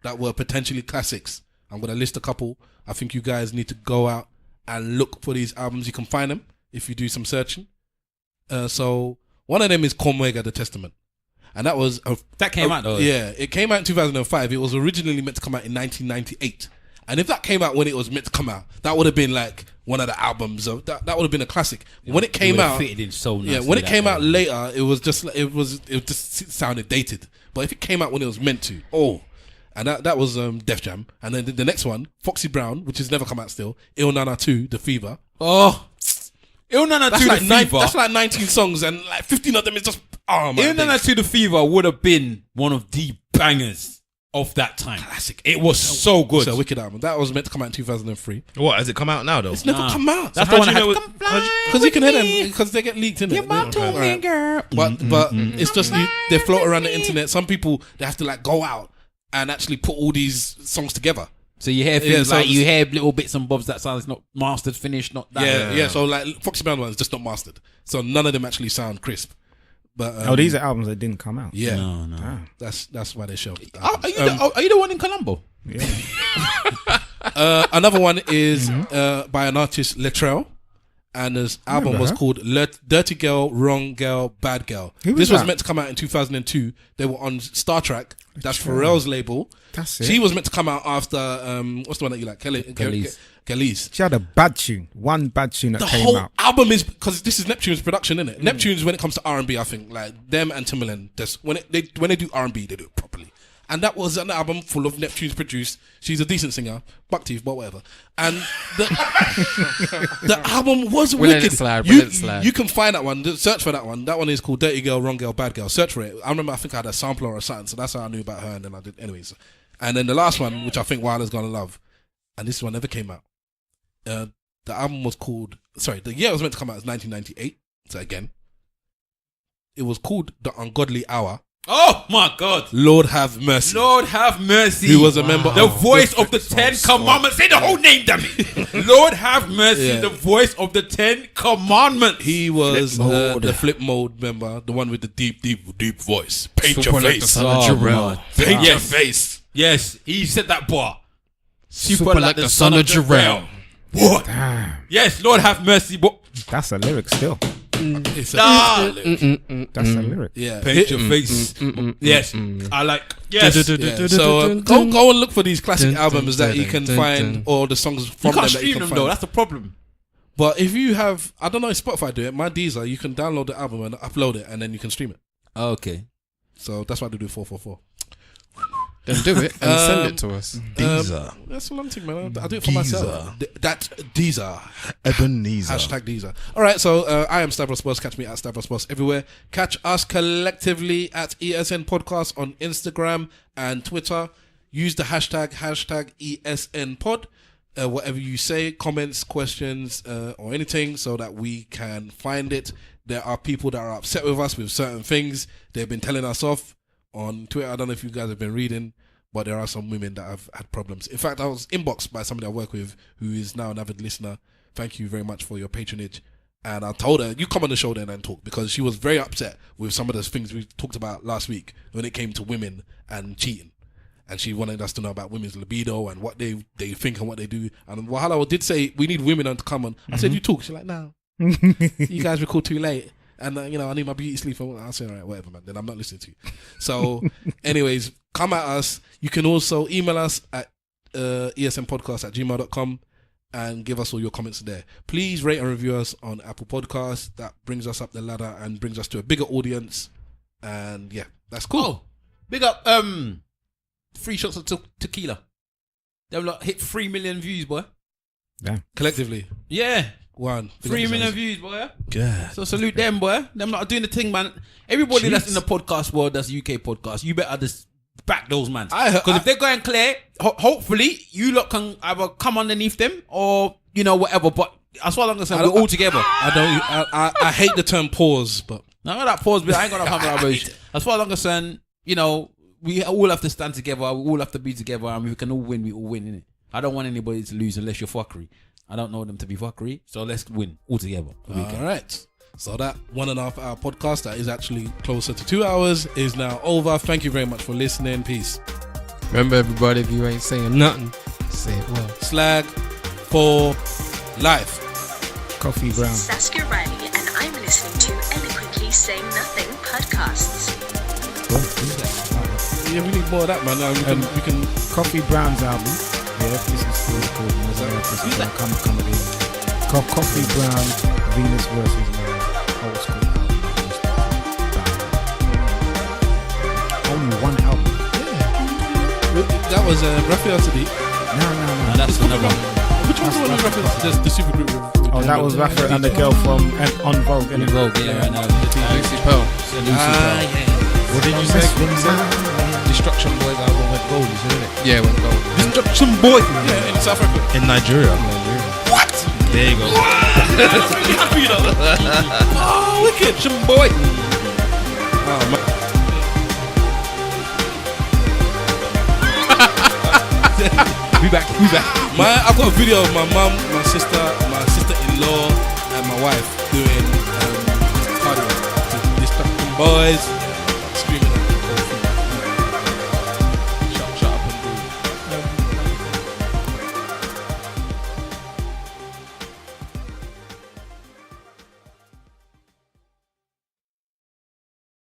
that were potentially classics. I'm going to list a couple. I think you guys need to go out and look for these albums. You can find them if you do some searching. So one of them is Cormega, The Testament. And that was... That came out though. Yeah, it came out in 2005. It was originally meant to come out in 1998. And if that came out when it was meant to come out, that would have been like one of the albums of that would have been a classic. When it came out, fitted in so nicely. yeah, when it came out later, it just sounded dated. But if it came out when it was meant to, and that was Def Jam. And then the next one, Foxy Brown, which has never come out still, Il Nana 2, The Fever. Oh, Il Nana 2 That's The like Fever. that's like 19 songs and like 15 of them is just Il Nana 2 The Fever would have been one of the bangers of that time. Classic. It was so good. It's a wicked album. That was meant to come out in 2003. What has it come out now though? It's never come out. That's So the one how I do you had. know Because you can hear them because they get leaked in it. girl. But it's just they float around the internet. Some people they have to like go out and actually put all these songs together. So you hear things so like it's- you hear little bits and bobs that sounds not mastered, finished, not that. Yeah. So like Foxy Brown one is just not mastered. So none of them actually sound crisp. But These are albums that didn't come out. yeah, No. that's why they shelved. Are you the one in Columbo? Yeah. Another one is by an artist Latrell, and his album was her. called Dirty Girl, Wrong Girl, Bad Girl. Who was This was that? meant to come out in 2002. They were on Star Trek. That's Pharrell's label. That's it. She was meant to come out after what's the one that you like? Khalees. She had a bad tune. One bad tune that The came whole out. album is because this is Neptune's production, isn't it? Neptune's when it comes to R&B, I think like them and Timbaland. When they do R&B, they do it properly. And that was an album full of Neptunes produced. She's a decent singer, buck teeth, but whatever. And the album was We'll let wicked. it slide, we'll let it slide. You can find that one. Search for that one. That one is called Dirty Girl, Wrong Girl, Bad Girl. Search for it. I remember I think I had a sampler or something, so that's how I knew about her. And then I did, anyways. And then the last one, which I think Wilder's gonna love, and this one never came out. The album was called. Sorry, the year it was meant to come out was 1998. So again, it was called The Ungodly Hour. Oh my God. Lord have mercy. Lord have mercy. He was a member the of voice of the 10 Commandments. Say the whole name, damn it. Lord have mercy. Yeah. The voice of the 10 Commandments. He was the Flip Mode member, the one with the deep voice. Paint Super your like the face. son of Jarrell. Paint your Yes. face. Yes, he said that bar. Super like the son of Jarrell. What? Damn, Yes, Lord have mercy. But that's a lyric still. It's Nah. That's a lyric. yeah. Paint your face. Yes, I like. Yes. Yeah. So go and look for these classic albums that you can find, or the songs You from them can't that you stream can them find. though. That's the problem. But if you have, I don't know if Spotify do it, my Deezer, you can download the album and upload it, and then you can stream it. Okay. So that's why they do 444. Then do it and send it to us. Deezer. That's a long thing, man. I do it for myself. That's Deezer. Ebenezer. Hashtag Deezer. All right, so I am Stavros Boss. Catch me at Stavros Boss everywhere. Catch us collectively at ESN Podcast on Instagram and Twitter. Use the hashtag ESN Pod. Whatever you say, comments, questions, or anything, so that we can find it. There are people that are upset with us with certain things. They've been telling us off on Twitter. I don't know if you guys have been reading, but there are some women that have had problems. In fact, I was inboxed by somebody I work with who is now an avid listener. Thank you very much for your patronage. And I told her, you come on the show then and talk, because she was very upset with some of the things we talked about last week when it came to women and cheating. And she wanted us to know about women's libido and what they think and what they do. And Wahala did say, we need women on to come on. I said, you talk. She's like, no. You guys record too late. And, I need my beauty sleep. I said, all right, whatever, man. Then I'm not listening to you. So, anyways, come at us. You can also email us at esnpodcast@gmail.com and give us all your comments there. Please rate and review us on Apple Podcasts. That brings us up the ladder and brings us to a bigger audience. And, yeah, that's cool. Oh, big up 3 shots of tequila. Them lot hit 3 million views, boy. Collectively. Yeah. 3 million views, boy. Yeah. So salute them, boy. Them not doing the thing, man. Everybody that's in the podcast world, that's UK podcast, you better just back those man. Because if they're going clear, hopefully you lot can either come underneath them or whatever. But as far as we're all together. I hate the term pause, but None of that pause, but I ain't gonna have that rubbish. As far as I'm concerned, we all have to stand together. We all have to be together, and we can all win. We all win, innit? I don't want anybody to lose unless you're fuckery. I don't know them to be fuckery, so let's win all together. All right. So that 1.5 hour podcast that is actually closer to 2 hours is now over. Thank you very much for listening. Peace. Remember, everybody, if you ain't saying nothing, say it well. Slag for life. Coffee Brown. Saskia Riley, and I'm listening to Eloquently Saying Nothing podcasts. Yeah, we need more of that, man. We can Coffee Brown's album. Yeah, this is still recording. Come again. Coffee Brown, Venus versus Old School. Only one album. That was Raphael Sadiq. No, that's another one. Which one was Raphael? Just the super group. Oh, that was Raphael and the girl from On Vogue. In Vogue, yeah, I know. Chappelle. Yeah. What did you say? Destruction Boys album went gold, isn't it? Yeah, it went gold. Destruction Boy. Yeah, in South Africa. In Nigeria. What? There you go. Really happy, oh, wicked. Some boy. Oh, man. We back. I've got a video of my mum, my sister-in-law, and my wife doing cardio to Destruction Boys.